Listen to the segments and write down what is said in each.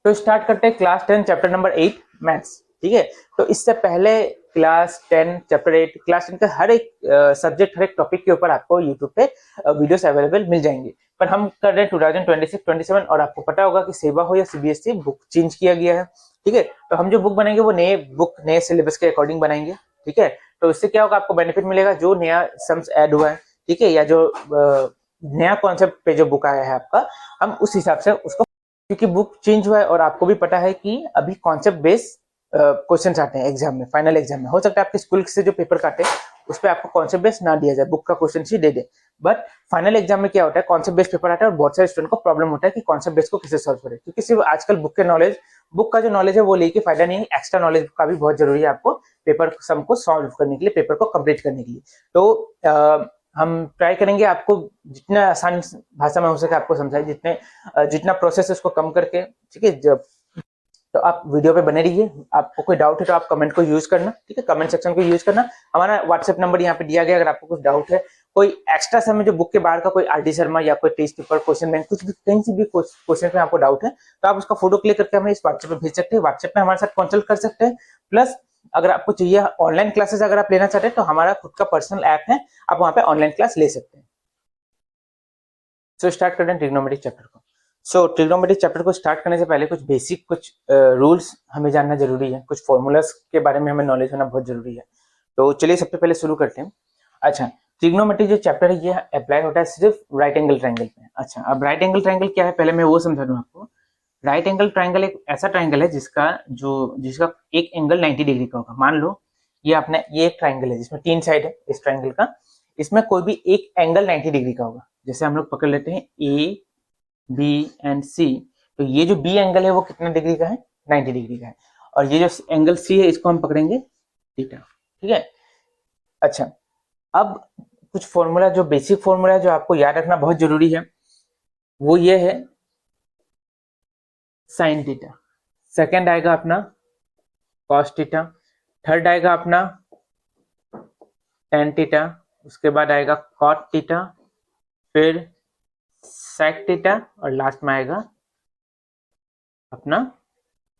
तो स्टार्ट करते हैं क्लास 10 चैप्टर नंबर 8 मैथ्स। ठीक है, तो इससे पहले क्लास 10 चैप्टर 8 क्लास 10 का हर एक सब्जेक्ट हर एक टॉपिक के ऊपर आपको यूट्यूब पे वीडियोस अवेलेबल मिल जाएंगे। पर हम कर रहे हैं 2026-27 और आपको पता होगा कि सेवा हो या सीबीएसई बुक चेंज किया गया है। ठीक है, तो हम जो बुक बनाएंगे वो नए बुक नए सिलेबस के अकॉर्डिंग बनाएंगे। ठीक है, तो इससे क्या होगा, आपको बेनिफिट मिलेगा जो नया सम्स ऐड हुआ है, ठीक है, या जो नया कॉन्सेप्ट पे जो बुक आया है आपका, हम उस हिसाब से उसको, क्योंकि बुक चेंज हुआ है और आपको भी पता है कि अभी कॉन्सेप्ट बेस्ड क्वेश्चन आते हैं एग्जाम में, फाइनल एग्जाम में। हो सकता है आपके स्कूल से जो पेपर काटे उस पर आपको कॉन्सेप्ट बेस्ड ना दिया जाए, बुक का question he they they, but final exam में क्या होता है, कॉन्सेप्ट बेस्ड पेपर आता है और बहुत सारे स्टूडेंट को प्रॉब्लम होता है कि कॉन्सेप्ट बेस्ड को कैसे सॉल्व करें, क्योंकि सिर्फ आजकल बुक के नॉलेज, बुक का जो नॉलेज है वो लेके फायदा नहीं है, एक्स्ट्रा नॉलेज का भी बहुत जरूरी है आपको पेपर सम को सॉल्व करने के लिए, पेपर को कंप्लीट करने के लिए। तो हम ट्राई करेंगे आपको जितना आसान भाषा में हो सके आपको समझाए, जितना प्रोसेस है उसको कम करके। ठीक है, जब तो आप वीडियो पे बने रहिए। आपको कोई डाउट है तो आप कमेंट को यूज करना, ठीक है, कमेंट सेक्शन को यूज करना। हमारा व्हाट्सएप नंबर यहाँ पे दिया गया, अगर आपको कुछ डाउट है, कोई एक्स्ट्रा समय जो बुक के बाहर का कोई आरडी शर्मा या कोई टेस्ट पेपर क्वेश्चन बैंक कुछ भी कहीं से भी क्वेश्चन में आपको डाउट है तो आप उसका फोटो क्लिक करके हमें इस व्हाट्सएप पे भेज सकते हैं, व्हाट्सएप पे हमारे साथ कंसल्ट कर सकते हैं। प्लस अगर आपको चाहिए ऑनलाइन क्लासेस अगर आप लेना चाहते हैं तो हमारा खुद का पर्सनल ऐप है, आप वहां पे ऑनलाइन क्लास ले सकते हैं। सो स्टार्ट करते हैं ट्रिग्नोमेट्री चैप्टर को। सो ट्रिग्नोमेट्री चैप्टर को स्टार्ट करने से पहले कुछ बेसिक कुछ रूल्स हमें जानना जरूरी है, कुछ फॉर्मूलाज के बारे में हमें नॉलेज होना बहुत जरूरी है। तो चलिए सबसे पहले शुरू करते हैं। अच्छा, ट्रिग्नोमेट्री जो चैप्टर है ये अप्लाई होता है सिर्फ राइट एंगल ट्रायंगल पे। अच्छा, अब राइट एंगल ट्रायंगल क्या है पहले मैं वो समझा दूं आपको। राइट एंगल ट्रायंगल एक ऐसा ट्रायंगल है जिसका एक एंगल 90 डिग्री का होगा। मान लो ये एक ट्रायंगल है जिसमें 3 साइड है इस ट्रायंगल का, इसमें कोई भी एक एंगल 90 डिग्री का होगा। जैसे हम लोग पकड़ लेते हैं ए बी एंड सी, तो ये जो बी एंगल है वो कितना डिग्री का है, 90 डिग्री का है, और ये जो एंगल सी है इसको हम पकड़ेंगे थीटा। ठीक है, अच्छा, अब कुछ फॉर्मूला, जो बेसिक फॉर्मूला है जो आपको याद रखना बहुत जरूरी है वो ये है साइन थीटा, सेकंड आएगा अपना कॉस थीटा, थर्ड आएगा अपना टेन थीटा, उसके बाद आएगा कॉट थीटा, फिर सेक थीटा और लास्ट में आएगा अपना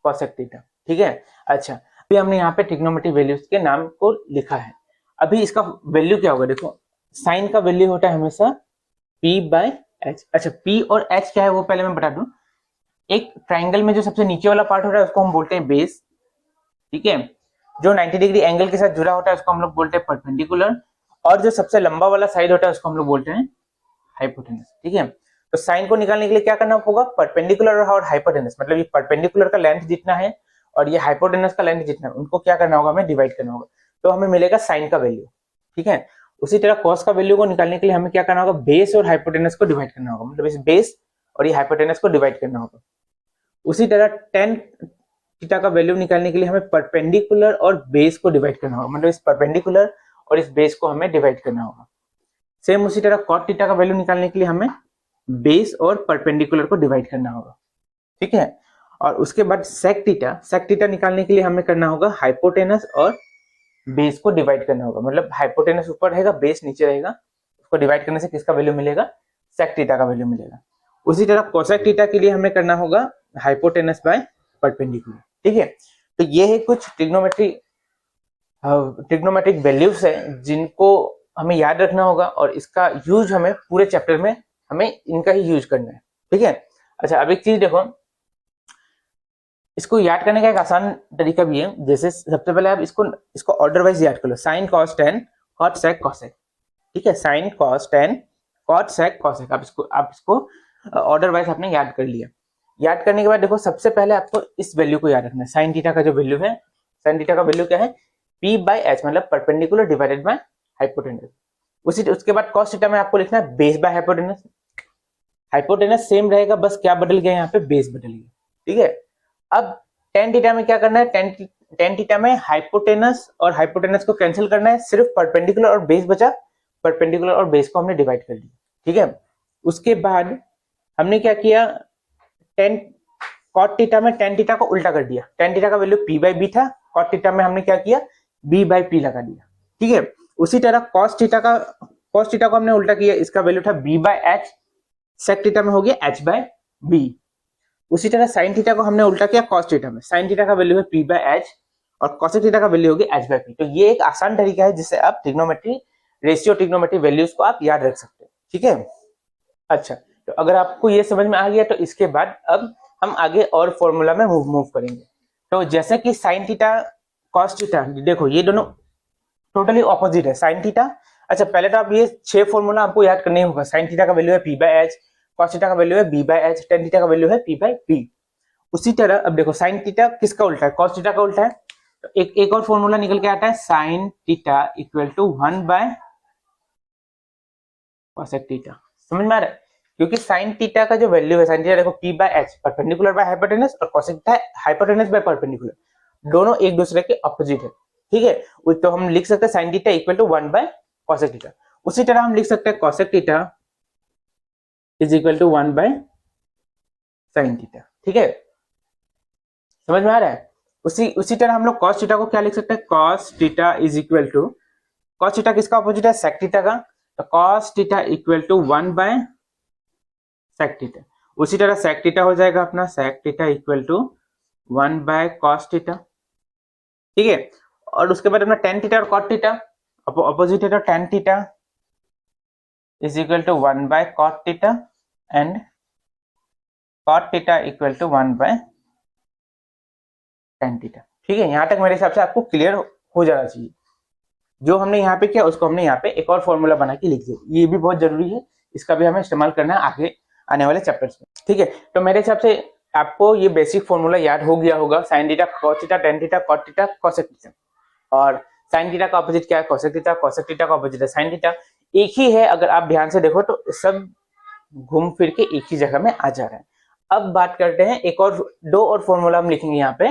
कोसेक थीटा। ठीक है, अच्छा, अभी हमने यहाँ पे ट्रिग्नोमेट्री वैल्यूज के नाम को लिखा है। अभी इसका वैल्यू क्या होगा, देखो साइन का वैल्यू होता है हमेशा p बाय एच। अच्छा, p और h क्या है वो पहले मैं बता दूं। एक ट्राइंगल में जो सबसे नीचे वाला पार्ट होता है उसको हम बोलते हैं बेस। ठीक है, जो 90 डिग्री एंगल के साथ जुड़ा होता है उसको हम लोग बोलते हैं परपेंडिकुलर, और जो सबसे लंबा वाला साइड होता है उसको हम लोग बोलते हैं हाइपोटेनस। ठीक है, तो साइन को निकालने के लिए क्या करना होगा, परपेंडिकुलर और हाइपोटेनस, मतलब ये परपेंडिकुलर का लेंथ जितना है और ये हाइपोटेनस का लेंथ जितना है उनको क्या करना होगा, हमें डिवाइड करना होगा, तो हमें मिलेगा साइन का वैल्यू। ठीक है, उसी तरह कॉस का वैल्यू को निकालने के लिए हमें क्या करना होगा, बेस और हाइपोटेनस को डिवाइड करना होगा, मतलब इस बेस और ये हाइपोटेनस को डिवाइड करना होगा। उसी तरह टेन थीटा का वैल्यू निकालने के लिए हमें परपेंडिकुलर और बेस को डिवाइड करना होगा, मतलब इस परपेंडिकुलर और इस बेस को हमें डिवाइड करना होगा। सेम उसी तरह कॉट थीटा का वैल्यू निकालने के लिए हमें बेस और परपेंडिकुलर को डिवाइड करना होगा। ठीक है, और उसके बाद सेक थीटा निकालने के लिए हमें करना होगा हाइपोटेनस और बेस को डिवाइड करना होगा, मतलब हाइपोटेनस ऊपर रहेगा बेस नीचे रहेगा, उसको डिवाइड करने से किसका वैल्यू मिलेगा, सेक थीटा का वैल्यू मिलेगा। उसी तरह कोसेक थीटा के लिए हमें करना होगा हाइपोटेनस बाय परपेंडिकुलर। ठीक है, तो ये है कुछ ट्रिग्नोमेट्रिक वैल्यूज है जिनको हमें याद रखना होगा, और इसका यूज हमें पूरे चैप्टर में हमें इनका ही यूज करना है। ठीक है, अच्छा, अब एक चीज देखो, इसको याद करने का एक आसान तरीका भी है। जैसे सबसे पहले आप इसको ऑर्डर वाइज याद कर लो, sine cos tan cot sec cosec. ठीक है, sine cos tan cot sec cosec, आप इसको ऑर्डर वाइज आपने याद कर लिया। याद करने के बाद देखो सबसे पहले आपको इस वैल्यू को याद रखना है, साइन थीटा का जो वैल्यू है, साइन थीटा का वैल्यू क्या है, p बाय एच, मतलब परपेंडिकुलर डिवाइडेड बाय हाइपोटेनस। उसके बाद कॉस थीटा में आपको लिखना है base by hypotenuse. Hypotenuse same रहेगा, बस क्या बदल गया यहाँ पे, बेस बदल गया। ठीक है, अब टेन थीटा में क्या करना है, टेन थीटा में हाइपोटेनस और हाइपोटेनस को कैंसिल करना है, सिर्फ परपेंडिकुलर और बेस बचा, परपेंडिकुलर और बेस को हमने डिवाइड कर दिया। ठीक है, उसके बाद हमने क्या किया, टेन कॉट थीटा में टेन थीटा को उल्टा कर दिया, टेन थीटा का वैल्यू p बाई बी था, कॉट थीटा में हमने क्या किया, b बाई पी लगा दिया। ठीक है, उसी तरह कॉस थीटा को हमने उल्टा किया, इसका वैल्यू था b by h, sec theta में हो गया h बाय बी। उसी तरह साइन थीटा को हमने उल्टा किया कॉस थीटा में। साइन थीटा का वैल्यू है पी बाय एच और कॉसेक थीटा का वैल्यू होगी एच बाय पी। तो ये एक आसान तरीका है जिससे आप ट्रिग्नोमेट्री रेशियो ट्रिग्नोमेट्री वैल्यूज को आप याद रख सकते हैं, ठीक है। अच्छा, तो अगर आपको ये समझ में आ गया तो इसके बाद अब हम आगे और फॉर्मूला में मूव करेंगे। तो जैसे कि साइन थीटा कॉस थीटा, देखो ये दोनों टोटली ऑपोजिट है, साइन थीटा। अच्छा, पहले तो आप ये 6 फॉर्मूला आपको याद करने होगा। साइन थीटा का वैल्यू है P by h, cos theta का वैल्यू है b by h, tan theta का वैल्यू है पी बाय पी। उसी तरह अब देखो साइन थीटा किसका उल्टा है, कॉस थीटा का उल्टा है। तो एक और फॉर्मूला निकल के आता है sine theta equal to 1 by cosec theta. समझ में आ रहा है? क्योंकि साइन थीटा का जो वैल्यू है, साइन थीटा देखो P by H perpendicular by hypotenuse और cosec theta hypotenuse by perpendicular, दोनों एक दूसरे के ऑपोजिट है, ठीक है। तो हम लिख सकते हैं sine theta equal to 1 by cosec theta. उसी तरह हम लिख सकते हैं cosec theta is equal to 1 by sine theta, ठीक है। समझ में आ रहा है? उसी तरह हम लोग कॉस थीटा को क्या लिख सकते हैं, cos theta is equal to, cos theta किसका ऑपोजिट है, सेक थीटा का। तो cos theta equal to 1 by sec theta. उसी तरह सेक थीटा हो जाएगा अपना sec theta equal to 1 by cos theta, ठीक है। और उसके बाद अपना टेन थीटा और कॉट थीटा ऑपोजिट है, तो tan theta is equal to 1 by cot theta and cot theta equal to 1 by tan theta, ठीक है। यहां तक मेरे हिसाब से आपको क्लियर हो जाना चाहिए। जो हमने यहाँ पे किया उसको हमने यहाँ पे एक और फॉर्मूला बना के लिख दिया, ये भी बहुत जरूरी है, इसका भी हमें इस्तेमाल करना है आगे आने वाले चैप्टर्स में, ठीक है। तो मेरे हिसाब से आपको ये बेसिक फॉर्मूला याद हो गया होगा, sine theta cos theta tan theta cot theta cosec theta. और साइन थीटा का ऑपोजिट क्या है, कोसेक थीटा, कोसेक थीटा का ऑपोजिट है साइन थीटा। एक ही है, अगर आप ध्यान से देखो तो सब घूम फिर के एक ही जगह में आ जा रहा है। अब बात करते हैं एक और, दो और फॉर्मूला हम लिखेंगे यहाँ पे।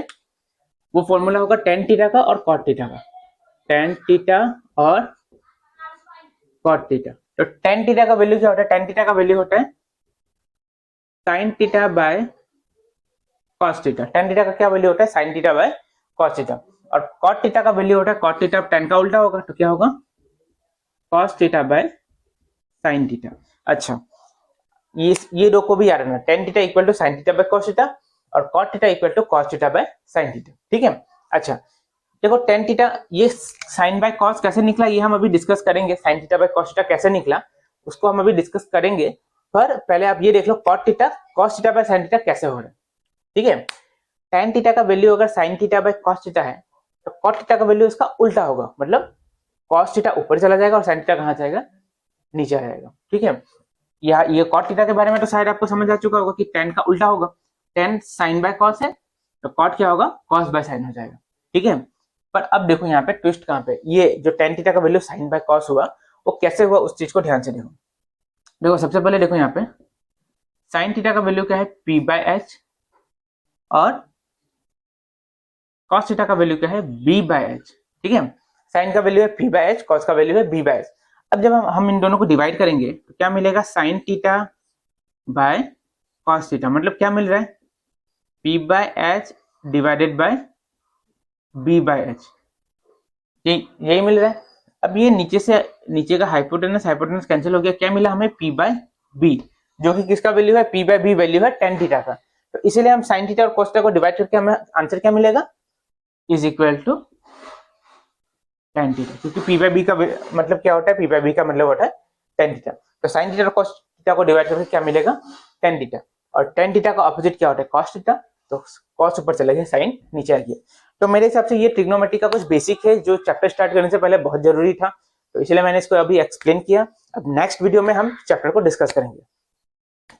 वो फॉर्मूला होगा टेन थीटा का और कॉट थीटा का, टेन थीटा और कॉट थीटा। तो टेन थीटा का वैल्यू क्या होता है, टेन थीटा का वैल्यू होता है sine theta by cos theta. Tan theta का क्या वैल्यू होता है, sine theta by cos theta. और कॉट थीटा का वैल्यू होता है, कॉट थीटा टेन का उल्टा होगा तो क्या होगा, cos theta by sine theta. अच्छा, ये दो को भी याद रखना, tan theta equal to sine theta by cos theta और cot theta equal to cos theta by sine theta, ठीक है। अच्छा देखो टेन थीटा, ये साइन बाय कॉस कैसे निकला ये हम अभी डिस्कस करेंगे, sine theta by cos theta कैसे निकला उसको हम अभी डिस्कस करेंगे। पर पहले आप ये देख लो cot theta cos theta by sine theta कैसे हो रहा है, ठीक है। टेन थीटा का वैल्यू अगर sine theta by cos theta है तो कॉट थीटा का वैल्यू इसका उल्टा होगा, मतलब कॉस थीटा ऊपर चला जाएगा और साइन थीटा कहाँ जाएगा, नीचे आ जाएगा, ठीक है। ये कॉट थीटा के बारे में तो शायद आपको समझ आ चुका होगा कि टेन का उल्टा होगा, टेन साइन बाय कॉस है तो कॉट क्या होगा, कॉस बाय साइन हो जाएगा, ठीक है। पर अब देखो यहाँ पे ट्विस्ट कहाँ पे, ये जो टेन थीटा का वैल्यू साइन बाय कॉस हुआ वो कैसे हुआ उस चीज को ध्यान से देखो। देखो सबसे पहले देखो यहाँ पे साइन थीटा का वैल्यू क्या है, पी बाय एच, और कॉस थीटा का वैल्यू क्या है, बी बाय एच, ठीक है। साइन का वैल्यू है पी बाय एच, कॉस का वैल्यू है बी बाय एच। अब जब हम इन दोनों को डिवाइड करेंगे तो क्या मिलेगा, sine theta by cos theta, मतलब क्या मिल रहा है, P by h divided by b by h, यही मिल रहा है। अब ये नीचे से नीचे का हाइपोटेनस कैंसिल हो गया, क्या मिला हमें, पी बाय बी, जो कि किसका वैल्यू है, पी बाय बी वैल्यू है टेन थीटा का। तो इसीलिए हम साइन थीटा और कोस थीटा को डिवाइड करके हमें आंसर क्या मिलेगा, is equal to tan theta, क्योंकि पी बाय बी का मतलब क्या होता है, पी बाय बी का मतलब होता है टेन थीटा। तो साइन थीटा और कोस थीटा को डिवाइड करके क्या मिलेगा, टेन थीटा। और टेन थीटा का ऑपोजिट क्या होता है, कॉस थीटा, तो कॉस ऊपर चला गया, साइन नीचे आ गया। तो मेरे हिसाब से ये ट्रिग्नोमेट्री का कुछ बेसिक है जो चैप्टर स्टार्ट करने से पहले बहुत जरूरी था, तो इसलिए मैंने इसको अभी एक्सप्लेन किया। अब नेक्स्ट वीडियो में हम चैप्टर को डिस्कस करेंगे।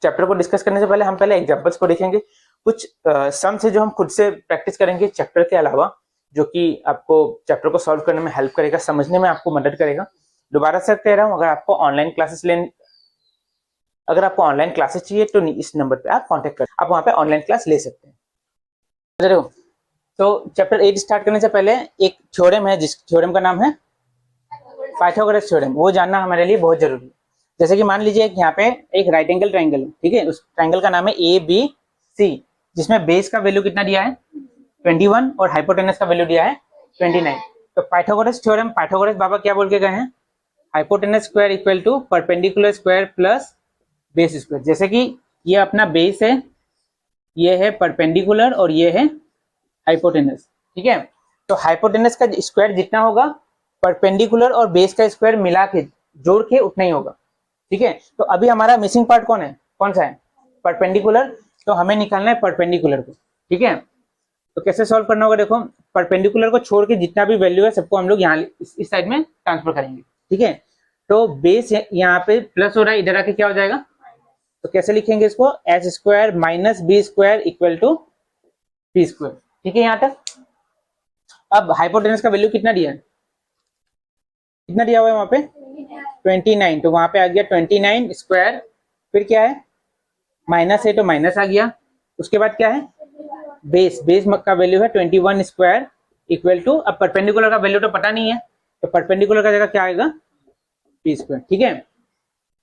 चैप्टर को डिस्कस करने से पहले हम पहले एग्जांपल्स को देखेंगे, कुछ सम्स है जो हम खुद से प्रैक्टिस करेंगे चैप्टर के अलावा, जो कि आपको चैप्टर को सॉल्व करने में हेल्प करेगा, समझने में आपको मदद करेगा। दोबारा से कह रहा हूँ, अगर आपको ऑनलाइन क्लासेस चाहिए तो इस नंबर पे आप कांटेक्ट करें, आप वहां पे ऑनलाइन क्लास ले सकते हैं। तो चैप्टर 8 स्टार्ट करने से पहले एक थ्योरम है, जिस थ्योरम का नाम है पाइथागोरस थ्योरम, वो जानना हमारे लिए बहुत जरूरी है। जैसे कि मान लीजिए यहाँ पे एक राइट एंगल ट्राइंगल है, ठीक है, उस ट्राइंगल का नाम है ए बी सी, जिसमें बेस का वैल्यू कितना दिया है 21 और हाइपोटेनस का वैल्यू दिया है 29। तो पाइथागोरस थ्योरम, पाइथागोरस बाबा क्या बोल के गए हैं, hypotenuse square equal to perpendicular square plus base square. जैसे कि ये अपना बेस है ये है परपेंडिकुलर और ये है हाइपोटेनस, ठीक है। तो हाइपोटेनस का स्क्वायर जितना होगा परपेंडिकुलर और बेस का स्क्वायर मिला के जोड़ के उतना ही होगा, ठीक है। तो अभी हमारा मिसिंग पार्ट कौन सा है, परपेंडिकुलर। तो हमें निकालना है परपेंडिकुलर को, ठीक है। तो कैसे सॉल्व करना होगा, देखो परपेंडिकुलर को छोड़ के जितना भी वैल्यू है सबको हम लोग यहाँ इस साइड में ट्रांसफर करेंगे, ठीक है। तो बेस यहाँ पे प्लस हो रहा है, इधर आके क्या हो जाएगा, तो कैसे लिखेंगे इसको, h square minus B square equal to P square, ठीक है यहाँ तक। अब हाइपोटेनस का वैल्यू कितना दिया है, कितना दिया हुआ है वहां पे 29, तो वहां पे आ गया 29 स्क्वायर, फिर क्या है माइनस है तो माइनस आ गया, उसके बाद क्या है बेस का वैल्यू है 21 स्क्वायर इक्वल टू, अब परपेंडिकुलर का वैल्यू तो पता नहीं है, तो परपेंडिकुलर का जगह क्या आएगा पी स्क्वायर, ठीक है।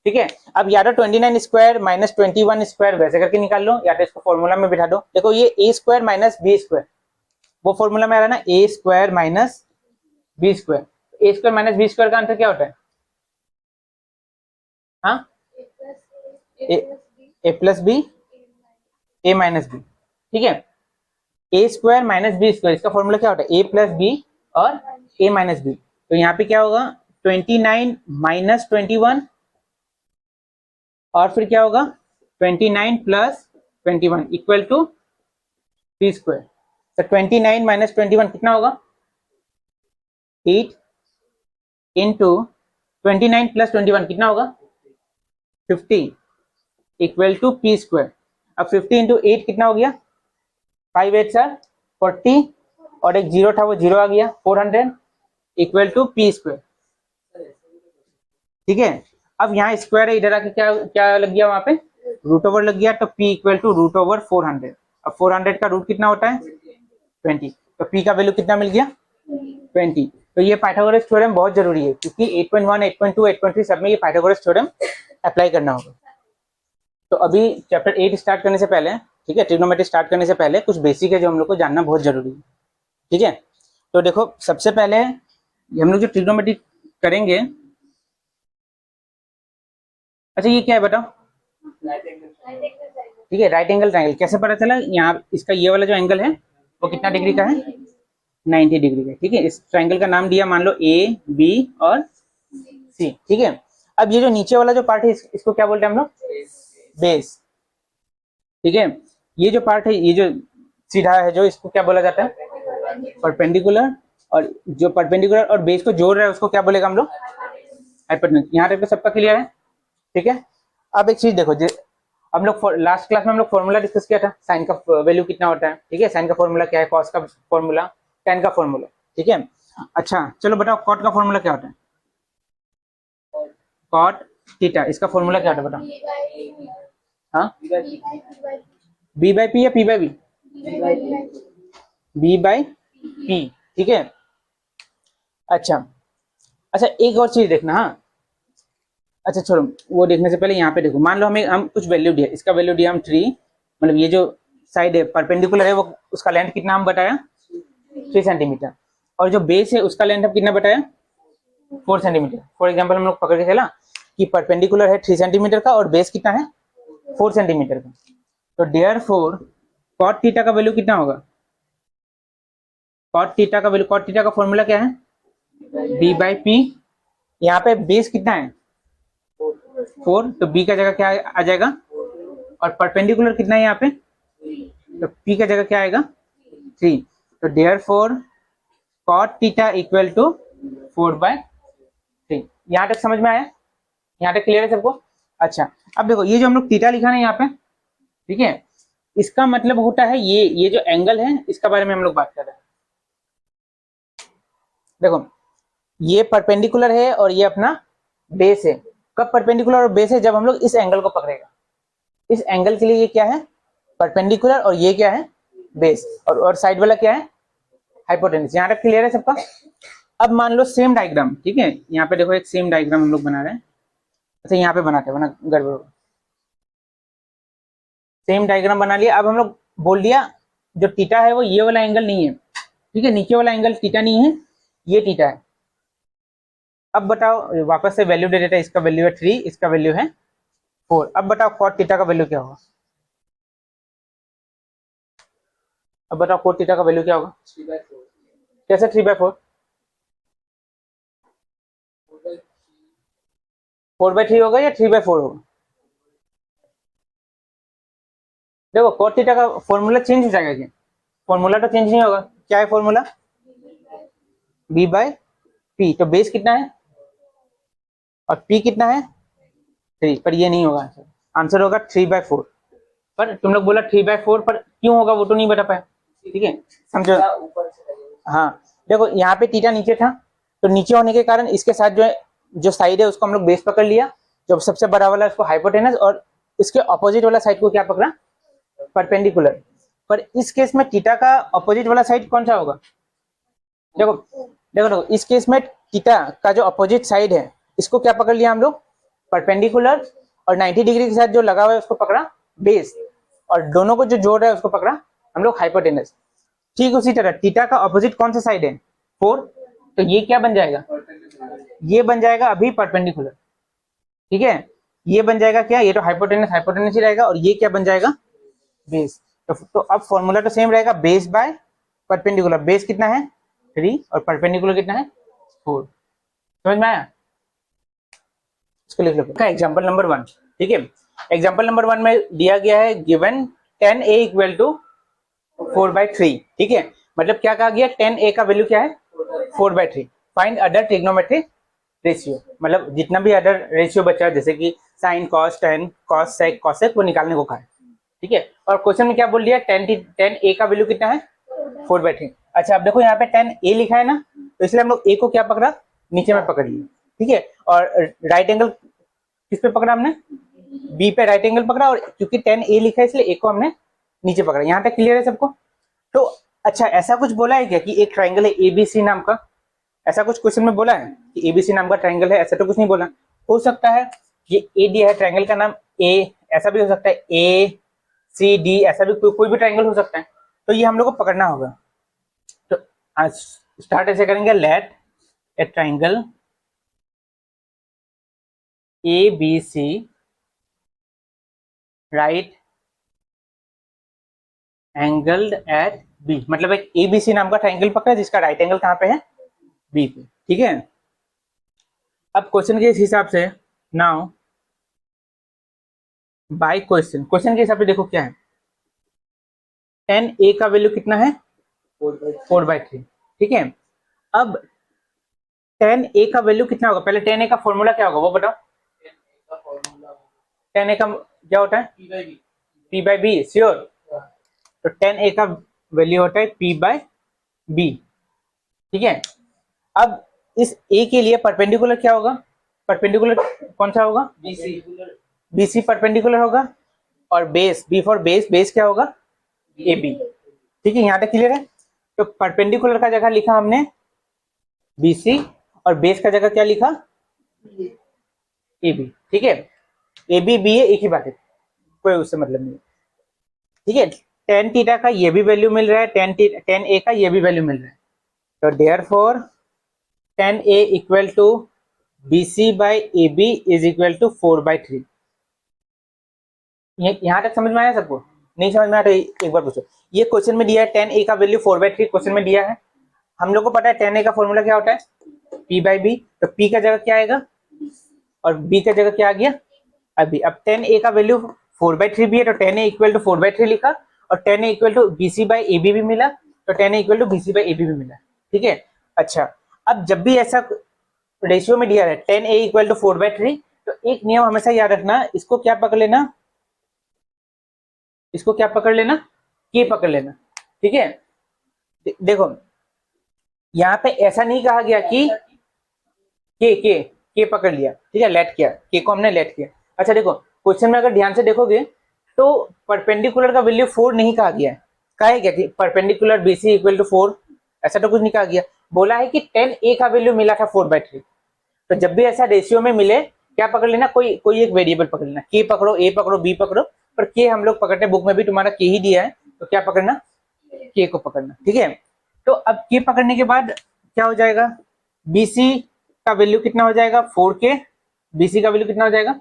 ठीक है, अब या तो 29 स्क्वायर माइनस 21 स्क्वायर वैसे करके निकाल लो, या तो इसको फॉर्मूला में बिठा दो। देखो ये ए स्क्वायर माइनस बी स्क्वायर वो फॉर्मूला में आ रहा है ना, A square minus B square, A square minus B square का आंसर क्या होता है, हाँ ए प्लस बी ए माइनस बी, ठीक है। A square minus B square इसका फॉर्मूला क्या होता है, ए प्लस बी और ए माइनस बी। तो यहाँ पे क्या होगा 29 माइनस 21 और फिर क्या होगा 29 plus 21 equal to b square. तो 29 माइनस 21 कितना होगा 8 इंटू 29 प्लस 21 कितना होगा 50 इक्वल टू पी स्क्वायर। अब 50 इंटू 8 कितना हो गया 5 8 सर 40 और एक जीरो था वो जीरो आ गया 400 इक्वल टू पी स्क्वायर, ठीक है। अब यहाँ स्क्वायर है, इधर आके क्या क्या लग गया वहां पे रूट ओवर लग गया, तो p equal to root over 400। अब 400 का रूट कितना होता है 20, तो p का वैल्यू कितना मिल गया 20। तो ये पाइथागोरस थ्योरम बहुत जरूरी है, क्योंकि 8.1 8.2 8.3 सब में ये पाइथागोरस थ्योरम अप्लाई करना होगा। तो अभी चैप्टर 8 स्टार्ट करने से पहले, ठीक है, ट्रिग्नोमेट्री स्टार्ट करने से पहले कुछ बेसिक है जो हम लोग को जानना बहुत जरूरी है, ठीक है। तो देखो सबसे पहले हम लोग जो ट्रिग्नोमेट्री करेंगे, अच्छा ये क्या है बताओ, ठीक है, राइट एंगल ट्रायंगल कैसे पता चला, यहाँ इसका ये वाला जो एंगल है वो कितना डिग्री का है 90 डिग्री का, ठीक है। इस ट्रायंगल का नाम दिया मान लो ए बी और सी, ठीक है। अब ये जो नीचे वाला जो पार्ट है इसको क्या बोलते हैं हम लोग बेस, ठीक है। ये जो पार्ट है ये जो सीधा है जो इसको क्या बोला जाता है परपेंडिकुलर, और जो परपेंडिकुलर और बेस को जोड़ रहा है उसको क्या बोलेगा हम लोग हाइपोटेनस। यहाँ तक तो सबका क्लियर है, ठीक है। अब एक चीज देखो, हम लोग लास्ट क्लास में हम लोग फॉर्मूला डिस्कस किया था, साइन का वैल्यू कितना होता है, ठीक है। साइन का फॉर्मूला क्या है, कॉस का फॉर्मूला, टेन का फॉर्मूला, ठीक है। अच्छा चलो बताओ कॉट का फॉर्मूला क्या होता है, कॉट थीटा इसका फॉर्मूला क्या होता है बताओ, हाँ बी बाई पी या p by b, b by p, ठीक है। अच्छा अच्छा एक और चीज देखना, हाँ अच्छा छोड़ो वो देखने से पहले यहाँ पे देखो, मान लो हम कुछ वैल्यू दिया, इसका वैल्यू दिया हम 3, मतलब ये जो साइड है परपेंडिकुलर है वो उसका लेंथ कितना हम बताया 3 सेंटीमीटर, और जो बेस है उसका लेंथ हम कितना बताया 4 सेंटीमीटर। फॉर एग्जाम्पल हम लोग पकड़ के चला कि परपेंडिकुलर है 3 सेंटीमीटर का और बेस कितना है 4 सेंटीमीटर का, तो देयरफॉर कॉट थीटा का वैल्यू कितना होगा, कॉट थीटा का वैल्यू, कॉट थीटा का फॉर्मूला क्या है बी बाई पी, यहाँ पे बेस कितना है 4, तो बी का जगह क्या आ जाएगा, और परपेंडिकुलर कितना है यहाँ पे, तो पी का जगह क्या आएगा 3, तो therefore cot theta equal to 4/3। यहाँ तक समझ में आया, यहाँ तक क्लियर है सबको। अच्छा अब देखो ये जो हम लोग थीटा लिखा है यहाँ पे, ठीक है, इसका मतलब होता है ये जो एंगल है इसका बारे में हम लोग बात कर रहे हैं। देखो ये परपेंडिकुलर है और ये अपना बेस है, कब परपेंडिकुलर और बेस है जब हम लोग इस एंगल को पकड़ेगा, इस एंगल के लिए ये क्या है परपेंडिकुलर और ये क्या है बेस, और साइड वाला क्या है हाइपोटेनस। यहाँ तक क्लियर है सबका। अब मान लो सेम डायग्राम, ठीक है, यहाँ पे देखो एक सेम डायग्राम हम लोग बना रहे हैं, अच्छा यहाँ पे बनाते हैं वरना गड़बड़, सेम डायग्राम बना लिया। अब हम लोग बोल दिया जो थीटा है वो ये वाला एंगल नहीं है, ठीक है, नीचे वाला एंगल थीटा नहीं है, ये थीटा है। अब बताओ वापस से वैल्यू दे देता है, इसका वैल्यू है 3, इसका वैल्यू है 4। अब बताओ कॉट थीटा का वैल्यू क्या होगा, अब बताओ कोट थीटा का वैल्यू क्या होगा? कैसे 3/4? 4/3 होगा या 3/4 होगा? देखो कोट थीटा का फॉर्मूला चेंज हो जाएगा क्या? फॉर्मूला तो चेंज नहीं होगा। क्या है फॉर्मूला? b/p। तो बेस कितना है और p कितना है? 3। पर ये नहीं होगा आंसर। आंसर होगा 3/4। पर तुम लोग बोला 3/4, पर क्यों होगा वो तो नहीं बता पाए। ठीक है, समझो। हाँ देखो यहाँ पे थीटा नीचे था, तो नीचे होने के कारण इसके साथ जो है, जो साइड है उसको हम लोग बेस पकड़ लिया, जो सबसे बड़ा वाला उसको हाइपोटेनस, और इसके ऑपोजिट वाला साइड को क्या पकड़ा? परपेंडिकुलर। पर इस केस में थीटा का ऑपोजिट वाला साइड कौन सा होगा? देखो देखो देखो, इस केस में थीटा का जो ऑपोजिट साइड है इसको क्या पकड़ लिया हम लोग? परपेंडिकुलर। और 90 डिग्री के साथ जो लगा हुआ है उसको पकड़ा बेस, और दोनों को जो जोड़ रहा है उसको पकड़ा हम लोग हाइपोटेनस। ठीक उसी तरह थीटा का ऑपोजिट कौन सा साइड है? 4। तो ये क्या बन जाएगा? ये बन जाएगा अभी परपेंडिकुलर। ठीक है, ये बन जाएगा क्या? ये तो हाइपोटेनस हाइपोटेनस ही रहेगा, और ये क्या बन जाएगा? बेस। तो अब फॉर्मूला तो सेम रहेगा, बेस बाय परपेंडिकुलर। बेस कितना है? 3 और परपेंडिकुलर कितना है? 4। समझ में आया? इसको लिख लो का एग्जांपल नंबर 1। ठीक है, एग्जांपल नंबर 1 में दिया गया है गिवन 10a इक्वल टू 4/3। ठीक है, मतलब क्या कहा गया? 10a का वैल्यू क्या है? 4/3। फाइंड अदर ट्रिग्नोमेट्रिक रेशियो, मतलब जितना भी अदर रेशियो बचा, जैसे कि sine cos tan cos sec cosec, वो निकालने को कहा है। ठीक है, और क्वेश्चन में क्या बोल दिया? 10a का वैल्यू कितना है? 4/3। अच्छा अब देखो यहाँ पे 10a लिखा है ना, तो इसलिए हम लोग a को क्या पकड़ा? नीचे में पकड़ लिया। ठीक है, और राइट एंगल किस पे पकड़ा हमने? b पे राइट एंगल पकड़ा, और क्योंकि 10a लिखा है इसलिए a को हमने नीचे पकड़ा। यहाँ तक क्लियर है सबको? तो अच्छा ऐसा कुछ बोला है क्या कि एक ट्राइंगल है ABC नाम का? ऐसा कुछ क्वेश्चन में बोला है कि ABC नाम का ट्राइंगल है? ऐसा तो कुछ नहीं बोला। हो सकता है ये A दिया है, ट्राइंगल का नाम A, ऐसा भी हो सकता है ACD, ऐसा भी कोई भी ट्राइंगल हो सकता है। तो ये हम लोग को पकड़ना होगा। तो स्टार्ट ऐसे करेंगे, let a triangle ABC right angled at B। मतलब एक ABC नाम का ट्राइंगल पकड़ा जिसका राइट एंगल कहाँ पे है? B पे। ठीक है, अब क्वेश्चन के हिसाब से नाउ बाय क्वेश्चन के हिसाब से देखो क्या है। 10a का वैल्यू कितना है? 4/3। ठीक है, अब 10a का वैल्यू कितना होगा? पहले 10a का फॉर्मूला क्या होगा वो बताओ। 10a का क्या होता है? p/b। श्योर? तो 10a का वैल्यू होता है p/b। ठीक है, अब इस a के लिए परपेंडिकुलर क्या होगा? परपेंडिकुलर कौन सा होगा? BC परपेंडिकुलर होगा, और base B for base, base क्या होगा? AB। ठीक है, यहाँ तक क्लियर है? तो परपेंडिकुलर का जगह लिखा हमने BC, और बेस का जगह क्या लिखा? AB। ठीक है, AB B है, एक ही बात है, कोई उससे मतलब नहीं। ठीक है, tan थीटा का ये भी वैल्यू मिल रहा है, tan A का ये भी वैल्यू मिल रहा है। तो therefore tan A equal to BC/AB is equal to 4/3। यहाँ तक समझ में आया सबको? नहीं समझ में आया तो एक बार पूछो। ये क्वेश्चन में दिया है 10a का वैल्यू 4/3 क्वेश्चन में दिया है। हम लोग को पता है 10a का फॉर्मूला क्या होता है? p/b। तो p का जगह क्या आएगा और b का जगह क्या आ गया? अभी अब 10a का वैल्यू 4/3 भी है, तो 10a इक्वल टू 4/3 लिखा, और 10a इक्वल टू BC/AB भी मिला, तो 10a इक्वल टू BC/AB भी मिला। ठीक है, अच्छा अब जब भी ऐसा रेशियो में दिया है 10a इक्वल टू 4/3, तो एक नियम हमेशा याद रखना, इसको क्या पकड़ लेना? इसको क्या पकड़ लेना? के पकड़ लेना। ठीक है, देखो यहाँ पे ऐसा नहीं कहा गया कि के पकड़ लिया। ठीक है, लेट किया, के को हमने लेट किया। अच्छा देखो क्वेश्चन में अगर ध्यान से देखोगे तो परपेंडिकुलर का वैल्यू 4 नहीं कहा गया है। कहा है क्या कि परपेंडिकुलर BC इक्वल टू 4? ऐसा तो कुछ नहीं कहा गया। बोला है कि 10a का वैल्यू मिला था 4/3। तो जब भी ऐसा रेशियो में मिले क्या पकड़ लेना? कोई एक वेरिएबल पकड़ लेना। के पकड़ो, A पकड़ो, B पकड़ो, पर के हम लोग पकड़ते, बुक में भी तुम्हारा के ही दिया है, तो क्या पकड़ना? के को पकड़ना। ठीक है, तो अब के पकड़ने के बाद क्या हो जाएगा? BC का वैल्यू कितना हो जाएगा? 4k। BC का वैल्यू कितना हो जाएगा?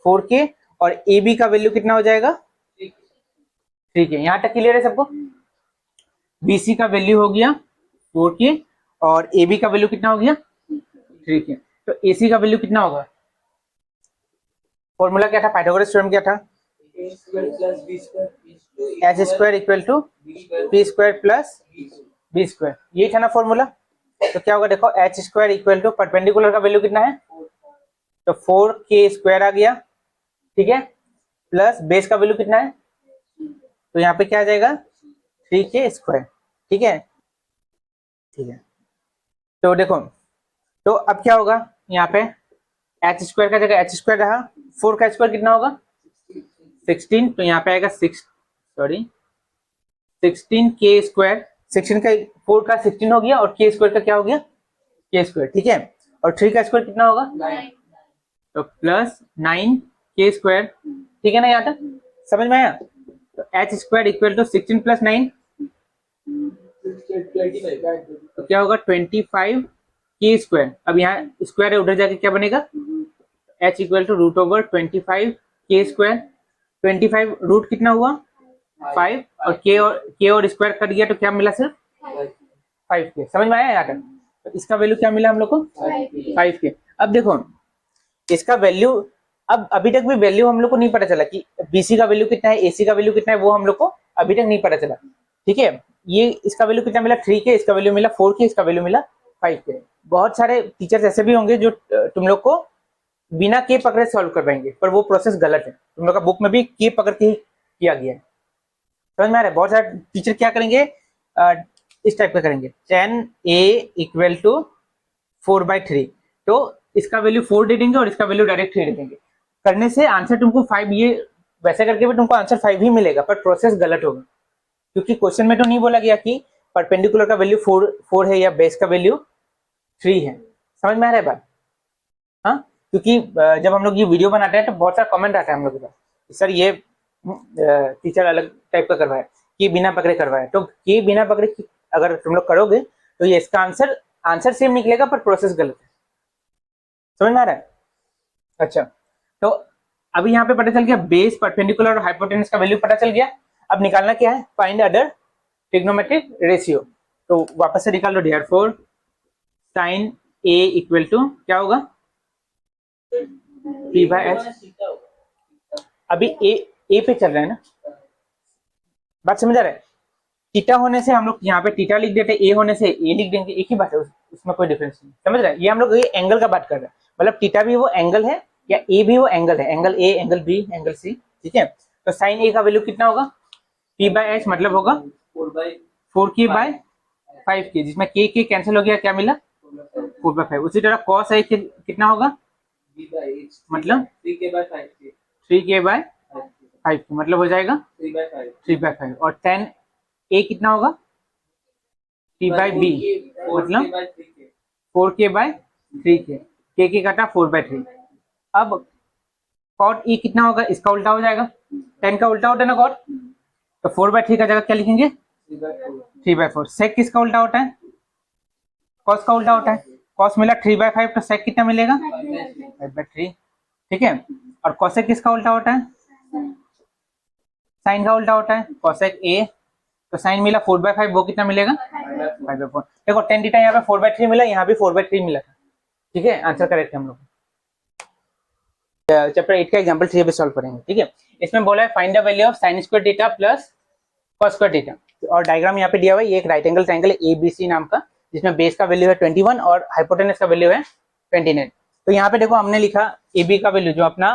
4k, और AB का वैल्यू कितना हो जाएगा? 3k। यहाँ तक क्लियर है सबको? BC का वैल्यू हो गया 4K और AB का वैल्यू कितना हो गया 3K। तो AC का वैल्यू कितना होगा? फॉर्मूला क्या था पाइथागोरस थ्योरम, क्या था? h square equal to p square plus b square, यही था ना फॉर्मूला। तो क्या होगा देखो, h square equal to perpendicular का वैल्यू कितना है, तो 4K स्क्वायर आ गया, ठीक है, प्लस बेस का वैल्यू कितना है, तो यहाँ पे क्या आ जाएगा 3K स्क्वायर, ठीक है, ठीक है। तो देखो, तो अब क्या होगा यहाँ पे, h स्क्वायर का जगह h स्क्वायर रहा, 4 का स्क्वायर कितना होगा 16, तो यहाँ पे आएगा 16K स्क्वायर, 16 का 4 का 16 हो गया और K स्क्वायर का क्या हो गया K स्क्वायर, ठीक है, और 3 का स्क्वायर कितना होगा 9, तो प्लस 9K स्क्वायर, ठीक है ना, यहाँ तक समझ में आया। तो h square equal to 16 plus 9 तो क्या होगा 25K स्क्वायर। अब यहाँ स्क्वायर है, उधर जाके क्या बनेगा, h equal to root over 25K square, 25 रूट कितना हुआ 5 और k और स्क्वायर कट गया तो क्या मिला सिर्फ 5K। समझ में आया यहाँ तक। तो इसका वैल्यू क्या मिला हम लोग को 5K। अब देखो इसका वैल्यू, अब अभी तक भी वैल्यू हम लोग को नहीं पता चला कि BC का वैल्यू कितना है, AC का वैल्यू कितना है, वो हम लोग को अभी तक नहीं पता चला, ठीक है। ये इसका वैल्यू कितना मिला 3K, इसका वैल्यू मिला 4K, इसका वैल्यू मिला 5K। बहुत सारे टीचर्स ऐसे भी होंगे जो तुम लोग को बिना K पकड़े सॉल्व कर पाएंगे, पर वो प्रोसेस गलत है। तुम लोग का बुक में भी K पकड़ के ही किया गया है, समझ में आ रहा है। बहुत सारे टीचर क्या करेंगे, इस टाइप का करेंगे, 10A इक्वल टू 4/3, तो इसका वैल्यू 4 दे देंगे और इसका वैल्यू डायरेक्ट 3 दे देंगे। करने से आंसर तुमको 5, ये वैसे करके भी तुमको आंसर 5 ही मिलेगा, पर प्रोसेस गलत होगा, क्योंकि क्वेश्चन में तो नहीं बोला गया कि परपेंडिकुलर का वैल्यू 4 है या बेस का वैल्यू 3 है। समझ में आ रहा है बात, हाँ, क्योंकि जब हम लोग ये वीडियो बनाते हैं तो बहुत सारा कमेंट आता है हम लोग के पास, सर ये टीचर अलग टाइप का करवाया, कि बिना पकड़े करवाया, तो ये बिना पकड़े अगर तुम लोग करोगे तो ये इसका आंसर सेम निकलेगा, पर प्रोसेस गलत है। समझ में आ रहा है। अच्छा, तो अभी यहाँ पे पता चल गया बेस, परपेंडिकुलर और हाइपोटेनस का वैल्यू पता चल गया। अब निकालना क्या है, फाइंड अदर ट्रिग्नोमेट्रिक रेशियो। तो वापस से निकाल लो, therefore sin A equal to क्या होगा P/H। अभी ए पे चल रहा है ना, बात समझ आ रहा है। थीटा होने से हम लोग यहाँ पे थीटा लिख देते, ए होने से ए लिख देंगे, एक ही बात है, उसमें कोई डिफरेंस नहीं। समझ रहा है, ये हम लोग ये एंगल का बात कर रहे हैं, मतलब थीटा भी वो एंगल है या ए भी वो एंगल है, angle a, angle b, angle c, ठीक है। तो साइन ए का वैल्यू कितना होगा P/H, मतलब होगा 4K/5K, जिसमें के कैंसिल हो गया, क्या मिला 4/5। उसी तरह कॉस ए कितना होगा, मतलब 3K/5, मतलब हो जाएगा 3/5, और tan A कितना होगा P/B, मतलब 4K/3K, के काटा 4/3। अब cot E कितना होगा, इसका उल्टा हो जाएगा, tan का उल्टा होता है ना cot, तो 4/3 का जगह क्या लिखेंगे 3/4। sec किसका उल्टा होता है, cos का उल्टा होता है, cos मिला 3/5, तो sec कितना मिलेगा 5/3, ठीक है। और cosec किसका उल्टा होता है, साइन का उल्टा होता है, cosec A, तो साइन मिला 4/5, वो कितना मिलेगा 5/4। देखो tan थीटा यहाँ पे 4/3 मिला, यहाँ भी 4/3 मिला था, ठीक है, आंसर करेक्ट है हम लोग। चैप्टर 8 का एग्जांपल 3 पे सॉल्व करेंगे, ठीक है। इसमें बोला है find the value of sin square theta plus cos square theta, और डायग्राम यहाँ पे दिया हुआ है, ये एक राइट एंगल ट्रायंगल है ABC नाम का, जिसमें बेस का वैल्यू है 21 और हाइपोटेनस का वैल्यू है 29। तो यहाँ पे देखो हमने लिखा AB का वैल्यू, जो अपना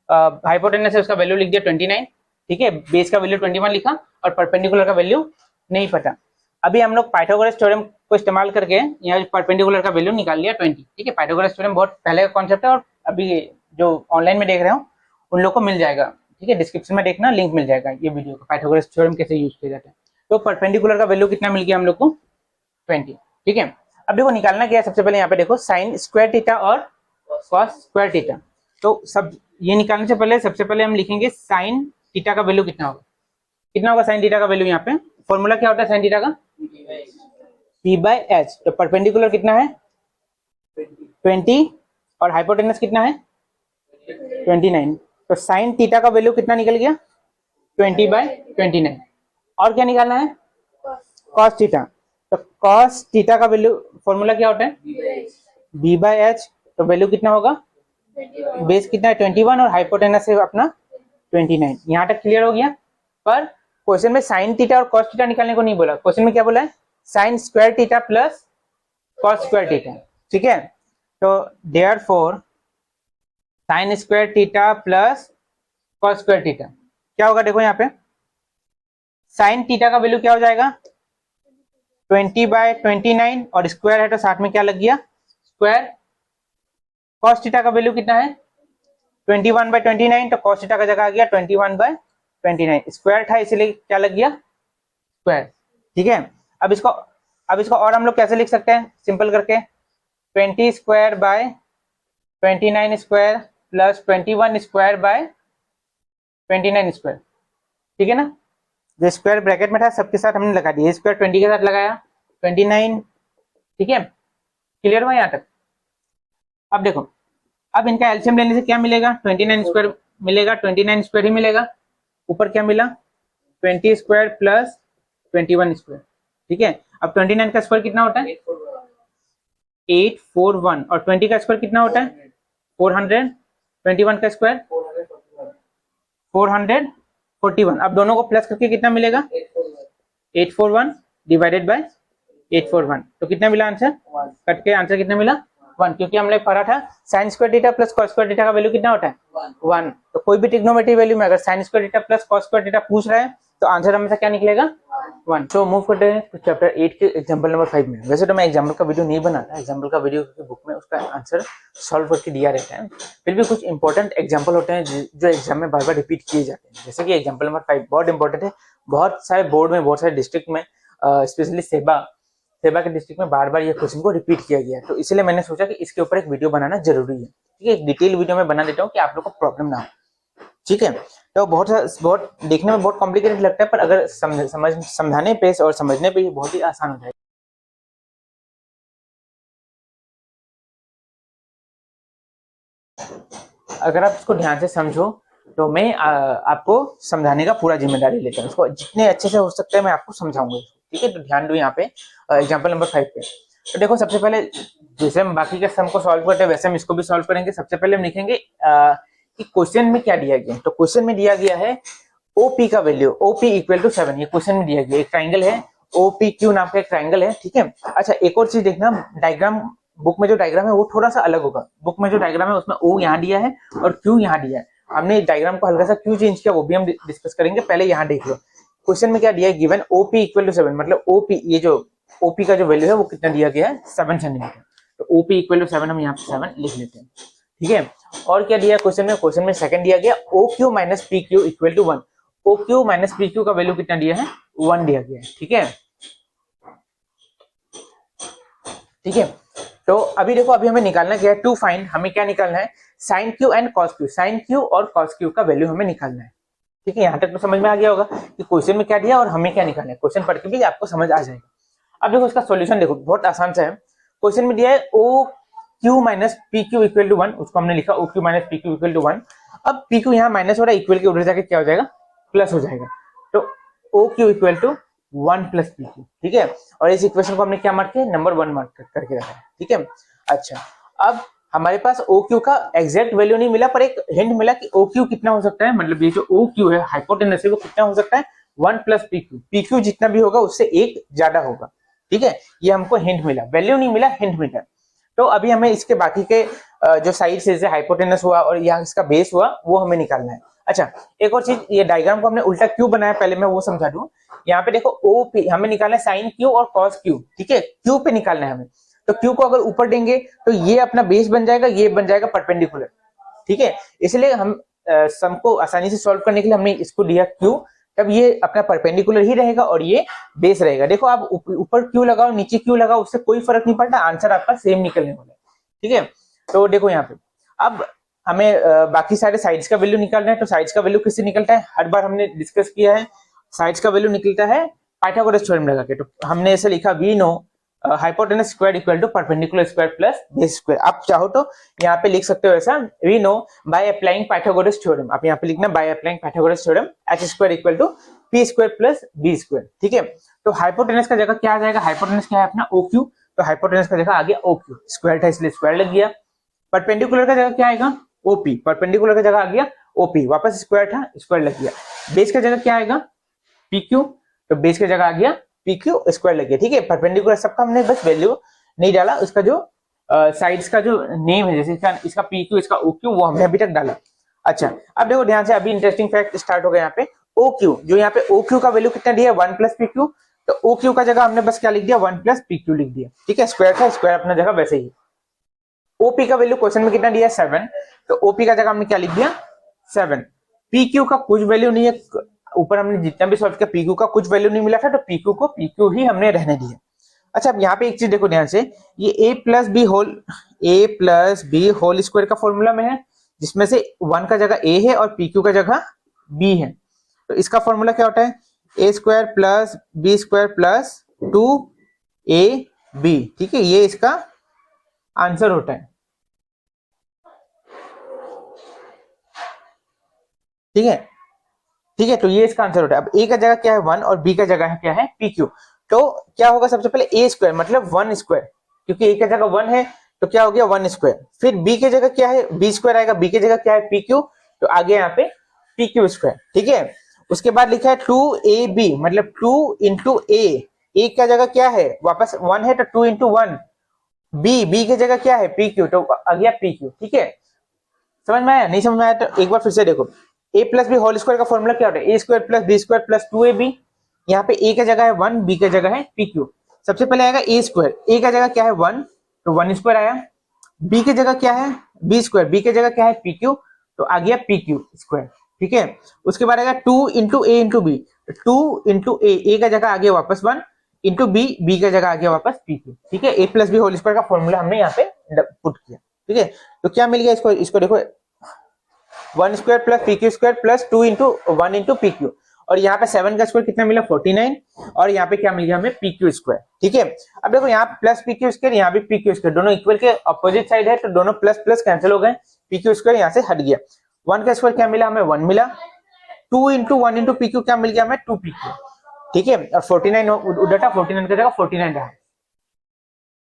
हाइपोटेनस है उसका वैल्यू लिख दिया 29, ठीक है, बेस का वैल्यू 21 लिखा और परपेंडिकुलर का वैल्यू नहीं पता। अभी हम लोग पाइथागोरस थ्योरम को इस्तेमाल करके यहाँ परपेंडिकुलर का वैल्यू निकाल लिया 20, ठीक है। पाइथागोरस थ्योरम बहुत पहले का कॉन्सेप्ट है और अभी जो ऑनलाइन में देख रहे हो उन लोग को मिल जाएगा, ठीक है, डिस्क्रिप्शन में देखना, लिंक मिल जाएगा ये वीडियो का, पाइथागोरस थ्योरम कैसे यूज किया जाता है। तो परपेंडिकुलर का वैल्यू कितना मिल गया हम लोग को 20, ठीक है। अब देखो निकालना क्या है, सबसे पहले यहाँ पे देखो साइन स्क्वायर थीटा और कॉस स्क्वायर थीटा। तो सब ये निकालने से पहले सबसे पहले हम लिखेंगे साइन थीटा का वैल्यू कितना होगा साइन थीटा का वैल्यू। यहाँ पे फॉर्मूला क्या होता है साइन थीटा का P/H। तो परपेंडिकुलर कितना है 20 और हाइपोटेनस कितना है 29, तो साइन थीटा का वैल्यू कितना निकल गया 20/29। और क्या निकालना है कॉस थीटा, तो कॉस थीटा का वैल्यू फॉर्मूला क्या होता है, b बाय एच, तो वैल्यू कितना होगा, बेस कितना है 21 और हाइपोटेनस है अपना 29। यहाँ तक क्लियर हो गया। पर क्वेश्चन में साइन थीटा और कॉस थीटा निकालने को नहीं बोला, क्वेश्चन में क्या बोला है, sine square theta plus cos square theta, ठीक है। तो therefore sine square theta plus cos square theta क्या होगा, देखो यहाँ पे साइन थीटा का वैल्यू क्या हो जाएगा 20/29 और स्क्वायर है तो साथ में क्या लग गया स्क्वायर। कॉस थीटा का वैल्यू कितना है 21/29, तो कॉस थीटा का जगह आ गया 21/29, स्क्वायर था इसलिए क्या लग गया स्क्वायर, ठीक है। अब इसको और हम लोग कैसे लिख सकते हैं, सिंपल करके 20 square by 29 square plus 21 square by 29 square, ठीक है ना। जो स्क्वायर ब्रैकेट में था सबके साथ हमने लगा दिया, स्क्वायर 20 के साथ लगाया 29, ठीक है, क्लियर हुआ यहाँ तक। अब देखो, अब इनका एलसीएम लेने से क्या मिलेगा, 29 स्क्वायर मिलेगा, 29 स्क्वायर ही मिलेगा, ऊपर क्या मिला 20 स्क्वायर प्लस 21 स्क्वायर, ठीक है। अब 29 का स्क्वायर कितना होता है 841 और 20 का स्क्वायर कितना होता है 400, 21 का स्क्वायर 441। अब दोनों को प्लस करके कितना मिलेगा 841 डिवाइडेड बाय 841, तो कितना मिला आंसर, कट के आंसर कितना मिला 1, क्योंकि हमने पढ़ा था sine square theta plus cos square theta का वैल्यू कितना होता है 1। तो कोई भी ट्रिग्नोमेट्री वैल्यू में अगर sine square theta plus cos square theta पूछ रहा है तो आंसर हमेशा क्या निकलेगा 1। तो मूव करते हैं तो चैप्टर 8 के एग्जांपल नंबर 5 में। वैसे तो मैं एग्जांपल का वीडियो नहीं बनाता, एग्जांपल का वीडियो की बुक में उसका आंसर सॉल्व करके दिया रहता है, फिर भी कुछ इंपॉर्टेंट एग्जांपल होते हैं जो एग्जाम में बार बार रिपीट किए जाते हैं। जैसे कि एग्जांपल नंबर 5 बहुत इंपॉर्टेंट है, बहुत सारे बोर्ड में बहुत सारे डिस्ट्रिक्ट में स्पेशली सेबा के डिस्ट्रिक्ट में बार बार ये क्वेश्चन को रिपीट किया गया है, तो इसलिए मैंने सोचा कि इसके ऊपर एक वीडियो बनाना जरूरी है, ठीक है। एक डिटेल वीडियो में बना देता हूँ कि आप लोग को प्रॉब्लम ना हो, ठीक है। तो बहुत देखने में बहुत कॉम्प्लिकेटेड लगता है, पर अगर समझाने पे और समझने पे ये बहुत ही आसान हो जाएगा। अगर आप इसको ध्यान से समझो तो मैं आपको समझाने का पूरा जिम्मेदारी लेता हूँ, इसको जितने अच्छे से हो सकता है मैं आपको समझाऊंगा, ठीक है। तो ध्यान दो यहाँ पे एग्जाम्पल नंबर 5 पे। तो देखो सबसे पहले जैसे हम बाकी के सम को सॉल्व करते हैं वैसे हम इसको भी सॉल्व करेंगे। सबसे पहले हम लिखेंगे कि क्वेश्चन में क्या दिया गया है। तो क्वेश्चन में दिया गया है OP का वैल्यू, OP इक्वल टू 7, ये क्वेश्चन में दिया गया। एक ट्राइंगल है OPQ नाम का एक ट्राइंगल है, ठीक है। अच्छा एक और चीज देखना, डायग्राम बुक में जो डायग्राम है वो थोड़ा सा अलग होगा। बुक में जो डायग्राम है उसमें O यहाँ दिया है और Q यहाँ दिया है, हमने डायग्राम को हल्का सा क्यों चेंज किया वो भी हम डिस्कस करेंगे। पहले यहाँ देख लो क्वेश्चन में क्या दिया है, गिवन OP इक्वल टू 7, मतलब OP ये जो OP का जो वैल्यू है वो कितना दिया गया है 7 सेंटीमीटर। तो OP इक्वल टू 7 हम यहाँ पे 7 लिख लेते हैं, ठीक है। और क्या दिया क्वेश्चन में, क्वेश्चन में सेकंड दिया गया OQ minus PQ equal to 1। OQ minus PQ का वैल्यू कितना दिया है 1 दिया गया है, ठीक है, ठीक है। तो अभी देखो अभी हमें निकालना क्या है, टू फाइंड, हमें क्या निकालना है sine Q and cos Q, sine Q और कॉस Q का वैल्यू हमें निकालना है, ठीक है। यहाँ तक तो समझ में आ गया होगा कि क्वेश्चन में क्या दिया और हमें क्या निकालना है, क्वेश्चन पढ़ के भी आपको समझ आ जाएगा। अब देखो इसका सॉल्यूशन देखो बहुत आसान सा है। क्वेश्चन में दिया है OQ minus PQ equal to 1, उसको हमने लिखा OQ minus PQ equal to 1। अब PQ यहाँ माइनस हो रहा है, इक्वल के उधर जाके क्या हो जाएगा प्लस हो जाएगा, तो OQ equal to 1 plus PQ, ठीक है। और इस इक्वेशन को हमने क्या मार्क किया, नंबर 1 मार्क करके रखा है, ठीक है। अच्छा अब हमारे पास OQ का एग्जैक्ट वैल्यू नहीं मिला पर एक हिंट मिला कि OQ कितना हो सकता है, मतलब ये जो OQ है हाइपोटेनस है वो कितना हो सकता है 1 प्लस PQ, PQ जितना भी होगा उससे एक ज्यादा होगा, ठीक है। ये हमको हिंट मिला, वैल्यू नहीं मिला, हिंट मिला। तो अभी हमें इसके बाकी के जो साइड से जैसे हाइपोटेनस हुआ और यहाँ इसका बेस हुआ वो हमें निकालना है। अच्छा एक और चीज, ये डायग्राम को हमने उल्टा क्यों बनाया पहले मैं वो समझा दूं। यहाँ पे देखो OP हमें निकालना है साइन Q और कॉस Q, ठीक है, Q पे निकालना है हमें। तो Q को अगर ऊपर देंगे तो ये अपना बेस बन जाएगा, ये बन जाएगा परपेंडिकुलर, ठीक है। इसलिए हम सम को आसानी से सॉल्व करने के लिए हमने इसको दिया Q, तब ये अपना परपेंडिकुलर ही रहेगा और ये बेस रहेगा। देखो आप ऊपर Q लगाओ नीचे Q लगाओ उससे कोई फर्क नहीं पड़ता, आंसर आपका सेम निकलने वाला है, ठीक है। तो देखो यहाँ पे अब हमें बाकी सारे साइड्स का वैल्यू निकालना है। तो साइड्स का वैल्यू किससे निकलता है, हर बार हमने डिस्कस किया है, साइड्स का वैल्यू निकलता है पाइथागोरस थ्योरम लगा के। तो हमने ऐसे लिखा we know hypotenuse square equal to perpendicular square plus base square. आप चाहो तो यहाँ पे लिख सकते हो ऐसा, we know by applying Pythagoras theorem, आप यहाँ पे लिखना by applying Pythagoras theorem h square equal to P square plus B square, ठीक है। तो हाइपोटेनस का जगह क्या आ जाएगा, हाइपोटेनस क्या है अपना ओ क्यू, तो हाइपोटेनस का जगह आ गया ओ क्यू, स्क्वायर था इसलिए स्क्वायर लग गया। परपेंडिकुलर का जगह क्या आएगा, ओपी, परपेंडिकुलर का जगह आ गया ओपी, वापस स्क्वायर था स्क्वायर लग गया। बेस का जगह क्या आएगा, पी क्यू, तो बेस की जगह आ गया पी क्यू स्क्वायर लग गया, ठीक है। परपेंडिकुलर सबका हमने बस वैल्यू नहीं डाला, उसका जो साइड्स का जो नेम है, जैसे इसका पी क्यू इसका ओ क्यू, वो हमने अभी तक डाला। अच्छा अब देखो ध्यान से, अभी इंटरेस्टिंग फैक्ट स्टार्ट हो गया यहाँ पे। ओ क्यू, जो यहाँ पे ओ क्यू का वैल्यू कितना दिया है, 1 प्लस पी क्यू, तो ओ क्यू का जगह हमने बस क्या लिख दिया, 1 प्लस पी क्यू लिख दिया, ठीक है। स्क्वायर था स्क्वायर अपना जगह वैसे ही। ओपी का वैल्यू क्वेश्चन में कितना दिया है, 7, तो ओपी का जगह हमने क्या लिख दिया, 7। पी क्यू का कुछ वैल्यू नहीं है, ऊपर हमने जितना भी सॉल्व किया पी क्यू का कुछ वैल्यू नहीं मिला था, तो पी क्यू को पी क्यू ही हमने रहने दिया। अच्छा अब यहाँ पे एक चीज देखो ध्यान से, ये ए प्लस बी होल स्क्वायर का फॉर्मूला में है, जिसमें से 1 का जगह ए है और पी क्यू का जगह बी है, तो इसका फॉर्मूला क्या होता है, A square plus B square plus 2ab, ठीक है, ये इसका आंसर होता है, ठीक है, ठीक है। तो ये इसका आंसर होता है। अब ए का जगह क्या है 1 और बी का जगह है क्या है पी क्यू, तो क्या होगा सबसे पहले ए स्क्वायर मतलब 1 स्क्वायर, क्योंकि ए का जगह 1 है तो क्या हो गया 1 स्क्वायर। फिर बी की जगह क्या है, बी स्क्वायर आएगा, बी की जगह क्या है पी क्यू, तो आगे यहाँ पे पी क्यू स्क्वायर, ठीक है। उसके बाद लिखा है 2ab मतलब 2 इंटू ए का जगह क्या है वापस 1 है, तो 2 इंटू 1, बी की जगह क्या है पी क्यू, तो आ गया पी क्यू, ठीक है। समझ में आया, नहीं समझ में आया तो एक बार फिर से देखो, A plus B whole square का फॉर्मूला क्या होता है, A square plus B square plus 2ab, यहाँ पे ए का जगह है 1, बी का जगह है पी क्यू। सबसे पहले आएगा ए स्क्वायर, ए का जगह क्या है 1, तो 1 स्क्वायर आया, बी की जगह क्या है बी स्क्वायर, बी की जगह क्या है पी क्यू, तो आ गया पी क्यू स्क्वायर, ठीक है। उसके बाद आएगा 2 इंटू ए इंटू बी, 2 इंटू ए का जगह आ गया वापस 1 इंटू बी का जगह आ गया वापस पी क्यू, ठीक है। A plus B whole square का फॉर्मूला हमने यहाँ पे पुट किया, ठीक है। तो क्या मिल गया इसको देखो, 1 square plus p Q square plus 2 into 1 into P Q, और यहाँ पे 7 का स्क्वायर कितना मिला 49, और यहाँ पे क्या मिल गया हमें पी क्यू स्क्वायर, ठीक है। अब देखो यहाँ प्लस पी क्यू स्क्वायर, यहाँ भी पी क्यू स्क्वायर, दोनों इक्वल के अपोजिट साइड है, तो दोनों प्लस प्लस कैंसिल हो गए, पी क्यू स्क्वायर यहाँ से हट गया। 1 का स्क्वायर क्या मिला हमें 1 मिला, 2 इंटू 1 इंटू पी क्यू क्या मिल गया हमें 2 पी क्यू, ठीक है। और 49 उधर था, 49 की जगह 49 रहा,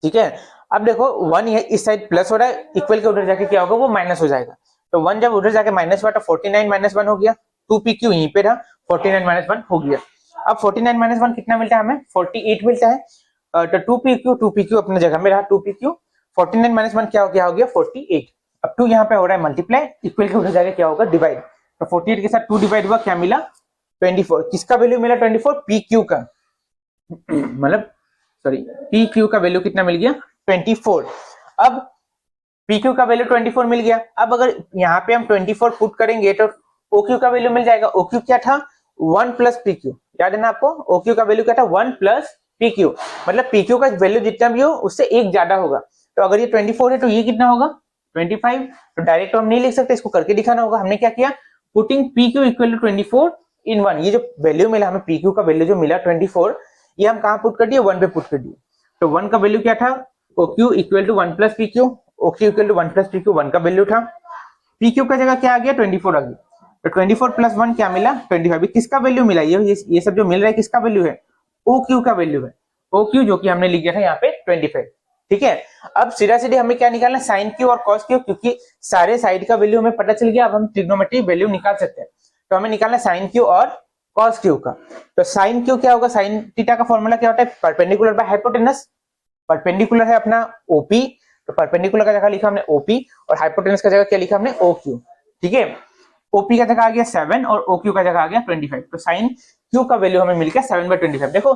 ठीक है। अब देखो 1 इस साइड प्लस हो रहा है, इक्वल के उधर जाके क्या होगा वो माइनस हो जाएगा, तो 1 जब उधर जाके माइनस हुआ तो 49 माइनस 1 हो गया, 2 पी क्यू यहीं पे था, 49 माइनस 1 हो गया। अब 49 माइनस 1 कितना मिलता है हमें 48 मिलता है, तो 2 पी क्यू अपने जगह में रहा 2 पी क्यू, 49 माइनस 1 क्या हो गया 48। अब 2 यहाँ पे हो रहा है मल्टीप्लाई, इक्वल के उधर जाके क्या होगा डिवाइड, तो 48 के साथ 2 डिवाइड हुआ क्या मिला 24, किसका वैल्यू मिला 24 पी क्यू का मतलब सॉरी पी क्यू का वैल्यू कितना मिल गया 24। अब पी क्यू का वैल्यू 24 मिल गया, अब अगर यहाँ पे हम 24 पुट करेंगे तो ओ क्यू का वैल्यू मिल जाएगा, ओ क्यू क्या था 1 प्लस पी क्यू, याद है ना आपको, ओ क्यू का वैल्यू क्या था 1 प्लस पी क्यू, मतलब पी क्यू का वैल्यू जितना भी हो उससे एक ज्यादा होगा, तो अगर ये 24 है तो ये कितना होगा 25, तो डायरेक्ट हम नहीं लिख सकते, इसको करके दिखाना होगा। हमने क्या किया, putting p q equal to 24 in 1, ये जो वैल्यू मिला हमें पी क्यू का वैल्यू जो मिला 24, ये हम कहाँ पुट कर दिए 1 पे पुट कर दिए, तो 1 का वैल्यू क्या था o q equal to 1 plus p q, o q equal to 1 plus p q 1 का वैल्यू था, पी क्यू का जगह क्या आ गया 24 आ गया, तो 24 प्लस 1 क्या मिला 25, किसका वैल्यू मिला ये सब जो मिल रहा है किसका वैल्यू है ओ क्यू का वैल्यू है, ओ क्यू जो कि हमने लिख दिया था यहाँ पे 25, ठीक है। अब सीधा सीधे हमें क्या निकालना साइन क्यू और कॉस क्यू, क्योंकि सारे साइड का वैल्यू हमें पता चल गया, अब हम ट्रिग्नोमेट्री वैल्यू निकाल सकते हैं, तो हमें निकालना साइन क्यू और कॉस क्यू का। तो साइन क्यू क्या होगा, साइन थीटा का फॉर्मूला क्या होता है परपेंडिकुलर बाय हाइपोटेनस, परपेंडिकुलर है अपना ओपी, तो परपेंडिकुलर का जगह लिखा हमने ओपी और हाइपोटेनस का जगह क्या लिखा हमने ओ क्यू, ठीक है। ओपी का जगह आ गया 7 और ओ क्यू का जगह आ गया 25, तो साइन क्यू का वैल्यू हमें मिल गया 7/25। देखो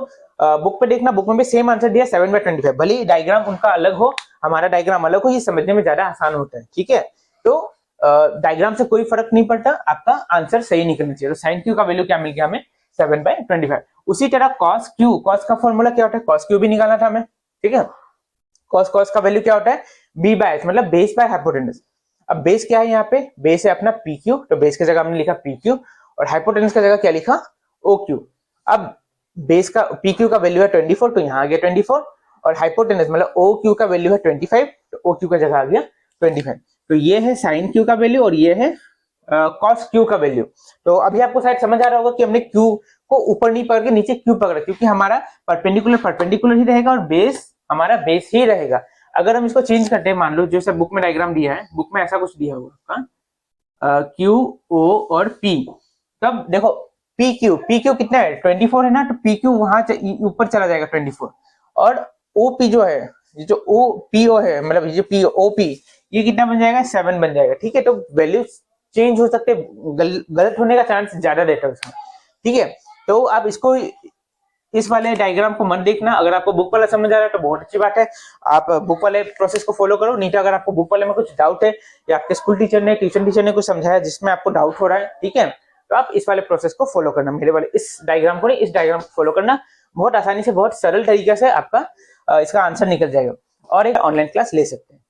बुक पे देखना, बुक में भी सेम आंसर दिया 7/25, भले डायग्राम उनका अलग हो हमारा डायग्राम अलग हो, ये समझने में ज्यादा आसान होता है, ठीक है। तो डायग्राम से कोई फर्क नहीं पड़ता, आपका आंसर सही निकलना चाहिए। तो साइन क्यू का वैल्यू क्या मिल गया हमें 7/25। उसी तरह कॉस क्यू, कॉस का फॉर्मूला क्या होता है, कॉस क्यू भी निकालना था हमें, ठीक है। कॉस का वैल्यू क्या होता है बी बाय एच, मतलब बेस बाय हाइपोटेनस। अब बेस क्या है यहाँ पे, बेस है अपना पी क्यू, तो बेस की जगह हमने लिखा पी क्यू और हाइपोटेनस की जगह क्या लिखा ओ क्यू। अब बेस का पी क्यू का वैल्यू है 24, तो यहाँ आ गया 24, और हाइपोटेनस मतलब ओ क्यू का वैल्यू है 25, तो ओ क्यू का जगह आ गया 25। तो ये है साइन क्यू का वैल्यू और ये है कॉस क्यू का वैल्यू। तो अभी आपको शायद समझ आ रहा होगा कि हमने क्यू को ऊपर नहीं पकड़ के नीचे क्यों पकड़ा, क्योंकि हमारा परपेंडिकुलर परपेंडिकुलर ही रहेगा और बेस हमारा बेस ही रहेगा। अगर हम इसको चेंज करते हैं, मान लो जैसे बुक में डायग्राम दिया है, बुक में ऐसा कुछ दिया होगा क्यू ओ और पी, तब देखो पी क्यू कितना है 24 है ना, तो पी क्यू वहां ऊपर चला जाएगा 24, और ओ पी जो है, जो ओ पी ओ है, मतलब जो पी ओ पी, ये कितना बन जाएगा 7 बन जाएगा। ठीक है, तो वैल्यू चेंज हो सकते, गलत होने का चांस ज्यादा रहता है उसमें। ठीक है, तो आप इसको इस वाले डायग्राम को मत देखना। अगर आपको बुक वाला समझ आ रहा है तो बहुत अच्छी बात है, आप बुक वाले प्रोसेस को फॉलो करो। नहीं तो अगर आपको बुक वाले में कुछ डाउट है या आपके स्कूल टीचर ने, ट्यूशन टीचर ने कुछ समझाया जिसमें आपको डाउट हो रहा है, ठीक है, तो आप इस वाले प्रोसेस को फॉलो करना, मेरे वाले इस डायग्राम को नहीं, इस डायग्राम को फॉलो करना। बहुत आसानी से, बहुत सरल तरीके से आपका इसका आंसर निकल जाएगा और एक ऑनलाइन क्लास ले सकते हैं।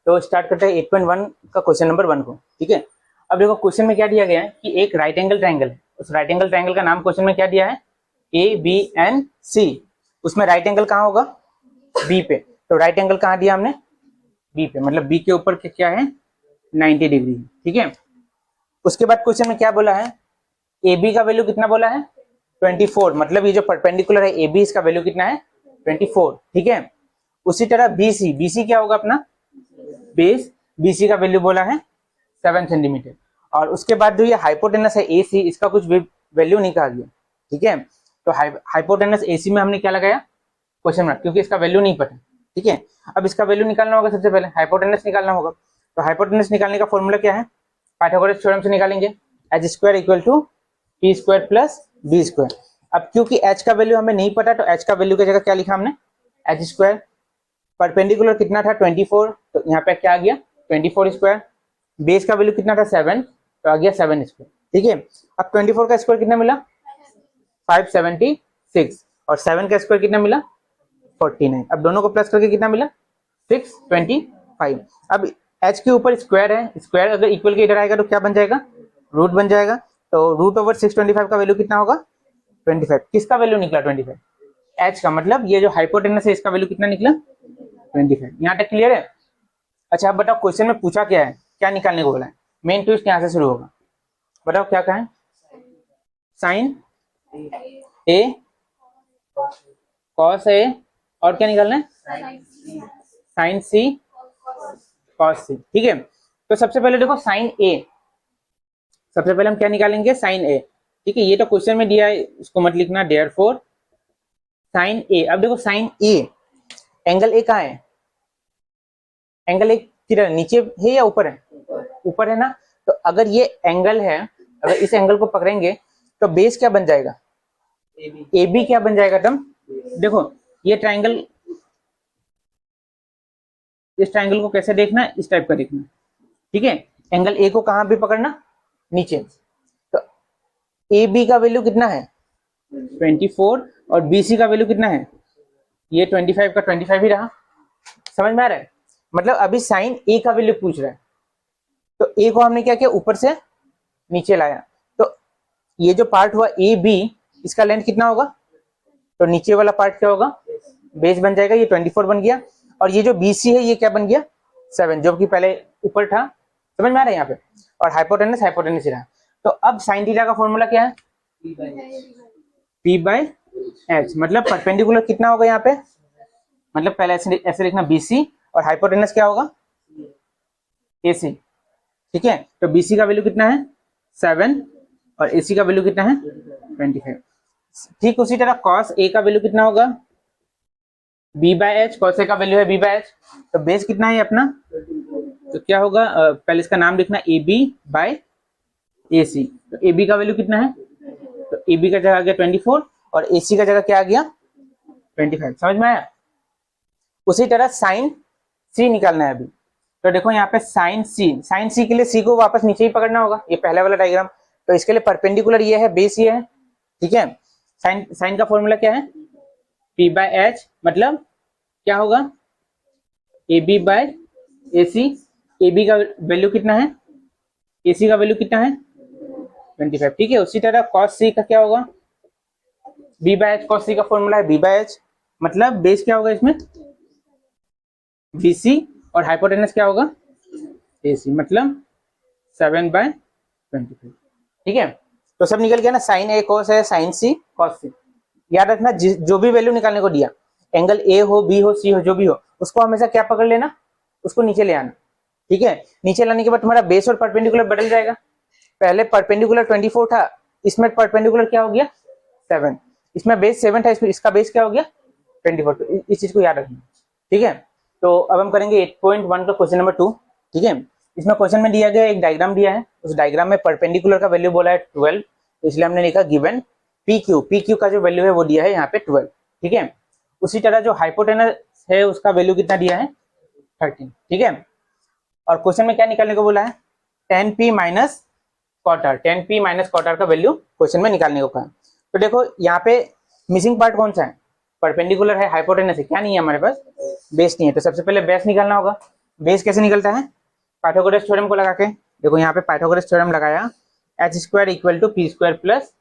तो स्टार्ट करते हैं 8.1 का क्वेश्चन नंबर 1 को। ठीक है, अब देखो क्वेश्चन में क्या दिया गया है कि एक राइट एंगल ट्रायंगल है। उस राइट एंगल ट्रायंगल का नाम क्वेश्चन में क्या दिया है, ए बी एंड सी। उसमें राइट एंगल कहाँ होगा, बी पे। तो राइट एंगल कहाँ दिया हमने, बी पे, मतलब बी के ऊपर क्या है 90 डिग्री। ठीक है, उसके बाद क्वेश्चन में क्या बोला है, ए बी का वैल्यू कितना बोला है 24, मतलब ये जो परपेंडिकुलर है ए बी, इसका वैल्यू कितना है 24। ठीक है, उसी तरह बी सी क्या होगा अपना बेस, बी सी का वैल्यू बोला है 7 सेंटीमीटर। और उसके बाद जो ये हाइपोटेनस है ए सी, इसका कुछ वैल्यू नहीं कहा गया। ठीक है, तो हाइपोटेनस ए सी में हमने क्या लगाया क्वेश्चन मार्क, क्योंकि इसका वैल्यू नहीं पता। ठीक है, अब इसका वैल्यू निकालना होगा, सबसे पहले हाइपोटेनस निकालना होगा। तो हाइपोटेनस निकालने का फॉर्मूला क्या है, पाइथागोरस थ्योरम से निकालेंगे, h square equal to P square plus B square. अब क्योंकि एच का वैल्यू हमें नहीं पता, तो एच का वैल्यू की जगह क्या लिखा हमने एच स्क्वायर। परपेंडिकुलर कितना था 24, तो यहाँ पे क्या आ गया 24 स्क्वायर। बेस का वैल्यू कितना था 7, तो आ गया 7 स्क्वायर। ठीक है, अब 24 का स्क्वायर कितना मिला 576, और 7 का स्क्वायर कितना मिला 49। अब दोनों को प्लस करके कितना मिला 625। अब h के ऊपर स्क्वायर है, स्क्वायर अगर इक्वल के इधर आएगा तो क्या बन जाएगा रूट बन जाएगा। तो रूट ओवर 625 का वैल्यू कितना होगा 25। किसका वैल्यू निकला 25, h का, मतलब ये जो हाइपोटेनस है इसका वैल्यू कितना निकला 25। यहाँ तक क्लियर है। अच्छा अब बताओ क्वेश्चन में पूछा क्या है, क्या निकालने को बोला है, मेन ट्विस्ट यहाँ से शुरू होगा। बताओ क्या कहा है, साइन ए कॉस ए, और क्या निकालना है साइन सी कॉस सी। ठीक है, तो सबसे पहले देखो साइन ए, सबसे पहले हम क्या निकालेंगे साइन ए। ठीक है, ये तो क्वेश्चन में दिया है, इसको मत लिखना, देयरफॉर साइन ए। अब देखो साइन ए, एंगल ए कहाँ है, एंगल ए किधर नीचे है या ऊपर है, ऊपर है ना। तो अगर ये एंगल है, अगर इस एंगल को पकड़ेंगे तो बेस क्या बन जाएगा ए बी क्या बन जाएगा तुम देखो, ये ट्राइंगल, इस ट्राइंगल को कैसे देखना, इस टाइप का देखना। ठीक है, एंगल ए को कहां भी पकड़ना नीचे। तो ए बी का वैल्यू कितना है 24, और बी सी का वैल्यू कितना है ये 25 का 25 ही रहा। समझ में आ रहा है, मतलब अभी साइन ए का वैल्यू पूछ रहा है, तो ए को हमने क्या किया ऊपर से नीचे लाया। तो ये जो पार्ट हुआ ए बी, इसका लेंथ कितना होगा, तो नीचे वाला पार्ट क्या होगा बेस बन जाएगा, ये 24 बन गया। और ये जो BC है ये क्या बन गया 7, जो कि पहले ऊपर था। समझ में आ रहा है यहाँ पे, और हाइपोटेनस हाइपोटेनस ही रहा। तो अब साइन थीटा का फॉर्मूला क्या है P बाय H, मतलब परपेंडिकुलर कितना होगा यहाँ पे, मतलब पहले ऐसे लिखना BC, और हाइपोटेनस क्या होगा AC। ठीक है, तो BC का वैल्यू कितना है 7, और AC का वैल्यू कितना है 25। ठीक उसी तरह cos A का वैल्यू कितना होगा B by H, cos A का वैल्यू है B बाय एच। तो बेस कितना है अपना, तो क्या होगा पहले इसका नाम लिखना AB बाय AC। तो AB का वैल्यू कितना है, तो AB का जगह आ गया 24, और AC का जगह क्या आ गया 25। समझ में आया। उसी तरह साइन C निकालना है अभी। तो देखो यहाँ पे साइन C के लिए C को वापस नीचे ही पकड़ना होगा, ये पहले वाला डायग्राम। तो इसके लिए परपेंडिकुलर ये है, बेस ये है। ठीक है, साइन का फॉर्मूला क्या है P बाय एच, मतलब क्या होगा AB बाय AC। AB का वैल्यू कितना है, AC का वैल्यू कितना है 25। ठीक है, उसी तरह cos C का क्या होगा B by H, cos C का फॉर्मूला है B बाय एच, मतलब बेस क्या होगा इसमें BC, और हाइपोटेनस क्या होगा AC, मतलब 7 बाय 25। ठीक है, तो सब निकल गया ना, साइन ए कॉस है, साइन सी कॉस सी। याद रखना जो भी वैल्यू निकालने को दिया, एंगल ए हो, बी हो, सी हो, जो भी हो, उसको हमेशा क्या पकड़ लेना, उसको नीचे ले आना। ठीक है, नीचे लाने के बाद तुम्हारा बेस और परपेंडिकुलर बदल जाएगा। पहले परपेंडिकुलर 24 था, इसमें परपेंडिकुलर क्या हो गया 7, इसमें बेस 7 था, इसका बेस क्या हो गया 24। तो इस चीज को याद रखना। ठीक है, तो अब हम करेंगे 8.1 का क्वेश्चन नंबर 2। ठीक है, इसमें क्वेश्चन में दिया गया एक डायग्राम दिया है, उस डायग्राम में परपेंडिकुलर का वैल्यू बोला है 12, तो इसलिए हमने लिखा गिवन पी क्यू का जो वैल्यू है वो दिया है यहाँ पे 12। ठीक है, उसी तरह जो हाइपोटेनस है उसका वैल्यू कितना दिया है 13। ठीक है, और क्वेश्चन में क्या निकालने को बोला है, tan p minus quarter, tan p minus quarter का वैल्यू क्वेश्चन में निकालने को कहा। तो देखो यहाँ पे मिसिंग पार्ट कौन सा है, परपेंडिकुलर है, हाइपोटेनस है, क्या नहीं है हमारे पास, बेस नहीं है। तो सबसे पहले बेस निकालना होगा। बेस कैसे निकलता है, पाइथागोरस थ्योरम को लगा के। देखो यहाँ पे पाइथागोरस थ्योरम लगाया, h square equal to P square plus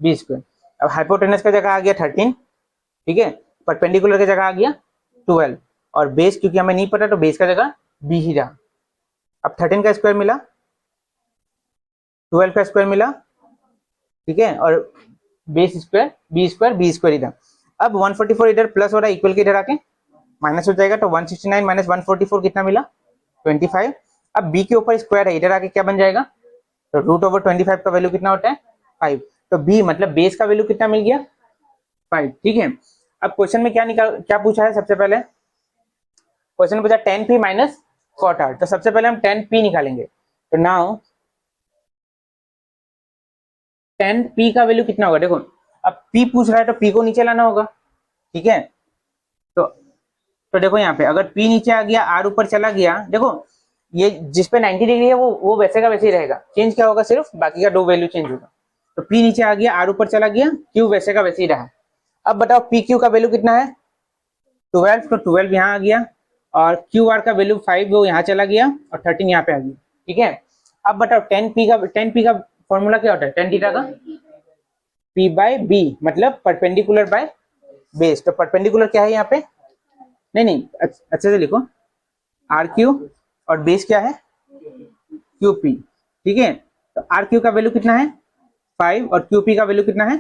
B square. अब हाइपोटेनस का जगह आ गया 13, ठीक है, परपेंडिकुलर की जगह आ गया 12, और बेस क्योंकि हमें नहीं पता तो बेस का जगह बी ही रहा। अब 13 का स्क्वायर मिला, 12 का स्क्वायर मिला, ठीक है, और बेस स्क्वायर बी स्क्वायर इधर। अब 144 इधर प्लस हो रहा है, इक्वल के इधर आके माइनस हो जाएगा, तो 169 माइनस 144 कितना मिला 25। अब बी के ऊपर स्क्वायर है, इधर आके क्या बन जाएगा, तो रूट ओवर 25 का वैल्यू कितना होता है 5। तो बी मतलब बेस का वैल्यू कितना मिल गया 5। ठीक है, अब क्वेश्चन में क्या पूछा है, सबसे पहले क्वेश्चन में पूछा tan p माइनस क्वार्टर, तो सबसे पहले हम tan p निकालेंगे। तो नाउ tan p का वैल्यू कितना होगा, देखो अब p पूछ रहा है तो p को नीचे लाना होगा। ठीक है, तो देखो यहाँ पे अगर p नीचे आ गया, r ऊपर चला गया, देखो ये जिस पे 90 डिग्री है वो वैसे का वैसे ही रहेगा, चेंज क्या होगा, सिर्फ बाकी का दो वैल्यू चेंज होगा। तो p नीचे आ गया, r ऊपर चला गया, q वैसे का वैसे ही रहा। अब बताओ पी क्यू का वैल्यू कितना है 12, तो 12 यहाँ आ गया, और क्यू आर का वैल्यू 5 वो यहाँ चला गया, और 13 यहाँ पे आ गया। ठीक है, अब बताओ tan p का फॉर्मूला क्या होता है, tan थीटा का p बाय b, मतलब परपेंडिकुलर बाय बेस। तो परपेंडिकुलर क्या है यहाँ पे, नहीं अच्छे से लिखो, आर क्यू और बेस क्या है क्यू पी। ठीक है, तो आर क्यू का वैल्यू कितना है 5, और क्यू पी का वैल्यू कितना है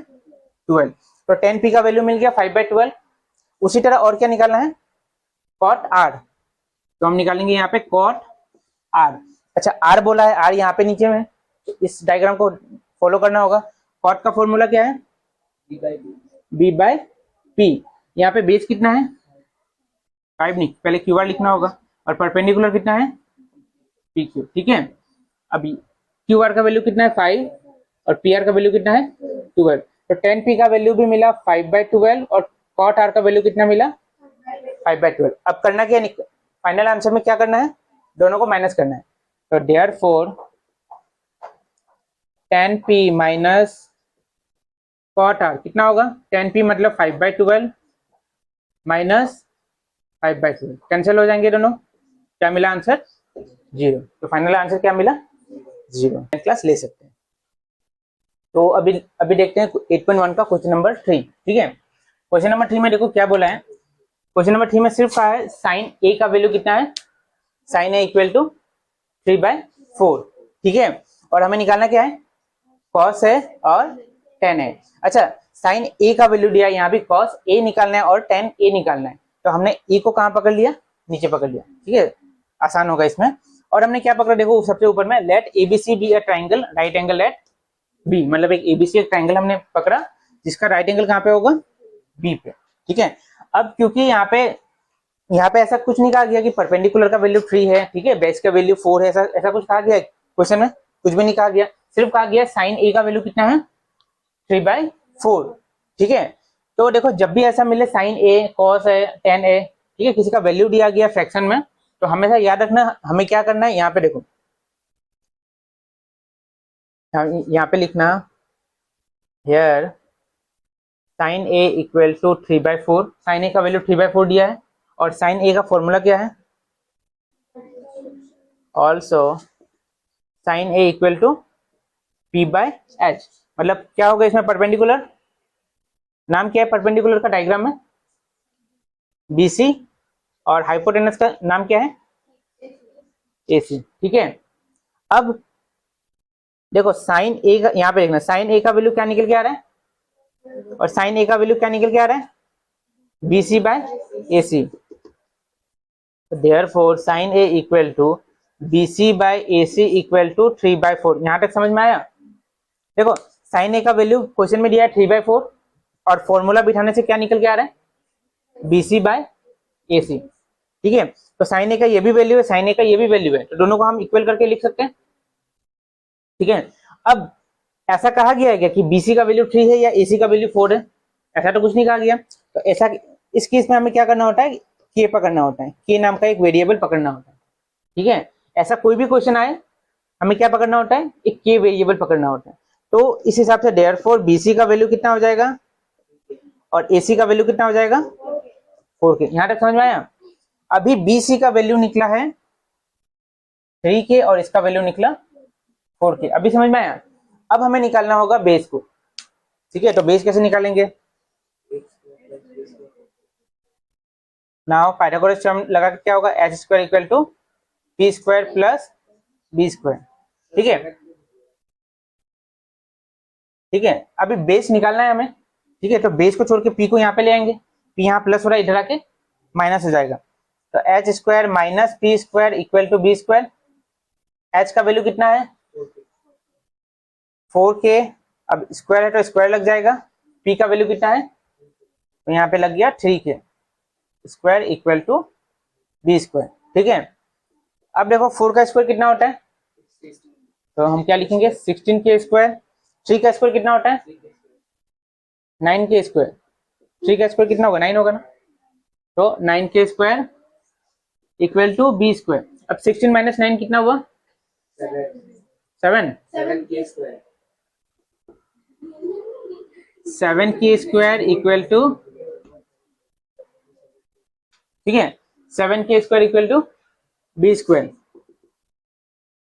12। तो tan p का वैल्यू मिल गया 5/12। उसी तरह और क्या निकालना है, cot r, तो हम निकालेंगे यहाँ पे cot r। अच्छा r बोला है, r यहाँ पे नीचे में, तो इस डायग्राम को फॉलो करना होगा। cot का फॉर्मूला क्या है b बाय p, यहाँ पे बेस कितना है 5, नहीं पहले क्यू आर लिखना होगा, और परपेंडिकुलर कितना है पी क्यू। ठीक है, अभी क्यू आर का वैल्यू कितना है 5, और पी आर का वैल्यू कितना है 12। तो tan p का वैल्यू भी मिला 5/12, और cot r का वैल्यू कितना मिला 5/12। अब करना क्या, फाइनल आंसर में क्या करना है, दोनों को माइनस करना है। तो therefore tan p minus cot r कितना होगा, tan p मतलब 5/12 माइनस 5/12, कैंसिल हो जाएंगे दोनों, क्या मिला आंसर 0। तो फाइनल आंसर क्या मिला 0, क्लास ले सकते हैं। तो अभी देखते हैं 8.1 का क्वेश्चन नंबर 3। ठीक है, क्वेश्चन नंबर 3 में देखो क्या बोला है, क्वेश्चन नंबर 3 में सिर्फ कहा है साइन ए का वैल्यू कितना है, साइन ए इक्वल टू 3/4। ठीक है, और हमें निकालना क्या है, कॉस है और टेन है। अच्छा साइन ए का वैल्यू दिया है, यहाँ भी कॉस ए निकालना है और टेन ए निकालना है। तो हमने ए को कहाँ पकड़ लिया, नीचे पकड़ लिया। ठीक है, आसान होगा इसमें। और हमने क्या पकड़ा, देखो सबसे ऊपर में let ABC be a triangle right angle at b, मतलब एक एबीसी एक ट्राइंगल हमने पकड़ा जिसका राइट एंगल कहाँ पे होगा बी पे। ठीक है, अब क्योंकि यहाँ पे ऐसा कुछ नहीं कहा गया कि परपेंडिकुलर का वैल्यू 3 है, ठीक है, बेस का वैल्यू 4 है, ऐसा कुछ कहा गया क्वेश्चन में, कुछ भी नहीं कहा गया, सिर्फ कहा गया साइन ए का वैल्यू कितना है 3/4। ठीक है, तो देखो जब भी ऐसा मिले साइन ए कॉस है टेन ए, ठीक है, किसी का वैल्यू दिया गया फ्रैक्शन में, तो हमेशा याद रखना हमें क्या करना है, यहाँ पे देखो यहाँ पे लिखना here sine A equal to 3/4, sine A का वैल्यू 3/4 दिया है, और साइन ए का फॉर्मूला क्या है, also sine A equal to p/h, मतलब क्या होगा इसमें परपेंडिकुलर, नाम क्या है परपेंडिकुलर का डायग्राम में BC, और हाइपोटेनस का नाम क्या है AC। ठीक है, अब देखो साइन ए का यहाँ पे देखना, साइन ए का वैल्यू क्या निकल के आ रहा है और साइन ए का वैल्यू क्या निकल के आ रहा है, BC by AC। Therefore sine A equal to BC by AC equal to 3/4। यहाँ तक समझ में आया? देखो साइन ए का वैल्यू क्वेश्चन में दिया है 3/4 और फॉर्मूला बिठाने से क्या निकल के आ रहा है, BC बाय AC। ठीक है, तो साइन ए का ये भी वैल्यू है, साइन ए का ये भी वैल्यू है, तो दोनों को हम इक्वल करके लिख सकते हैं। ठीक है, अब ऐसा कहा गया है क्या कि BC का वैल्यू 3 है या AC का वैल्यू 4 है? ऐसा तो कुछ नहीं कहा गया। तो ऐसा इस केस में हमें क्या करना होता है, K पकड़ना होता है, K नाम का एक वेरिएबल पकड़ना होता है। ठीक है, ऐसा कोई भी क्वेश्चन आए हमें क्या पकड़ना होता है, एक K वेरिएबल पकड़ना होता है। तो इस हिसाब से देयरफॉर BC का वैल्यू कितना हो जाएगा और AC का वैल्यू कितना हो जाएगा, 4K। यहाँ तक समझ में आया? अभी BC का वैल्यू निकला है 3K और इसका वैल्यू निकला 4K। अभी समझ में आया? अब हमें निकालना होगा बेस को। ठीक है, तो बेस कैसे निकालेंगे, नाउ पाइथागोरस थ्योरम लगा के क्या होगा, h square equal to p square plus b square. ठीक है, ठीक है, अभी बेस निकालना है हमें। ठीक है, तो बेस को छोड़ के p को यहाँ पे ले आएंगे, p यहाँ प्लस हो रहा है, इधर आके माइनस हो जाएगा। तो h square minus p square equal to b square. h का वैल्यू कितना है, 4K। अब स्क्वायर है तो स्क्वायर लग जाएगा। p का वैल्यू कितना है, तो यहाँ पे लग गया 3K square equal to b square. ठीक है, अब देखो 4 का स्क्वायर कितना होता है, तो हम क्या लिखेंगे, 16K स्क्वायर। 3 का स्क्वायर कितना होता है, 9K स्क्वायर। 3 का स्क्वायर कितना होगा, 9 होगा ना, तो 9K square equal to b square. अब 16 माइनस 9 कितना हुआ, 7K square. 7K square equal to, ठीक है, 7K square equal to b square.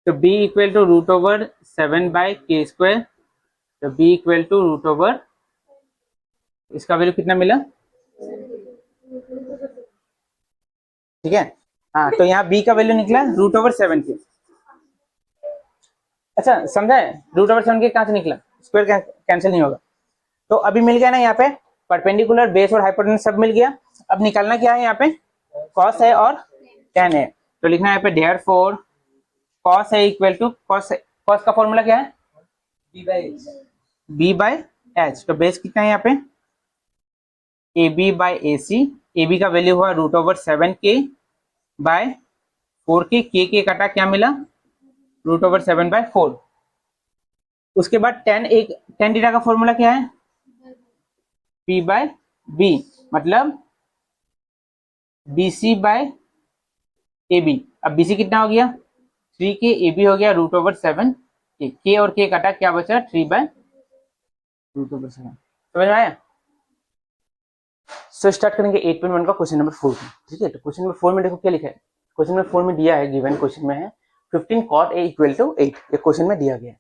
तो b equal to root over 7/K square. तो b equal to root over, इसका value कितना मिला, ठीक है, हाँ, तो यहाँ b का वैल्यू निकला रूट ओवर 7K। अच्छा समझा है, रूट ओवर 7K कहाँ से निकला, स्क्वायर कैंसिल नहीं होगा। तो अभी मिल गया ना, यहाँ पे परपेंडिकुलर, बेस और हाइपोटेन्यूज सब मिल गया। अब निकालना क्या है, यहाँ पे cos है और tan है। तो लिखना है यहाँ पे देयरफॉर cos है इक्वल टू cos का फॉर्मूला क्या है, b बाय h। तो बेस कितना है यहाँ पे, AB बाय AC। AB का वैल्यू हुआ root over 7K by 4K। K कटा क्या मिला, रूट ओवर 7/4। उसके बाद tan थीटा का फॉर्मूला क्या है, P बाय B, मतलब BC बाय AB। अब BC कितना हो गया, 3K, AB हो गया रूट ओवर 7K। K और K कटा क्या बचा, 3/रूट ओवर 7। समझ में आया? सो स्टार्ट करेंगे 8.1 का क्वेश्चन नंबर 4 में। ठीक है, तो क्वेश्चन नंबर 4 में देखो क्या लिखा है। क्वेश्चन नंबर 4 में दिया है, गिवन क्वेश्चन में है 15 cot A इक्वल टू 8। ये क्वेश्चन में दिया गया है।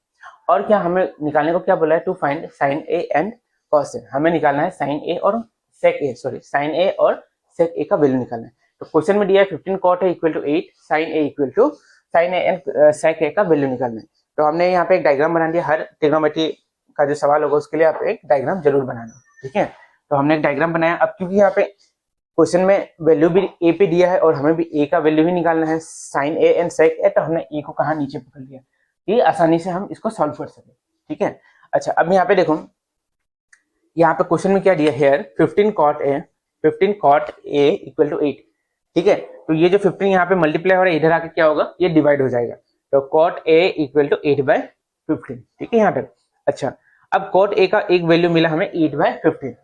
और क्या हमें निकालने को क्या बोला है, to find sine A and cos A। हमें निकालना है साइन A और sec A, sorry sine A और sec A का वैल्यू निकालना है। तो क्वेश्चन में दिया है 15 cot A equal to 8, sine A equal to sine A and sec A का वैल्यू निकालना है। तो हमने यहाँ पे एक डायग्राम बना दिया। हर ट्रिग्नोमेट्री का जो सवाल होगा उसके लिए आप एक डायग्राम जरूर बनाना। ठीक है, तो हमने एक डायग्राम बनाया। अब क्योंकि यहाँ पे क्वेश्चन में वैल्यू भी ए पे दिया है और हमें भी ए का वैल्यू ही निकालना है, साइन ए एंड सेक ए, तो हमने ए को कहा नीचे पकड़ लिया, ये आसानी से हम इसको सॉल्व कर सके। ठीक है, अच्छा अब यहाँ पे देखो, यहाँ पे क्वेश्चन में क्या दिया है, 15 cot A इक्वल टू 8। ठीक है, तो ये जो 15 यहाँ पे मल्टीप्लाई हो रहा है, इधर आके क्या होगा, ये डिवाइड हो जाएगा। तो cot A इक्वल टू 8/15। ठीक है यहाँ तक। अच्छा, अब cot A का एक वैल्यू मिला हमें 8/15।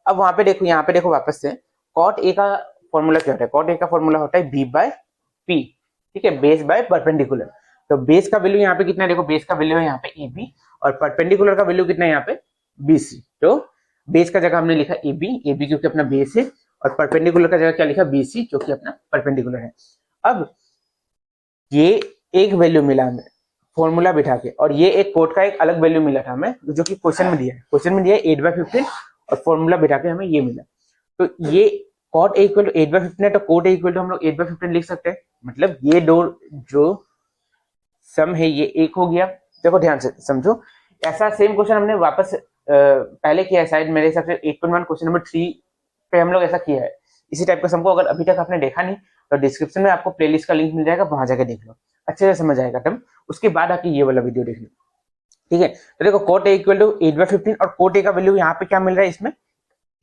अब वहां पे देखो, यहाँ पे देखो वापस से, cot A का फॉर्मूला क्या होता है, cot A का फॉर्मूला होता है B/P। ठीक है, बेस बाय परपेंडिकुलर। तो बेस का वैल्यू यहाँ पे कितना है, देखो बेस का वैल्यू है यहाँ पे AB और परपेंडिकुलर का वैल्यू कितना है यहाँ पे BC। तो बेस का जगह हमने लिखा AB क्योंकि अपना बेस है, और परपेंडिकुलर का जगह क्या लिखा, BC जो कि अपना परपेंडिकुलर है। अब ये एक वैल्यू मिला हमें फॉर्मूला बिठा के, और ये एक कोट का एक अलग वैल्यू मिला था हमें जो कि क्वेश्चन में दिया है। क्वेश्चन में दिया है 8/15 और फॉर्मूला बिठा के हमें ये मिला। तो ये cot A इक्वल टू 8/15 है, तो cot A इक्वल टू हम लोग 8/15 लिख सकते हैं। मतलब ये दो जो सम है ये एक हो गया, देखो ध्यान से समझो, ऐसा सेम क्वेश्चन हमने वापस पहले किया है शायद, मेरे हिसाब से 8.1 क्वेश्चन नंबर 3 पे हम लोग ऐसा किया है। इसी टाइप का हमको, अगर अभी तक आपने देखा नहीं तो डिस्क्रिप्शन में आपको प्लेलिस्ट का लिंक मिल जाएगा, वहां जाके देख लो, अच्छे से समझ आएगा टर्म। उसके बाद आके ये वाला वीडियो देख लो, ठीक है। तो देखो कोट ए इक्वल टू 8/15 और कोट ए का वैल्यू यहाँ पे क्या मिल रहा है इसमें,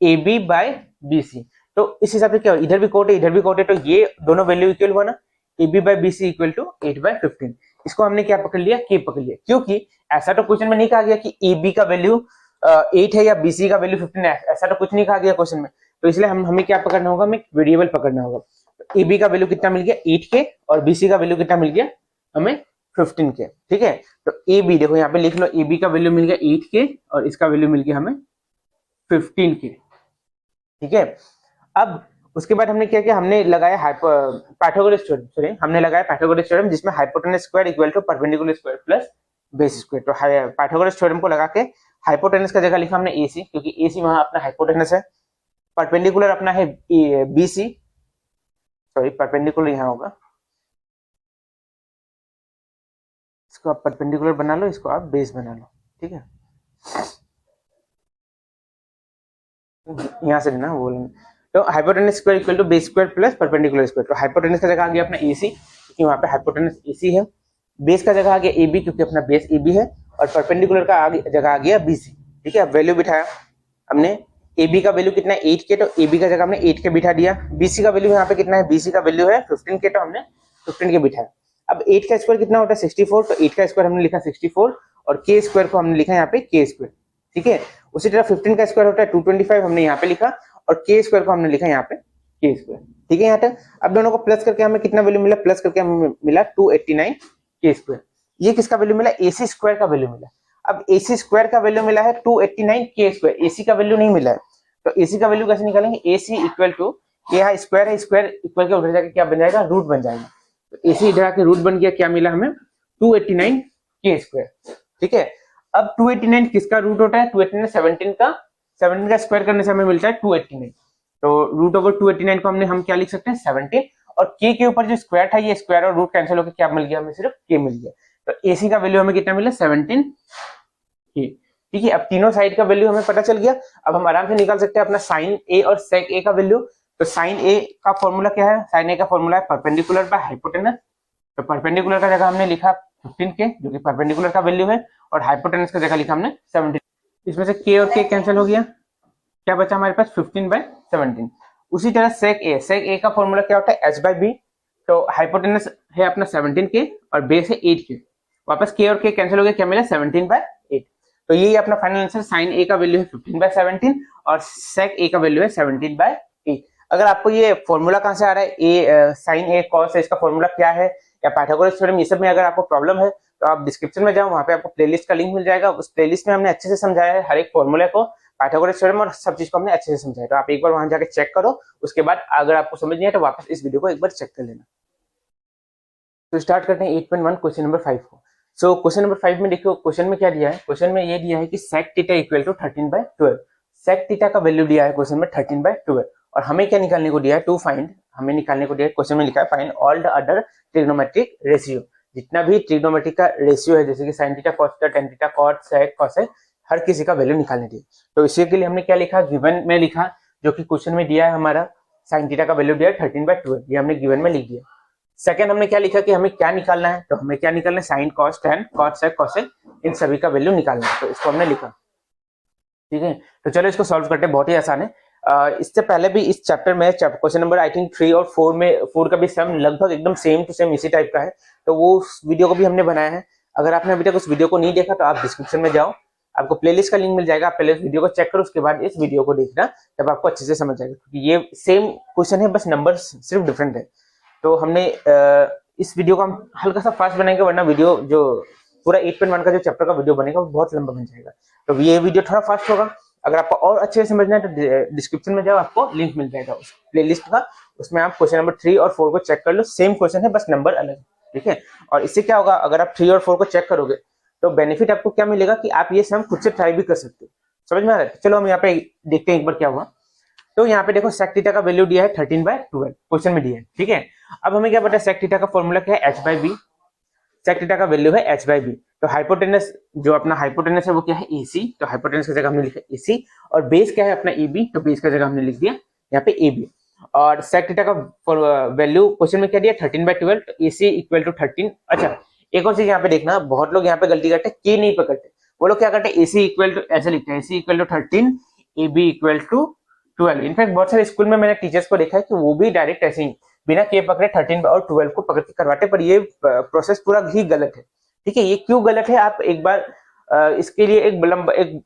A B by B C. तो इस हिसाब से क्या हो, इधर भी कोट है इधर भी कोट है, तो ये दोनों वैल्यू इक्वल हुआ ना, A B by B C equal to 8/15। इसको हमने क्या पकड़ लिया, के पकड़ लिया, क्योंकि ऐसा तो क्वेश्चन में नहीं कहा गया कि ए बी का वैल्यू 8 है या बी सी का वैल्यू 15 है, ऐसा तो कुछ नहीं कहा गया क्वेश्चन में। तो इसलिए हमें क्या पकड़ना होगा, हमें वेरिएबल पकड़ना होगा। तो ए बी का वैल्यू कितना मिल गया 8 के, और बी सी का वैल्यू कितना मिल गया हमें 15 के, ठीक है। तो ए बी देखो यहाँ पे लिख लो, ए बी का वैल्यू मिल गया 8 के और इसका वैल्यू मिल गया हमें 15 के, ठीक है। अब उसके बाद हमने क्या किया, हमने लगाया पाइथागोरस थ्योरम, सॉरी हमने लगाया पाइथागोरस थ्योरम, जिसमें hypotenuse square equal to perpendicular square plus base square. तो पाइथागोरस थ्योरम को लगा के हाइपोटेनस का जगह लिखा हमने एसी, क्योंकि एसी वहां अपना हाइपोटेनस है, परपेंडिकुलर अपना है बीसी, सॉरी परपेंडिकुलर यहाँ होगा, इसको आप परपेंडिकुलर बना लो, इसको आप बेस बना लो, ठीक है। यहाँ से ना बोलेंगे, तो hypotenuse square equal to base square plus perpendicular square. तो हाइपोटेनस का जगह आ गया अपना एसी, क्योंकि वहां पे हाइपोटेनस एसी है। बेस का जगह आ गया एबी, क्योंकि अपना बेस एबी है, और परपेंडिकुलर का जगह आ गया बीसी, ठीक है। वैल्यू बिठाया हमने, एबी का वैल्यू कितना है 8 के, तो एबी का जगह हमने 8 के बिठा दिया। बीसी का वैल्यू यहाँ पे कितना है, बीसी का वैल्यू है 15 के, तो हमने 15 के बिठाया। अब 8 का स्क्वायर कितना होता है 64, तो 8 का स्क्वायर हमने लिखा 64 और के स्क्वायर को हमने लिखा यहाँ पे के स्क्वायर, ठीक है। उसी तरह 15 का स्क्वायर होता है 225, हमने यहाँ पे लिखा, और के स्क्वायर को हमने लिखा यहाँ पे के स्क्वायर, ठीक है। यहाँ तक अब दोनों को प्लस करके हमें कितना वैल्यू मिला, प्लस करके हमें मिला 289 के स्क्वायर। ये किसका वैल्यू मिला, एसी स्क्वायर का वैल्यू मिला। अब एसी स्क्वायर का वैल्यू मिला है 289 के स्क्वायर, एसी का वैल्यू नहीं मिला है, तो एसी का वैल्यू कैसे निकालेंगे, एसी इक्वल टू, यहाँ स्क्वायर है, स्क्वायर इक्वल के उधर जाके क्या बन जाएगा, रूट बन जाएगा। तो एसी इधर आके रूट बन गया, क्या मिला हमें 289 के स्क्वायर, ठीक है। अब 289 किसका रूट होता है, 289 17 का स्क्वायर करने से हमें मिलता है 289, तो रूट ओवर 289 को हम क्या लिख सकते हैं 17, और के ऊपर जो स्क्वायर था, ये स्क्वायर और रूट कैंसिल होकर क्या मिल गया हमें, सिर्फ के मिल गया। तो एसी का वैल्यू हमें कितना मिला 17 के, ठीक है। अब तीनों साइड का वैल्यू हमें पता चल गया। अब हम आराम से निकाल सकते हैं अपना साइन ए और सेक ए का वैल्यू। तो साइन ए का फॉर्मूला क्या है, साइन ए का फॉर्मूला है परपेंडिकुलर बाय हाइपोटेनस। तो परपेंडिकुलर का जगह हमने लिखा 15 के, जो कि परपेंडिकुलर का वैल्यू है, और हाइपोटेनस का जगह लिखा हमने 17। इसमें से के और के कैंसिल हो गया, क्या बचा हमारे पास 15/17। उसी तरह सेक ए का फॉर्मूला क्या होता है h/b। तो हाइपोटेनस है अपना 17 के और बेस है 8 के, वापस के और के कैंसिल हो गया, क्या मिला 17/8। तो यही अपना फाइनल आंसर, साइन ए का वैल्यू है 15/17 और सेक ए का वैल्यू है 17/8। अगर आपको ये फॉर्मूला कहाँ से आ रहा है, ए साइन ए कॉस, इसका फॉर्मूला क्या है, या पाइथागोरस थ्योरम, ये सब में अगर आपको प्रॉब्लम है तो आप डिस्क्रिप्शन में जाओ, वहाँ पे आपको प्लेलिस्ट का लिंक मिल जाएगा। उस प्लेलिस्ट में हमने अच्छे से समझाया है हर एक फॉर्मूले को, पाइथागोरस थ्योरम और सब चीज को हमने अच्छे से समझाया। तो आप एक बार वहां जाके चेक करो, उसके बाद अगर आपको समझ नहीं है तो वापस इस वीडियो को एक बार चेक कर लेना। तो स्टार्ट करते हैं 8.1 क्वेश्चन नंबर 5 को। सो क्वेश्चन नंबर 5 में देखो क्वेश्चन में क्या दिया है, क्वेश्चन में ये दिया है कि sec theta equal to 13/12। sec theta का वैल्यू दिया है क्वेश्चन में 13/12, और हमें क्या निकालने को दिया है, टू फाइंड, हमें निकालने को दिया है, क्वेश्चन में लिखा है find all the other trigonometric ratio. जितना भी ट्रिग्नोमेट्रिक का रेशियो है, जैसे कि sin theta, cos theta, tan theta, cot, sec, cosec, हर किसी का वैल्यू निकालने दिया। तो इसी के लिए हमने क्या लिखा, गिवन में लिखा, जो कि क्वेश्चन में दिया है हमारा sin थीटा का वैल्यू दिया है 13/12, ये हमने गिवन में लिख दिया। सेकंड हमने क्या लिखा कि हमें क्या निकालना है, तो हमें क्या निकालना है, sine cos tan cot sec cosec, इन सभी का वैल्यू निकालना है, तो इसको हमने लिखा, ठीक है। तो चलो इसको सॉल्व करते हैं, बहुत ही आसान है। इससे पहले भी इस चैप्टर में क्वेश्चन नंबर आई थिंक 3 और 4 में 4 का भी सम लगभग एकदम सेम टू सेम इसी टाइप का है, तो वो वीडियो को भी हमने बनाया है। अगर आपने अभी तक उस वीडियो को नहीं देखा तो आप डिस्क्रिप्शन में जाओ, आपको प्लेलिस्ट का लिंक मिल जाएगा, आप पहले उस वीडियो को चेक करो, उसके बाद इस वीडियो को देखना, तब आपको अच्छे से समझ आएगा, क्योंकि ये सेम क्वेश्चन है, बस नंबर सिर्फ डिफरेंट है। तो हमने इस वीडियो को हम हल्का सा फास्ट बनाएंगे, वरना वीडियो जो पूरा 8.1 का जो चैप्टर का वीडियो बनेगा वो बहुत लंबा बन जाएगा, तो ये वीडियो थोड़ा फास्ट होगा। अगर आपको और अच्छे से समझना है तो डिस्क्रिप्शन में जाओ, आपको लिंक मिल जाएगा उस प्लेलिस्ट का, उसमें आप क्वेश्चन नंबर 3 और 4 को चेक कर लो, सेम क्वेश्चन है बस नंबर अलग, ठीक है। और इससे क्या होगा, अगर आप 3 और 4 को चेक करोगे तो बेनिफिट आपको क्या मिलेगा कि आप ये सम खुद से ट्राई भी कर सकते हो। समझ में आ रहा है? चलो हम यहाँ पे देखते हैं एक बार क्या हुआ। तो यहाँ पे देखो sec थीटा का वैल्यू दिया है 13/12, क्वेश्चन में दिया है, ठीक है। अब हमें क्या पता है sec थीटा का फॉर्मूला क्या है, h/b, sec थीटा का वैल्यू है h/b। तो हाइपोटेनस जो अपना हाइपोटेनस है वो क्या है AC, तो हाइपोटेनस की जगह हमने लिखा AC, और बेस क्या है अपना AB, तो बेस की जगह हमने लिख दिया यहाँ पे AB। और sec थीटा का वैल्यू क्वेश्चन में क्या दिया 13/12, तो AC इक्वल टू 13। अच्छा एक और चीज यहाँ पे देखना, बहुत लोग यहाँ पे गलती करते हैं, के नहीं पकड़ते, वो लोग क्या करते हैं AC इक्वल टू ऐसे लिखते हैं, AC equal to 13, AB equal to 12। In fact बहुत सारे स्कूल में मैंने टीचर्स को देखा है कि वो भी डायरेक्ट ऐसे ही बिना के पकड़े 13 और 12 को पकड़ के करवाते, पर ये प्रोसेस पूरा ही गलत है। ठीक है, ये क्यों गलत है, आप एक बार इसके लिए एक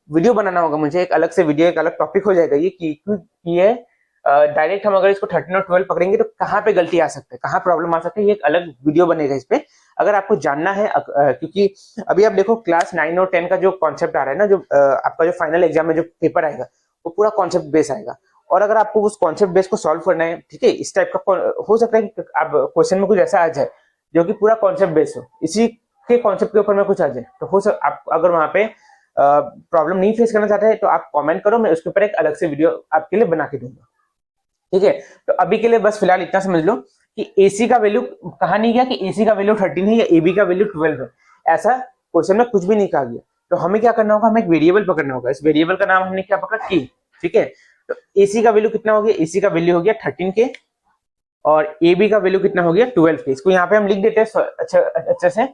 वीडियो बनाना होगा मुझे, एक अलग से वीडियो, एक अलग टॉपिक हो जाएगा ये कि ये डायरेक्ट हम अगर इसको 13 और 12 पकड़ेंगे तो कहाँ पे गलती आ सकता है, कहाँ प्रॉब्लम आ सकता है, ये एक अलग वीडियो बनेगा इस पे, अगर आपको जानना है। क्योंकि अभी आप देखो क्लास 9 और 10 का जो कॉन्सेप्ट आ रहा है ना, जो आपका जो फाइनल एग्जाम में जो पेपर आएगा वो पूरा कॉन्सेप्ट बेस आएगा, और अगर आपको उस कॉन्सेप्ट बेस को सॉल्व करना है, ठीक है, इस टाइप का हो सकता है कि आप क्वेश्चन में कुछ ऐसा आ जाए जो कि पूरा कॉन्सेप्ट बेस हो, इसी के कॉन्सेप्ट के ऊपर में कुछ आ जाए, तो हो सकता आप अगर वहां पे प्रॉब्लम नहीं फेस करना चाहते हैं तो आप कमेंट करो, मैं उसके ऊपर एक अलग से वीडियो आपके लिए बना के दूंगा। ठीक है, तो अभी के लिए बस फिलहाल इतना समझ लो कि AC का वैल्यू कहा नहीं गया कि AC का वैल्यू 13 है या AB का वैल्यू 12 है, ऐसा क्वेश्चन में कुछ भी नहीं कहा गया। तो हमें क्या करना होगा, हमें एक वेरिएबल पकड़ना होगा, इस वेरिएबल का नाम हमने क्या पकड़ा की। ठीक है, तो AC का वैल्यू कितना हो गया, AC का वैल्यू हो गया 13 के, और AB का वैल्यू कितना हो गया 12 के। इसको यहाँ पे हम लिख देते हैं अच्छे से,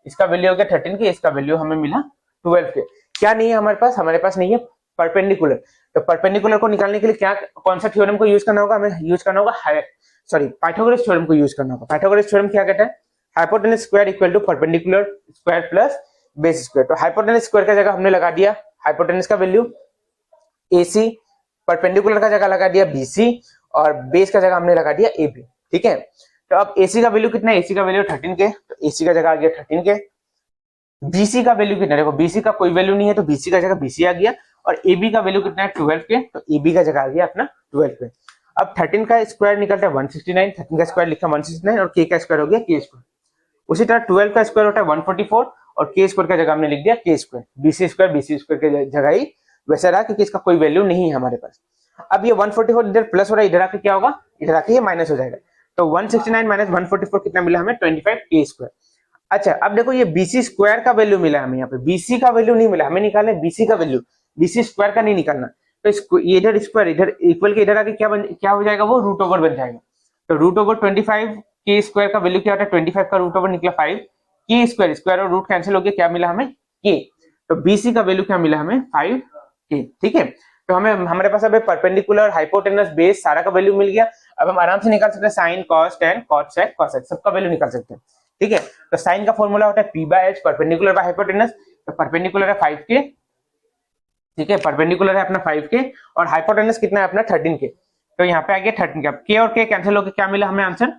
इसका वैल्यू हो गया 13 के, इसका वैल्यू हमें मिला 12 के। क्या नहीं है हमारे पास नहीं है परपेंडिकुलर, तो परपेंडिकुलर को निकालने के लिए क्या, कौन सा थ्योरम को यूज करना होगा, हमें यूज करना होगा पाइथागोरस थ्योरम को यूज करना होगा। पाइथागोरस थ्योरम क्या कहता है, hypotenuse square equal to perpendicular square plus base square. तो हाइपोटेनस स्क्वायर का जगह हमने लगा दिया हाइपोटेनस का वैल्यू AC, परपेंडिकुलर का जगह लगा दिया BC, और बेस का जगह हमने लगा दिया AB। ठीक है, तो अब AC का वैल्यू कितना है, AC का वैल्यू 13 के, तो AC का जगह आ गया 13 के। BC का वैल्यू कितना है, देखो BC का कोई वैल्यू नहीं है तो BC का जगह BC आ गया, और AB का वैल्यू कितना है 12 के, तो AB का जगह आ गया अपना 12 के। अब 13 का स्क्वायर निकलता है 169, 13 का स्क्वायर लिखा 169, और K का स्क्वायर हो गया K स्क्वायर। उसी तरह 12 का स्क्वायर होता है 144, और K स्क्वायर का जगह हमने लिख दिया K स्क्वायर। BC स्क्वायर के जगह ही वैसा रहा क्योंकि इसका कोई वैल्यू नहीं है हमारे पास। अब ये 144 इधर प्लस हो रहा है, इधर आके क्या होगा, इधर आके ये माइनस हो जाएगा, तो 169 माइनस 144 कितना मिला हमें 25 K स्क्वायर। अच्छा अब देखो ये BC स्क्वायर का वैल्यू मिला हमें, यहाँ पे BC का वैल्यू नहीं मिला, हमें निकालना है BC का वैल्यू, BC स्क्वायर का नहीं निकालना। तो इधर स्क्वायर इधर इक्वल के इधर आके क्या हो जाएगा, वो रूट ओवर बन जाएगा। तो रूट ओवर 25 K स्क्वायर का वैल्यू क्या होता है, 25 का रूट ओवर निकला 5, K स्क्वायर, स्क्वायर और रूट कैंसिल हो गया, क्या मिला हमें K। तो BC का वैल्यू क्या मिला हमें 5K। ठीक है, तो हमारे पास अब परपेंडिकुलर, हाइपोटेनस, बेस सारा का वैल्यू मिल गया। अब हम आराम से निकाल सकते हैं sign, cos, tan, cot, sec, cosec, सबका वैल्यू निकाल सकते हैं। ठीक है, तो साइन का फॉर्मूला होता है P/H, परपेंडिकुलर बाय हाइपोटेनस, तो परपेंडिकुलर है 5K। ठीक है, परपेंडिकुलर है अपना 5K, और हाइपोटेनस कितना है अपना 13K, तो यहाँ पे आ गया 13K। अब K और K कैंसिल होकर क्या मिला हमें आंसर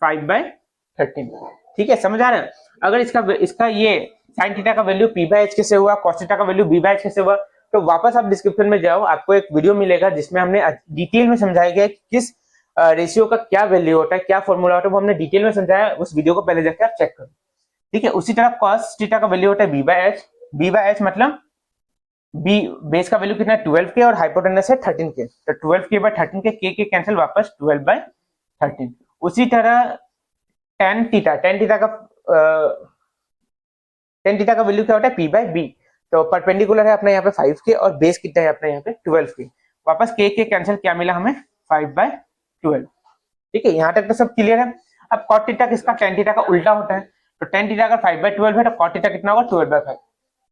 5/13। ठीक है, समझ आ रहा है। अगर इसका ये साइन थीटा का वैल्यू P/H कैसे हुआ, कॉस थीटा का वैल्यू B/H कैसे हुआ, तो वापस आप डिस्क्रिप्शन में जाओ, आपको एक वीडियो मिलेगा जिसमें हमने डिटेल में समझाया गया किस रेशियो का क्या वैल्यू होता है, क्या फॉर्मूला होता है, वो हमने डिटेल में समझाया, उस वीडियो को पहले जाकर आप चेक करो। ठीक है, उसी तरह कॉस थीटा का वैल्यू होता है B/H, B/H मतलब B बेस का वैल्यू कितना है 12K, और हाइपोटेनस है 13K, तो 12K/13K, K कैंसिल, वापस 12/13। उसी तरह tan थीटा का वैल्यू क्या होता है P/B, तो परपेंडिकुलर है अपना यहाँ पे 5K, और बेस कितना है अपना यहाँ पे 12K, वापस K कैंसिल, क्या मिला हमें 5/12। ठीक है, यहाँ तक तो सब क्लियर है। अब कॉट थीटा किसका, tan थीटा का उल्टा होता है, तो tan थीटा अगर 5/12 है तो कॉट थीटा कितना होगा 12/5।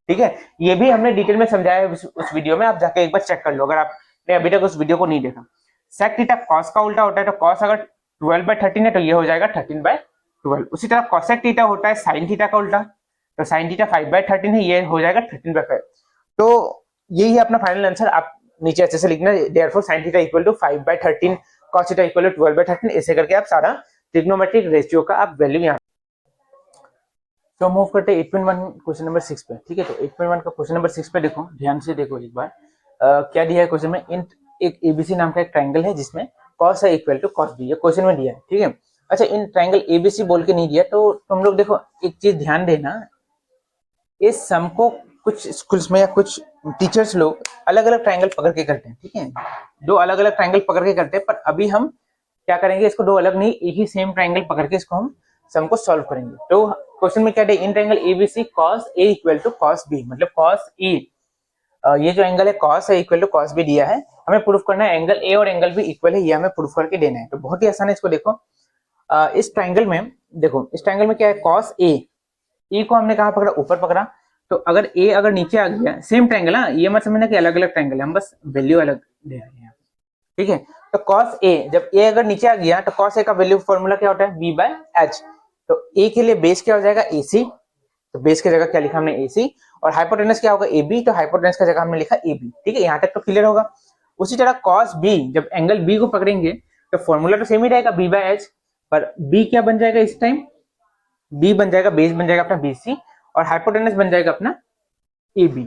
ठीक है, ये भी हमने डिटेल में समझाया है उस वीडियो में, आप जाके एक बार चेक कर लो अगर आपने अभी तक उस वीडियो को नहीं देखा। सेक थीटा कॉस का उल्टा होता है, तो कॉस अगर 12/13 है तो ये हो जाएगा 13/12। उसी तरह कोसेक थीटा होता है साइन थीटा का उल्टा, तो साइन थीटा 5/13 है, ये हो जाएगा 13/5। तो यही है अपना फाइनल आंसर, आप नीचे अच्छे से लिखना, therefore sine theta equal to 5/13, cos theta equal to 12/13, ऐसे करके आप सारा ट्रिग्नोमेट्रिक रेशियो का आप वैल्यू यहाँ। तो मूव करते हैं 8.1 क्वेश्चन नंबर 6 पे। ठीक है, तो 8.1 का क्वेश्चन नंबर 6 पे देखो, ध्यान से देखो एक बार। क्या दिया है क्वेश्चन में, एक ABC नाम का एक ट्राइंगल है जिसमें cos है इक्वल टू cos b, ये क्वेश्चन में दिया है। ठीक है, अच्छा इन ट्राइंगल ABC बोल के नहीं दिया, तो तुम लोग देखो एक चीज ध्यान देना, इस सम को कुछ स्कूल्स में या कुछ टीचर्स लोग अलग अलग ट्राइंगल पकड़ के करते हैं। ठीक है, दो अलग अलग ट्राइंगल पकड़ के करते हैं, पर अभी हम क्या करेंगे, इसको दो अलग नहीं, एक ही सेम ट्राइंगल पकड़ के इसको हम सम को सॉल्व करेंगे। तो क्वेश्चन में क्या है, in triangle ABC cos A equal to cos B, मतलब कॉस ए, ये जो एंगल है कॉस है इक्वल टू कॉस बी दिया है, हमें प्रूफ करना है एंगल ए और एंगल बी इक्वल है, ये हमें प्रूफ करके देना है। तो बहुत ही आसान है, इसको देखो। इस ट्रायंगल में देखो, इस ट्रायंगल में क्या है, कॉस ए को हमने कहाँ पकड़ा, ऊपर पकड़ा। तो अगर ए अगर नीचे आ गया, सेम ट्रायंगल, हाँ ये मत समझना कि अलग अलग ट्रायंगल है, हम बस वैल्यू अलग दे रहे हैं, ठीक है। तो कॉस ए, जब ए अगर नीचे आ गया तो कॉस ए का वैल्यू फॉर्मूला क्या होता है, बी बाय एच। तो ए के लिए बेस क्या हो जाएगा, ए सी, तो बेस की जगह क्या लिखा हमने, ए सी, और हाइपोटेनस क्या होगा, ए बी, तो हाइपोटेनस की जगह हमने लिखा ए बी, ठीक है। यहाँ तक तो क्लियर होगा। उसी तरह कॉस बी, जब एंगल बी को पकड़ेंगे तो फॉर्मूला तो सेम ही रहेगा, बी बाय एच, पर बी क्या बन जाएगा इस टाइम, बी बन जाएगा, बेस बन जाएगा अपना बी सी, और हाइपोटेनस बन जाएगा अपना ए बी,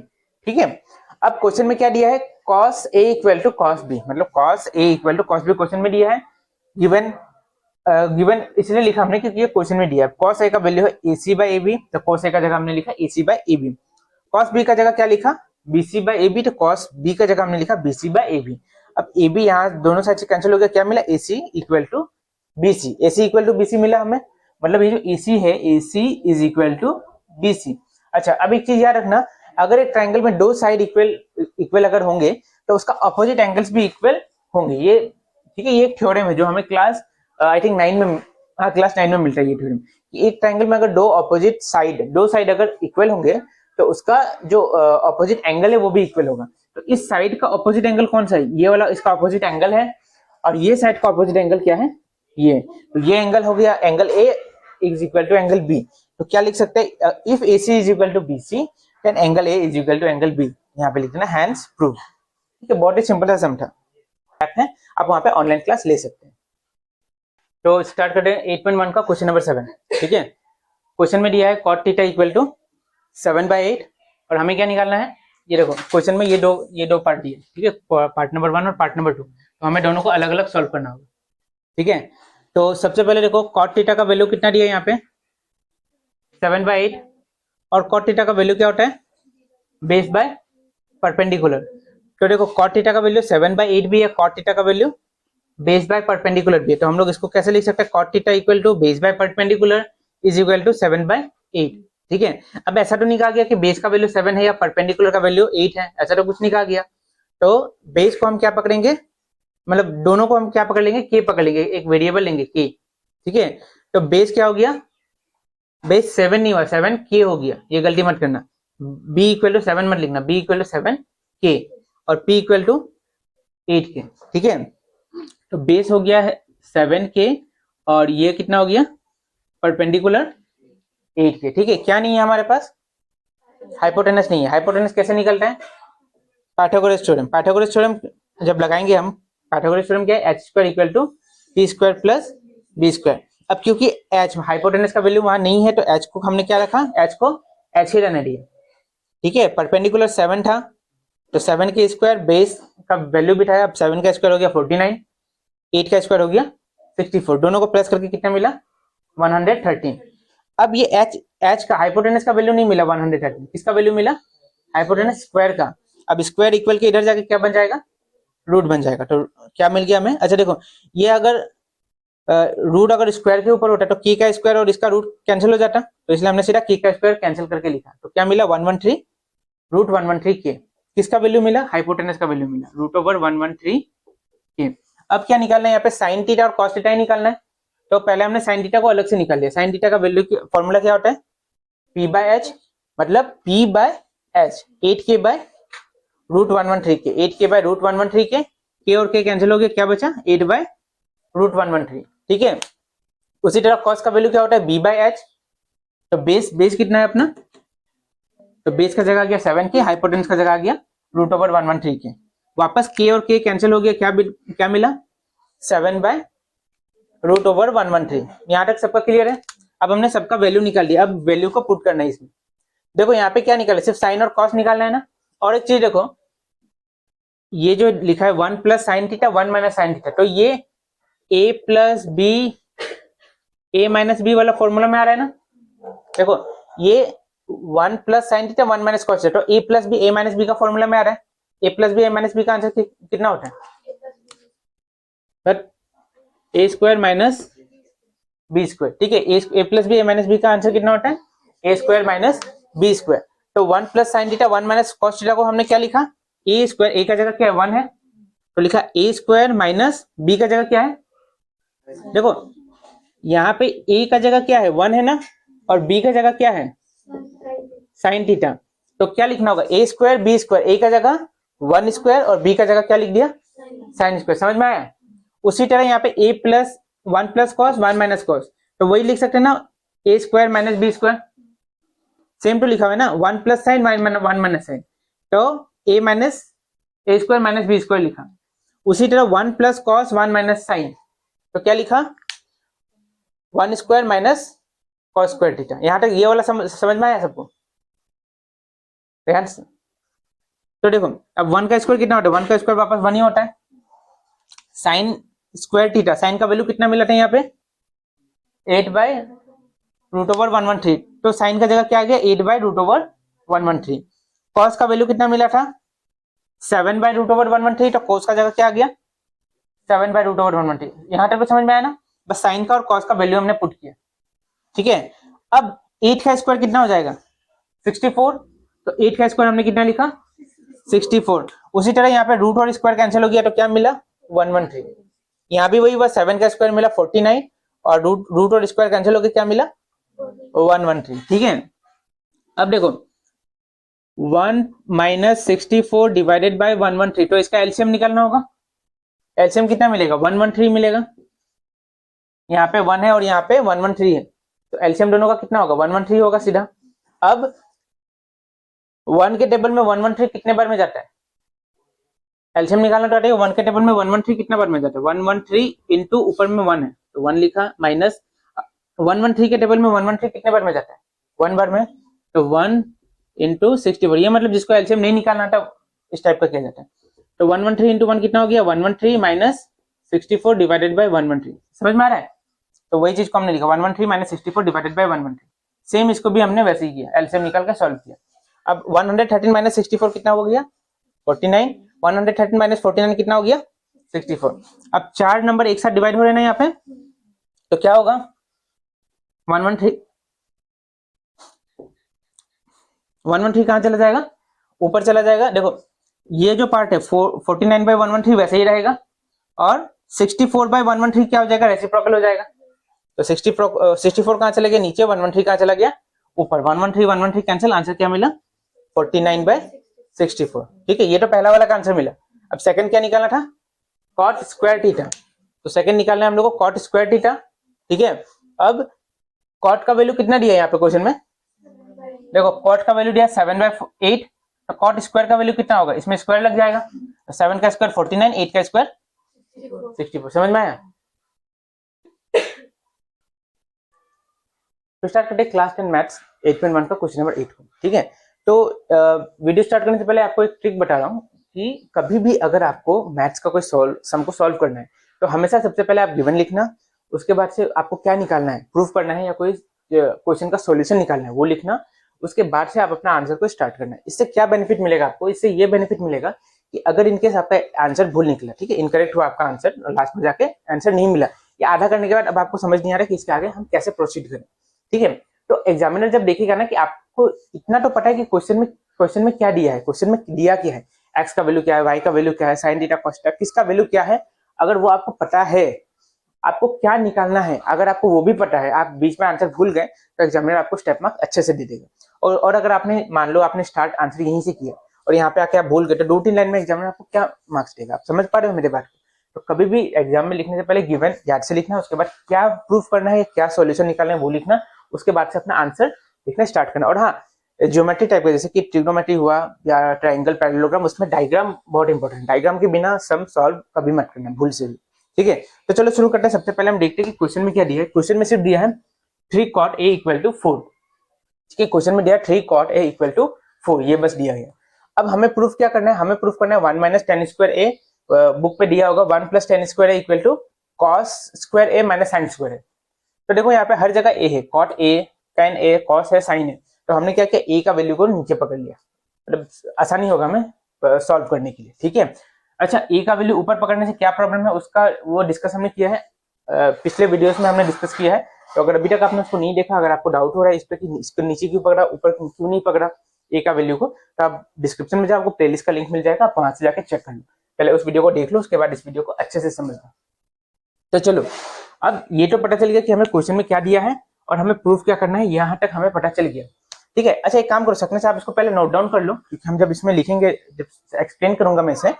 ठीक है। अब क्वेश्चन में क्या दिया है, cos a equal to cos b, मतलब cos a equal to cos b question में दिया है, गिवन इसलिए लिखा हमने क्योंकि ये क्वेश्चन में दिया है। cos a का वैल्यू है ac बाय ab, तो cos a का जगह हमने लिखा ac by ab। cos b का जगह क्या लिखा, bc बाय ab, तो cos b का जगह हमने लिखा bc बाय ab। अब ab यहाँ दोनों साइड से कैंसिल हो गया, क्या मिला, ac equal to bc, ac equal to bc मिला हमें, मतलब ये जो ac है ac is equal to bc। अच्छा, अब एक चीज याद रखना, अगर एक ट्रायंगल में दो साइड इक्वल अगर होंगे तो उसका अपोजिट एंगल्स भी इक्वल होंगे, ये ठीक है। ये एक थ्योरम है जो हमें क्लास आई थिंक 9 में, हाँ क्लास 9 में मिलता है ये थ्योरम, कि एक ट्रायंगल में अगर दो साइड अगर इक्वल होंगे तो उसका जो अपोजिट एंगल है वो भी इक्वल होगा। तो इस साइड का अपोजिट एंगल कौन सा है, ये वाला इसका अपोजिट एंगल है, और ये साइड का अपोजिट एंगल क्या है, ये, तो ये एंगल हो गया angle A is equal to angle B. तो क्या लिख सकते हैं, if AC is equal to BC then angle A is equal to angle B, यहाँ पे लिख देना हैंस प्रूव, ठीक है। बहुत ही सिंपल सा सम था, है, आप वहां पे ऑनलाइन क्लास ले सकते हैं। तो स्टार्ट करते हैं 8.1 का क्वेश्चन नंबर 7, ठीक है। क्वेश्चन में दिया है cot थीटा इक्वल टू 7/8, और हमें क्या निकालना है, ये देखो क्वेश्चन में ये दो पार्ट दिए, ठीक है, पार्ट नंबर 1 और पार्ट नंबर 2, तो हमें दोनों को अलग अलग सॉल्व करना होगा, ठीक है। तो सबसे पहले देखो cot थीटा का वैल्यू कितना दिया है यहाँ पे, 7/8, और cot थीटा का वैल्यू क्या होता है, बेस बाय परपेंडिकुलर। तो देखो cot थीटा का वैल्यू 7/8 भी है, cot थीटा का वैल्यू बेस बाय परपेंडिकुलर भी है, तो हम लोग इसको कैसे लिख सकते हैं, cot theta equal to base by perpendicular is equal to 7/8, ठीक है। अब ऐसा तो नहीं कहा गया कि बेस का वैल्यू 7 है या परपेंडिकुलर का वैल्यू 8 है, ऐसा तो कुछ नहीं कहा गया। तो बेस को हम क्या पकड़ेंगे, मतलब दोनों को हम क्या पकड़ लेंगे, k पकड़ लेंगे, एक वेरिएबल लेंगे k, ठीक है। तो बेस क्या हो गया, बेस 7 नहीं हुआ, 7k हो गया, ये गलती मत करना, b इक्वल टू 7 मत लिखना, b इक्वल टू 7k और p इक्वल टू 8k, ठीक है। तो बेस हो गया है 7k और ये कितना हो गया, परपेंडिकुलर 8k, ठीक है। क्या नहीं है हमारे पास, हाइपोटेनस नहीं है। हाइपोटेनस कैसे निकलता है, पाइथागोरस थ्योरम, पाइथागोरस थ्योरम जब लगाएंगे हम, पाइथागोरस थ्योरम क्या है, h² equal to p² plus b²। अब क्योंकि h हाइपोटेनस का वैल्यू वहां नहीं है, तो h को हमने क्या रखा, h को h ही रहने दिया, ठीक है। परपेंडिकुलर 7 था, तो 7 के स्क्वायर, बेस का वैल्यू बिठाया, अब 7 का स्क्वायर हो गया 49, 8 का स्क्वायर हो गया 64, दोनों को प्लस करके कितना मिला, 113। अब ये h का हाइपोटेनस का वैल्यू नहीं मिला 113, किसका वैल्यू मिला, हाइपोटेनस स्क्वायर का। अब स्क्वायर इक्वल के इधर जाके क्या बन जाएगा, रूट बन जाएगा। तो क्या मिल गया हमें, अच्छा देखो, ये अगर रूट अगर स्क्वायर के ऊपर होता तो k का स्क्वायर और इसका रूट कैंसिल हो जाता, तो इसलिए हमने सीधा k का स्क्वायर कैंसिल करके लिखा। तो क्या मिला, 113 रूट 113k, किसका वैल्यू मिला, हाइपोटेनस का वैल्यू मिला, रूट ओवर 113k। अब क्या निकालना है यहाँ पे, साइन थीटा और कॉस थीटा ही निकालना है। तो पहले हमने साइन थीटा को अलग से निकाल लिया। साइन थीटा का वैल्यू फॉर्मूला क्या होता है, p/h, मतलब p/h 8k by root 113k, 8k by root 113k, k और k कैंसिल हो गया, क्या बचा 8 बाय रूट 113, ठीक है। उसी तरह कॉस का वैल्यू क्या होता है, b/h, तो बेस कितना है अपना, तो बेस का जगह आ गया 7k, हाइपोटेनस का जगह आ गया रूट ओवर 113k, वापस k और k कैंसिल हो गया, क्या मिला 7 बाय रूट ओवर 113। यहाँ तक सबका क्लियर है। अब हमने सबका वैल्यू निकाल दिया, अब वैल्यू को पुट करना है इसमें। देखो यहाँ पे क्या निकाला, सिर्फ साइन और कॉस निकालना है ना। और एक चीज देखो, ये जो लिखा है 1 plus sine theta 1 minus sine theta, तो ये a plus B, a minus B वाला फॉर्मूला में आ रहा है ना। देखो ये 1 plus sine theta 1 minus cos theta, तो a plus B a minus B का फॉर्मूला में आ रहा है। a plus B a minus B का आंसर कितना होता है, but a square minus B square, ठीक है। A plus B, A minus B का आंसर कितना होता है, A square minus B square. तो 1 plus sine theta 1 minus cos theta को हमने क्या लिखा, ए स्क्वायर, ए का जगह क्या है 1 है, तो लिखा ए स्क्वायर माइनस बी का जगह क्या है, देखो यहाँ पे ए का जगह क्या है 1 है ना, और बी का जगह क्या है साइन थीटा, तो क्या लिखना होगा ए स्क्वायर बी स्क्वायर, ए का जगह 1 स्क्वायर और बी का जगह क्या लिख दिया साइन स्क्वायर, समझ में आया। उसी तरह यहाँ पे ए प्लस 1 प्लस कॉस 1 माइनस कॉस, तो वही लिख सकते हैं ना A square minus B square, same तो लिखा हुआ है ना, 1 प्लस साइन 1 माइनस साइन, तो ए माइनस ए स्क्वायर माइनस बी स्क्वायर लिखा। उसी तरह 1 प्लस कॉस 1 माइनस साइन, तो क्या लिखा 1 square minus cos square theta. यहां तक ये वाला समझ में आया सबको, ध्यान से। तो देखो अब 1 का स्क्वायर कितना होता है, 1 का स्क्वायर वापस 1 ही होता है, साइन स्क्वायर थीटा, साइन का वैल्यू कितना मिला था यहाँ पे 8/√113, तो साइन का जगह क्या आ गया 8/√113। कॉस का वैल्यू कितना मिला था 7/√113, तो कॉस का जगह क्या आ गया 7/√113। यहां तक तो समझ में आया ना, बस साइन का और कॉस का वैल्यू हमने पुट किया, ठीक है। अब 8 का स्क्वायर कितना हो जाएगा 64, तो 8 का स्क्वायर हमने कितना लिखा 64। उसी तरह यहाँ पे रूट और स्क्वायर कैंसिल हो गया, तो क्या मिला 113। यहाँ भी वही हुआ, 7 का स्क्वायर मिला 49 और रूट और स्क्वायर कैंसिल हो गया, क्या मिला 113, ठीक है। अब देखो 1 माइनस 64 डिवाइडेड बाय 113, तो इसका एलसीएम निकालना होगा। एलसीएम कितना मिलेगा 113 मिलेगा, यहाँ पे 1 है और यहाँ पे 113 है, तो एलसीएम दोनों का कितना होगा 113 होगा सीधा। अब 1 के टेबल में 113 कितने बार में जाता है, एलसीएम निकालना चाहते हो 1 के टेबल में 113 कितना बार में जाता है 113 इंटू ऊपर में 1 है तो 1 लिखा, माइनस 113 के टेबल में 113 कितने बार में जाता है 1 बार में, तो 1 इंटू 64, ये मतलब जिसको एलसीएम नहीं निकालना था इस टाइप का किया जाता है। तो 113 इंटू 1 कितना हो गया 113 माइनस 64 डिवाइडेड बाय 113, समझ में आ रहा है। तो वही चीज को हमने लिखा 113 माइनस 64 डिवाइडेड बाय 113, सेम इसको भी हमने वैसे ही किया, एलसीएम निकाल के सॉल्व किया। अब 113 माइनस 64 कितना हो गया 49, 113 माइनस 49 कितना हो गया 64। अब 4 नंबर एक साथ डिवाइड हो रहे हैं ना यहाँ पे, तो क्या होगा 113 कहाँ चला जाएगा ऊपर चला जाएगा। देखो ये जो पार्ट है 49/113 वैसे ही रहेगा, और 64/113 क्या हो जाएगा रेसिप्रोकल हो जाएगा। तो 64 कहाँ चला गया नीचे, 113 कहाँ चला गया ऊपर, 113 कैंसिल, आंसर क्या मिला 49/64, ठीक है। ये तो पहला वाला का आंसर मिला। अब सेकंड क्या निकालना था कॉट स्क्वायर थीटा, तो सेकंड निकालना है हम लोग को कॉट स्क्वायर थीटा, ठीक है। अब कॉट का वैल्यू कितना दिया है यहाँ पे क्वेश्चन में, देखो कॉट का वैल्यू दिया 7/8, तो कॉट स्क्वायर का वैल्यू कितना होगा, इसमें स्क्वायर लग जाएगा, 7 का स्क्वायर 49, 8 का स्क्वायर 64, समझ में आया। तो स्टार्ट करते हैं क्लास 10 मैथ्स 8.1 का क्वेश्चन नंबर 8 को, ठीक है। तो वीडियो स्टार्ट करने से पहले आपको एक ट्रिक बता रहा हूँ कि कभी भी अगर आपको मैथ्स का कोई सम को सॉल्व करना है तो हमेशा सबसे पहले आप गिवन लिखना, उसके बाद से आपको क्या निकालना है प्रूफ करना है या कोई क्वेश्चन का सॉल्यूशन निकालना है वो लिखना, उसके बाद से आप अपना आंसर को स्टार्ट करना है। इससे क्या बेनिफिट मिलेगा आपको, इससे ये बेनिफिट मिलेगा कि अगर इनकेस आपका आंसर भूल निकला, ठीक है, इनकरेक्ट हुआ आपका आंसर, लास्ट में जाके आंसर नहीं मिला या आधा करने के बाद अब आपको समझ नहीं आ रहा कि इसके आगे हम कैसे प्रोसीड करें, ठीक है। तो एग्जामिनर जब देखेगा ना कि आपको इतना तो पता है कि क्वेश्चन में क्या दिया है, क्वेश्चन में दिया क्या है, एक्स का वैल्यू क्या है, वाई का वैल्यू क्या है, साइन थीटा कॉस थीटा किसका वैल्यू क्या है, अगर वो आपको पता है आपको क्या निकालना है, अगर आपको वो भी पता है, आप बीच में आंसर भूल गए तो एग्जामिनर आपको स्टेप मार्क अच्छे से दे देगा। और अगर आपने मान लो आपने स्टार्ट आंसर यहीं से किया और यहाँ पे आके आप भूल गए तो 2-3 लाइन में एग्जामिनर आपको क्या मार्क्स देगा, आप समझ पा रहे हो मेरे बात को। तो कभी भी एग्जाम में लिखने से पहले गिवन याद से लिखना, उसके बाद क्या प्रूफ करना है, क्या सॉल्यूशन निकालना है वो लिखना, उसके बाद से अपना आंसर लिखना स्टार्ट करना। और हाँ, ज्योमेट्री टाइप का जैसे कि ट्रिग्नोमेट्री हुआ या ट्राइंगल पैरेललोग्राम, उसमें डायग्राम बहुत इंपॉर्टेंट है, डायग्राम के बिना सम सॉल्व कभी मत करना भूल से भी, ठीक है। तो चलो शुरू करते हैं। सबसे पहले हम देखते हैं कि क्वेश्चन में क्या दिया है। क्वेश्चन में सिर्फ दिया है 3 cot a = 4, ठीक है। क्वेश्चन में दिया 3 cot a = 4, ये बस दिया गया। अब हमें प्रूफ क्या करना है, हमें प्रूफ करना है 1 - tan square a, बुक पे दिया होगा 1 + tan square a = cos square a - sin square a। तो देखो यहाँ पे हर जगह a है, cot a, tan a, cos है, sin है, तो हमने क्या किया a का वैल्यू को नीचे पकड़ लिया, मतलब आसानी होगा हमें सॉल्व करने के लिए, ठीक है। अच्छा, a का वैल्यू ऊपर पकड़ने से क्या प्रॉब्लम है उसका वो डिस्कस हमने किया है, पिछले वीडियोस में हमने डिस्कस किया है। तो अगर अभी तक आपने उसको नहीं देखा, अगर आपको डाउट हो रहा है इस पे कि इसको नीचे क्यों पकड़ा, ऊपर क्यों नहीं पकड़ा ए का वैल्यू को, तो आप डिस्क्रिप्शन में जाओ, आपको प्लेलिस्ट का लिंक मिल जाएगा, आप वहां से जाके चेक कर लो। पहले उस वीडियो को देख लो, उसके बाद इस वीडियो को अच्छे से समझना। तो चलो, अब ये तो पता चल गया कि हमें क्वेश्चन में क्या दिया है और हमें प्रूफ क्या करना है, यहाँ तक हमें पता चल गया। ठीक है, अच्छा एक काम करो, सकने से आप इसको पहले नोट डाउन कर लो, क्योंकि हम जब इसमें लिखेंगे, जब एक्सप्लेन करूंगा मैं इसे,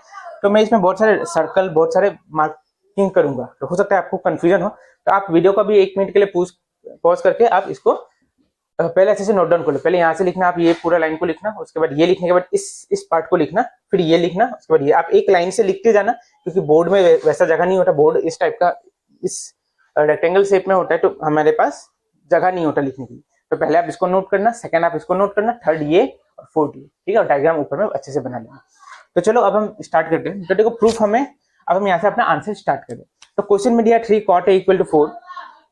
तो मैं इसमें बहुत सारे सर्कल, बहुत सारे मार्किंग करूंगा, तो हो सकता है आपको कंफ्यूजन हो। तो आप वीडियो को भी 1 मिनट के लिए पॉज करके आप इसको पहले अच्छे से नोट डाउन कर लो। पहले यहाँ से लिखना, आप ये पूरा लाइन को लिखना, उसके बाद ये लिखने के बाद इस पार्ट को लिखना, फिर ये लिखना, उसके बाद ये, आप एक लाइन से लिखते जाना, क्योंकि बोर्ड में वैसा जगह नहीं होता, बोर्ड इस टाइप का, इस रेक्टेंगल शेप में होता है, तो हमारे पास जगह नहीं होता लिखने की। तो पहले आप इसको नोट करना, सेकंड आप इसको नोट करना, थर्ड ये और फोर्थ ये। ठीक है, और डायग्राम ऊपर में अच्छे से बना लेना। तो चलो अब हम स्टार्ट करते हैं। तो देखो प्रूफ हमें, अब हम यहाँ से अपना आंसर स्टार्ट करें। तो क्वेश्चन में दिया 3 cot a = 4,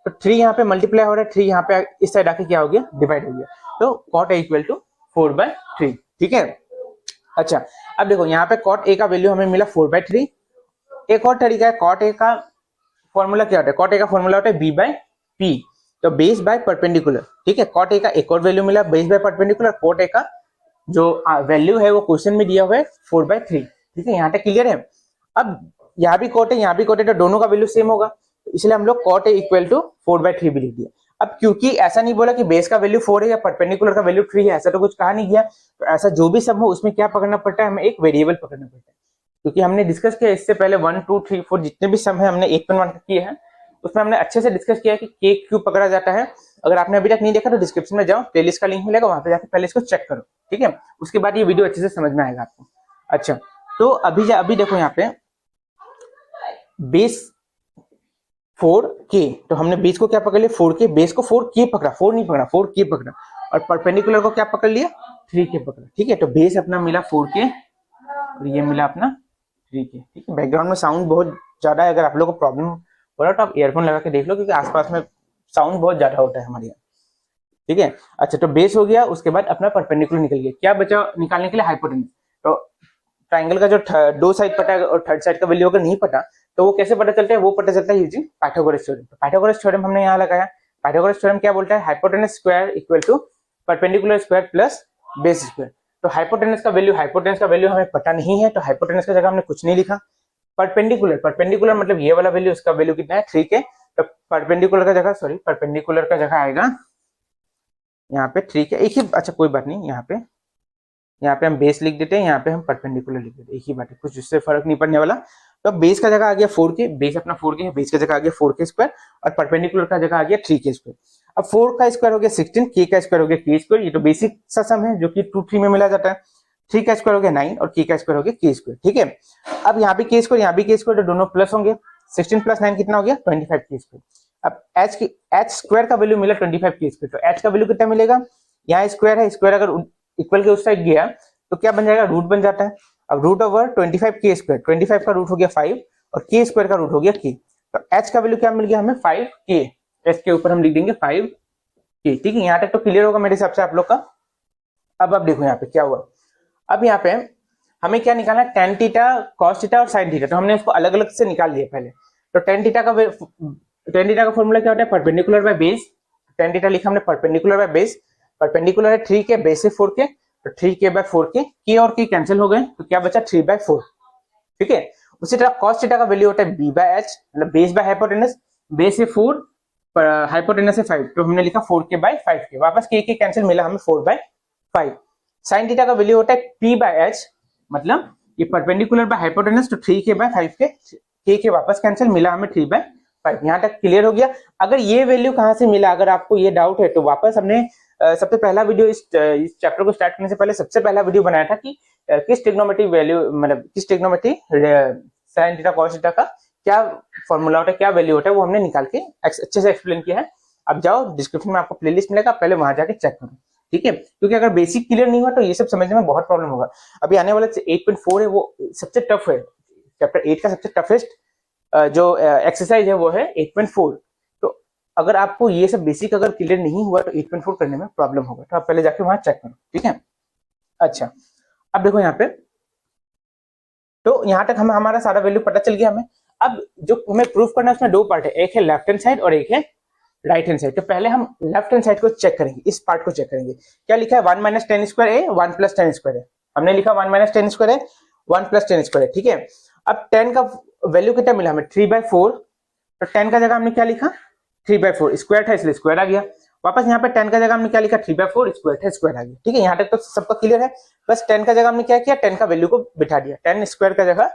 तो 3 यहाँ पे मल्टीप्लाई हो रहा है, 3 यहाँ पे इस साइड आके क्या हो गया, डिवाइड हो गया, तो cot a = 4/3। ठीक है, अच्छा अब देखो यहाँ पे cot a का वैल्यू हमें मिला 4/3। एक और तरीका है, cot a का फॉर्मूला क्या होता है, cot a का फॉर्मूला होता है b/p, तो बेस बाय परपेंडिकुलर। ठीक है, cot a का एक और वैल्यू मिला, base by perpendicular. cot a का जो वैल्यू है वो क्वेश्चन में दिया हुआ है 4/3। ठीक है, यहाँ तक क्लियर है। अब यहाँ भी cot a, यहाँ भी cot a, तो दोनों का वैल्यू सेम होगा, तो इसलिए हम लोग cot a = 4/3 भी लिख दिया। अब क्योंकि ऐसा नहीं बोला कि बेस का वैल्यू 4 है या परपेंडिकुलर का वैल्यू 3 है, ऐसा तो कुछ कहा नहीं गया, तो ऐसा जो भी सम हो उसमें क्या पकड़ना पड़ता है, हमें एक वेरिएबल पकड़ना पड़ता है। क्योंकि हमने डिस्कस किया इससे पहले 1 2 3 4 जितने भी सम है हमने 8.1 किए हैं, उसमें हमने अच्छे से डिस्कस किया कि के क्यों पकड़ा जाता है। अगर आपने अभी तक नहीं देखा तो डिस्क्रिप्शन में जाओ, प्लेलिस्ट का लिंक मिलेगा, वहां पे जाकर पहले इसको चेक करो। ठीक है, उसके बाद ये वीडियो अच्छे से समझ में आएगा आपको। अच्छा, तो अभी देखो यहाँ पे बेस 4k, तो हमने बेस को क्या पकड़ लिया, 4k, बेस को 4k पकड़ा, 4 नहीं पकड़ा, 4k पकड़ा, और परपेंडिकुलर को क्या पकड़ लिया, 3k पकड़ा। ठीक है, तो बेस अपना मिला 4k और ये मिला अपना 3k। ठीक है, बैकग्राउंड में साउंड बहुत ज्यादा है, अगर आप लोगों को प्रॉब्लम हो रहा है तो आप ईयरफोन लगा के देख लो, क्योंकि आसपास में साउंड बहुत ज्यादा होता है हमारे यहाँ। ठीक है, अच्छा तो बेस हो गया, उसके बाद अपना परपेंडिकुलर निकल गया, क्या बचा निकालने के लिए, हाइपोटेन्यूज। तो ट्राइंगल का जो दो साइड पता है और थर्ड साइड का वैल्यू अगर नहीं पता, तो वो कैसे पता चलता है, वो पता चलता है यूजिंग पाइथागोरस थ्योरम। तो पाइथागोरस थ्योरम हमने यहाँ लगाया। पाइथागोरस थ्योरम क्या बोलता है, hypotenuse square = perpendicular square plus base square. तो हाइपोटेनस का वैल्यू हमें पता नहीं है, तो हाइपोटेनस की जगह हमने कुछ नहीं लिखा। परपेंडिकुलर मतलब ये वाला वैल्यू, उसका वैल्यू कितना है, 3k, तो परपेंडिकुलर का जगह आएगा यहाँ पे 3k, एक ही, अच्छा कोई बात नहीं, यहाँ पे हम बेस लिख देते हैं, यहाँ पे हम परपेंडिकुलर लिख देते हैं, एक ही बात है, कुछ इससे फर्क नहीं पड़ने वाला। तो बेस का जगह आ गया 4k, बेस अपना 4k है, बेस का जगह आ गया 4k स्क्वायर, और परपेंडिकुलर का जगह आ गया 3k स्क्वायर। अब 4 का स्क्वायर हो गया 16, k का स्क्वायर हो गया k स्क्वायर, ये तो बेसिक सा सम है जो कि 2 3 में मिला जाता है। 3 का स्क्वायर हो गया 9 और k का स्क्वायर हो गया k स्क्वायर। ठीक है, अब यहाँ भी k स्क्वायर, यहाँ भी k स्क्वायर, तो दोनों प्लस होंगे। 16 + 9 कितना हो गया, 25 k स्क्वायर। अब h स्क्वायर का वैल्यू मिला 25 k स्क्वायर, तो h का वैल्यू कितना मिलेगा, यहाँ स्क्वायर है, स्क्वायर अगर इक्वल के उस साइड गया तो क्या बन जाएगा, रूट बन जाता है। अब रूट ओवर 25k स्क्वायर, 25 का रूट हो गया 5 और k स्क्वायर का रूट हो गया k, तो h का वैल्यू क्या मिल गया हमें, 5k। h के ऊपर हम लिख देंगे 5k। ठीक है, यहाँ तक तो क्लियर होगा मेरे हिसाब से आप लोग का। अब देखो यहाँ पे क्या हुआ, अब यहाँ पे हमें क्या निकालना है, tan थीटा, cos थीटा और sin थीटा, तो हमने इसको अलग अलग से निकाल लिया पहले। तो tan थीटा का फॉर्मूला क्या होता है, perpendicular by base. tan theta लिखा हमने परपेंडिकुलर बाय बेस, परपेंडिकुलर है 3k, बेस है 4k, तो 3k/4k, k और k कैंसिल हो गए, तो क्या बचा 3/4। ठीक है, उसी तरह cos थीटा का वैल्यू होता है b/h, मतलब बेस बाय हाइपोटेनस, बेस है 4 पर हाइपोटेनस है 5, तो हमने लिखा 4k/5k, वापस k कैंसिल, मिला हमें 4/5। sin थीटा का वैल्यू होता है p/h, मतलब ये परपेंडिकुलर बाय हाइपोटेनस, तो 3k/5k, k वापस कैंसिल, मिला हमें 3/5। यहाँ तक क्लियर हो गया। अगर ये वैल्यू कहाँ से मिला, अगर आपको ये डाउट है, तो वापस हमने सबसे पहला वीडियो, इस चैप्टर को स्टार्ट करने से पहले सबसे पहला वीडियो बनाया था कि किस ट्रिग्नोमेट्री वैल्यू, मतलब किस trigonometry sin theta cos theta का क्या फॉर्मूला होता है, क्या वैल्यू होता है, वो हमने निकाल के अच्छे से एक्सप्लेन किया है। अब जाओ, डिस्क्रिप्शन में आपको प्लेलिस्ट मिलेगा, पहले वहां जाके चेक करो। ठीक है, क्योंकि अगर बेसिक क्लियर नहीं हुआ तो ये सब समझने में बहुत प्रॉब्लम होगा। अभी आने वाला 8.4 है, वो सबसे टफ है, चैप्टर 8 का सबसे टफेस्ट जो एक्सरसाइज है वो है 8.4। तो अगर आपको ये सब बेसिक अगर क्लियर नहीं हुआ तो 8.4 करने में प्रॉब्लम होगा, तो आप पहले जाके वहां चेक करो। ठीक है, अच्छा अब देखो यहाँ पे, तो यहाँ तक हमारा सारा वैल्यू पता चल गया हमें। अब जो हमें प्रूफ करना है उसमें दो पार्ट है, एक है लेफ्ट हैंड साइड और एक है राइट हैंड साइड। तो पहले हम लेफ्ट हैंड साइड को चेक करेंगे, इस पार्ट को चेक करेंगे। क्या लिखा है, 1 माइनस टेन स्क्वायर है 1 प्लस टेन स्क्वायर है। हमने लिखा 1 माइनस टेन स्क्वायर है 1 प्लस टेन स्क्वायर है, ठीक है। अब 10 का वैल्यू कितना मिला हमें, 3/4। तो 10 का जगह हमने क्या लिखा, 3/4, स्क्वायर था इसलिए स्क्वायर आ गया। वापस यहाँ पे 10 का जगह हमने क्या लिखा, 3/4, स्क्वायर था स्क्वायर आ गया, ठीक है। यहाँ तक तो सबका क्लियर है। बस 10 का जगह हमने क्या किया, 10 का वैल्यू को बिठा दिया। 10 स्क्वायर का जगह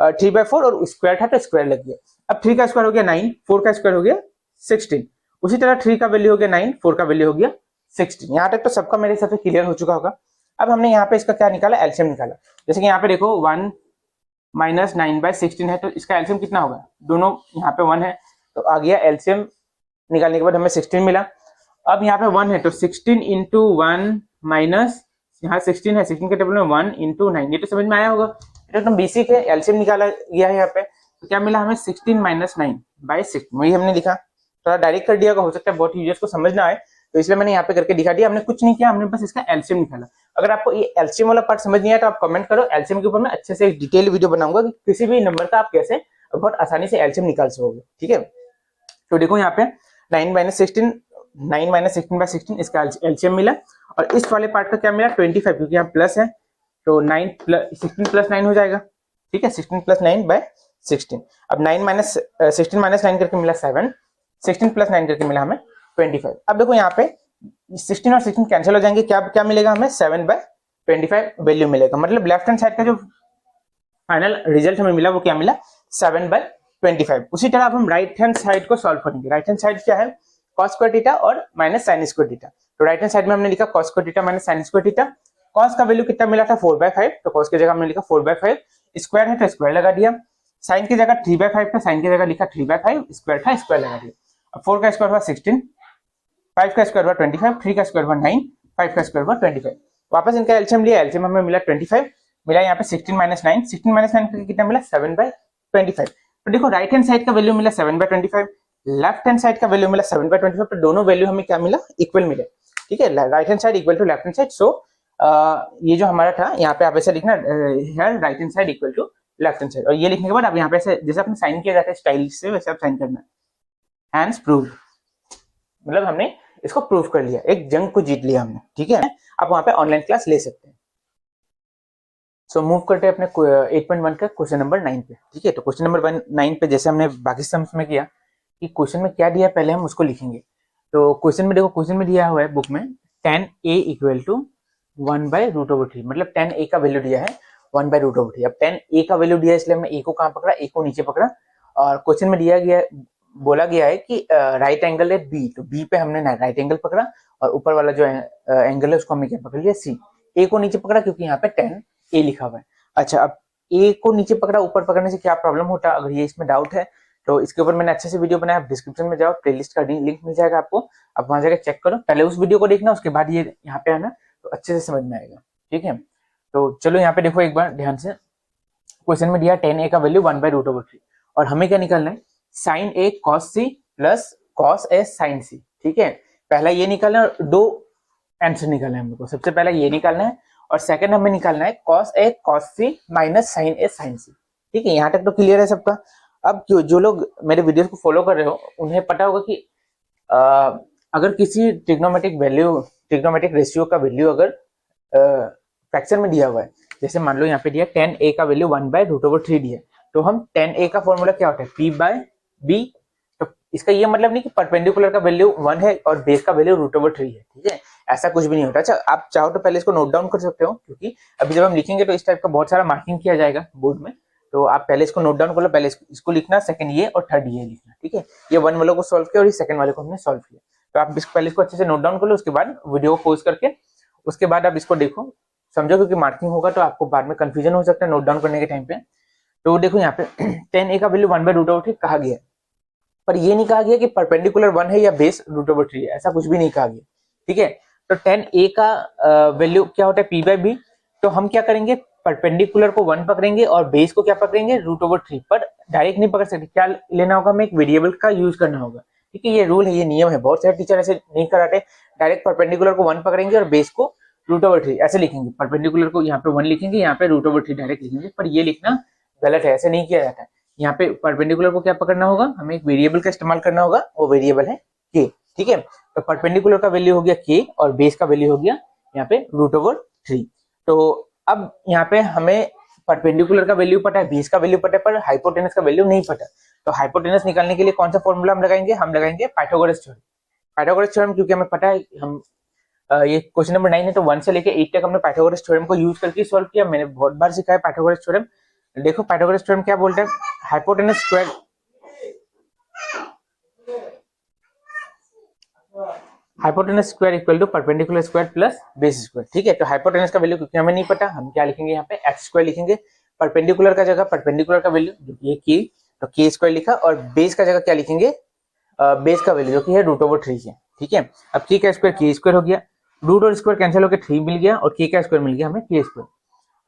3/4 और स्क्वायर था तो स्क्वायर लग गया। अब 3 का स्क्वायर हो गया 9, 4 का स्क्वायर हो गया 16। उसी तरह 3 का वैल्यू हो गया 9, 4 का वैल्यू हो गया 16। यहाँ तक तो सबका मेरे हिसाब से क्लियर हो चुका होगा। अब हमने यहाँ पे इसका क्या निकाला, एलसीएम निकाला। जैसे कि यहाँ पे देखो 1 माइनस 9/16 है, तो इसका एलसीएम कितना होगा, दोनों यहाँ पे 1 है तो आ गया। एलसीएम निकालने के बाद हमें 16 मिला। अब यहाँ पे 1 है तो 16 इंटू 1 माइनस, यहाँ 16 है, 16 के टेबल में 1 इंटू 9, ये तो समझ में आया होगा। एकदम बेसिक है, एलसीएम निकाला गया है यहाँ पे। तो क्या मिला हमें, 16 माइनस 9/16, वही हमने लिखा। थोड़ा डायरेक्ट कर दिया, हो सकता है बहुत यूजर्स को समझ ना आए, तो इसलिए मैंने यहाँ पे करके दिखा दिया। हमने कुछ नहीं किया, हमने बस इसका एलसीएम निकाला। अगर आपको ये एलसीएम वाला पार्ट समझ नहीं आया तो आप कमेंट करो, एलसीएम के ऊपर मैं अच्छे से एक डिटेल वीडियो बनाऊंगा कि किसी भी नंबर का आप कैसे बहुत आसानी से एलसीएम निकाल सकोगे, ठीक है। तो देखो यहाँ पे 9 माइनस 16/16 इसका एलसीएम मिला। और इस वाले पार्ट का क्या मिला, 25, क्योंकि यहाँ प्लस है तो 16 प्लस 9 हो जाएगा, ठीक है। 16 प्लस 9/16। अब 16 माइनस 9 करके मिला 7, 16 प्लस 9 करके मिला हमें 25। अब देखो यहाँ पे 16 और 16 कैंसिल हो जाएंगे, क्या मिलेगा हमें, 7/25 वैल्यू मिलेगा। मतलब लेफ्ट हैंड साइड का जो फाइनल रिजल्ट हमें मिला वो क्या मिला, 7/25। उसी तरह अब हम राइट हैंड साइड को सॉल्व करेंगे। राइट हैंड साइड क्या है, cos स्क्वायर थीटा और माइनस sin स्क्वायर थीटा। तो राइट हैंड साइड में हमने लिखा cos square theta minus sin square theta. cos का वैल्यू कितना मिला था, 4/5, तो cos की जगह हमने लिखा 4/5, स्क्वायर है तो स्क्वायर लगा दिया। sin की जगह 3/5 था, sin की जगह लिखा 3/5, स्क्वायर था स्क्वायर लगा दिया। अब 4 का स्क्वायर हुआ 16, 5 का स्क्वायर हुआ 25, 3 का स्क्वायर हुआ 9, 5 का स्क्वायर हुआ 25। वापस इनका एलसीएम लिया, एलसीएम हमें मिला 25, मिला यहाँ पे 16 माइनस 9, 16 माइनस 9 करके कितना मिला, 7/25। तो देखो राइट हैंड साइड का वैल्यू मिला 7/25, लेफ्ट हैंड साइड का वैल्यू मिला 7/25, तो दोनों वैल्यू हमें क्या मिला, इक्वल मिले, ठीक है। Right hand side equal to left hand side. So ये जो हमारा था यहाँ पे आप ऐसा लिखना, right hand side equal to left hand side. और ये लिखने के बाद आप यहाँ पे ऐसे जैसे आपने साइन किया जाता है स्टाइल से, वैसे आप साइन करना है। हैंड्स प्रूव्ड, मतलब हमने इसको प्रूव कर लिया, एक जंग को जीत लिया हमने, ठीक है। आप वहां पे ऑनलाइन क्लास ले सकते हैं। सो मूव करते हैं अपने 8.1 का क्वेश्चन नंबर 9 पे, ठीक है। तो क्वेश्चन नंबर 9 पे जैसे हमने बाकी सम्स में किया कि क्वेश्चन में क्या दिया पहले हम उसको लिखेंगे। तो क्वेश्चन में देखो, क्वेश्चन में दिया हुआ है बुक में 10a इक्वल टू 1/√3, मतलब 10a का वैल्यू दिया है 1/√3। अब 10a का वैल्यू दिया है इसलिए हमने a को कहाँ पकड़ा, a को नीचे पकड़ा। और क्वेश्चन में दिया गया, बोला गया है कि राइट एंगल है बी, तो बी पे हमने राइट एंगल पकड़ा और ऊपर वाला जो एंगल है उसको हमने क्या पकड़ लिया, सी। ए को नीचे पकड़ा क्योंकि यहाँ पे 10a लिखा हुआ है। अच्छा, अब ए को नीचे पकड़ा, ऊपर पकड़ने से क्या प्रॉब्लम होता है, अगर ये इसमें डाउट है तो इसके ऊपर मैंने अच्छे से वीडियो बनाया, आप डिस्क्रिप्शन में जाओ, प्लेलिस्ट का लिंक मिल जाएगा आपको, आप वहां जाकर चेक करो। पहले उस वीडियो को देखना, उसके बाद ये यहाँ पे आना, तो अच्छे से समझ में आएगा, ठीक है। तो चलो यहाँ पे देखो एक बार ध्यान से, क्वेश्चन में दिया 10a का वैल्यू 1/√3 और हमें क्या निकालना है, sin a cos c plus cos a sin c, ठीक है। पहला ये निकालना है, दो आंसर निकालना है हमको। सबसे पहला ये निकालना है और सेकंड हमें निकालना है cos a cos c minus sin a sin c, ठीक है। यहाँ तक तो क्लियर है सबका। अब जो लोग मेरे वीडियोस को फॉलो कर रहे हो उन्हें पता होगा कि अगर किसी ट्रिग्नोमेट्रिक रेशियो का वैल्यू अगर फ्रैक्शन में दिया हुआ है, जैसे मान लो यहाँ पे दिया 10a का वैल्यू 1/√3 दिया, तो हम 10a का फॉर्मूला क्या होता है, p/b। तो इसका ये मतलब नहीं कि परपेंडिकुलर का वैल्यू 1 है और बेस का वैल्यू √3 है, ठीक है, ऐसा कुछ भी नहीं होता। अच्छा, आप चाहो तो पहले इसको नोट डाउन कर सकते हो, क्योंकि अभी जब हम लिखेंगे तो इस टाइप का बहुत सारा मार्किंग किया जाएगा बोर्ड में, तो आप पहले इसको नोट डाउन कर लो। पहले इसको लिखना, सेकंड ये और थर्ड ये लिखना, ठीक है। ये 1 वालों को सॉल्व किया और ये सेकंड वाले को हमने सॉल्व किया, तो आप पहले इसको अच्छे से नोट डाउन कर लो, उसके बाद वीडियो को पॉज करके उसके बाद आप इसको देखो, समझो, क्योंकि मार्किंग होगा तो आपको बाद में कंफ्यूजन हो सकता है नोट डाउन करने के टाइम पे। तो देखो यहाँ पे 10a का वैल्यू 1/√3 कहा गया है, पर ये नहीं कहा गया कि परपेंडिकुलर 1 है या बेस √3 है, ऐसा कुछ भी नहीं कहा गया, ठीक है। तो 10a का वैल्यू क्या होता है, p/b। तो हम क्या करेंगे, परपेंडिकुलर को 1 पकड़ेंगे और बेस को क्या पकड़ेंगे, √3, पर डायरेक्ट नहीं पकड़ सकते। क्या लेना होगा, हमें एक वेरिएबल का यूज करना होगा, ठीक है। ये रूल है, ये नियम है, बहुत सारे टीचर ऐसे नहीं कराते, डायरेक्ट परपेंडिकुलर को 1 पकड़ेंगे और बेस को √3 ऐसे लिखेंगे। परपेंडिकुलर को यहाँ पे 1 लिखेंगे, यहाँ पे √3 डायरेक्ट लिखेंगे, पर ये लिखना गलत है, ऐसे नहीं किया जाता है। यहाँ पे परपेंडिकुलर को क्या पकड़ना होगा, हमें एक वेरिएबल का इस्तेमाल करना होगा, वो वेरिएबल है के, ठीक है। तो परपेंडिकुलर का वैल्यू हो गया के और बेस का वैल्यू हो गया यहाँ पे √3। तो अब यहाँ पे हमें परपेंडिकुलर का वैल्यू पता है, बेस का वैल्यू पता है, पर हाइपोटेनस का वैल्यू नहीं पता। तो हाइपोटेनस निकालने के लिए कौन सा फॉर्मूला हम लगाएंगे, हम लगाएंगे पाइथागोरस थ्योरम। पाइथागोरस थ्योरम क्योंकि हमें पता है, हम ये क्वेश्चन नंबर 9 है तो 1 से लेके 8 तक हमने पाइथागोरस थ्योरम को यूज करके सॉल्व किया। मैंने बहुत बार सिखाया पाइथागोरस थ्योरम। देखो पाइथागोरस थ्योरम क्या बोलता है, hypotenuse square equal to perpendicular square plus base square, ठीक है। तो हाइपोटेनस का वैल्यू क्योंकि हमें नहीं पता, हम क्या लिखेंगे यहाँ पे एक्स स्क्वायर लिखेंगे। परपेंडिकुलर का जगह परपेंडिकुलर का वैल्यू जो कि है के, तो के स्क्वायर लिखा, और बेस का जगह क्या लिखेंगे, बेस का वैल्यू जो कि है √3 है, ठीक है। अब के का स्क्वायर के स्क्वायर हो गया, रूट और स्क्वायर कैंसिल होकर 3 मिल गया और के का स्क्वायर मिल गया हमें के स्क्वायर।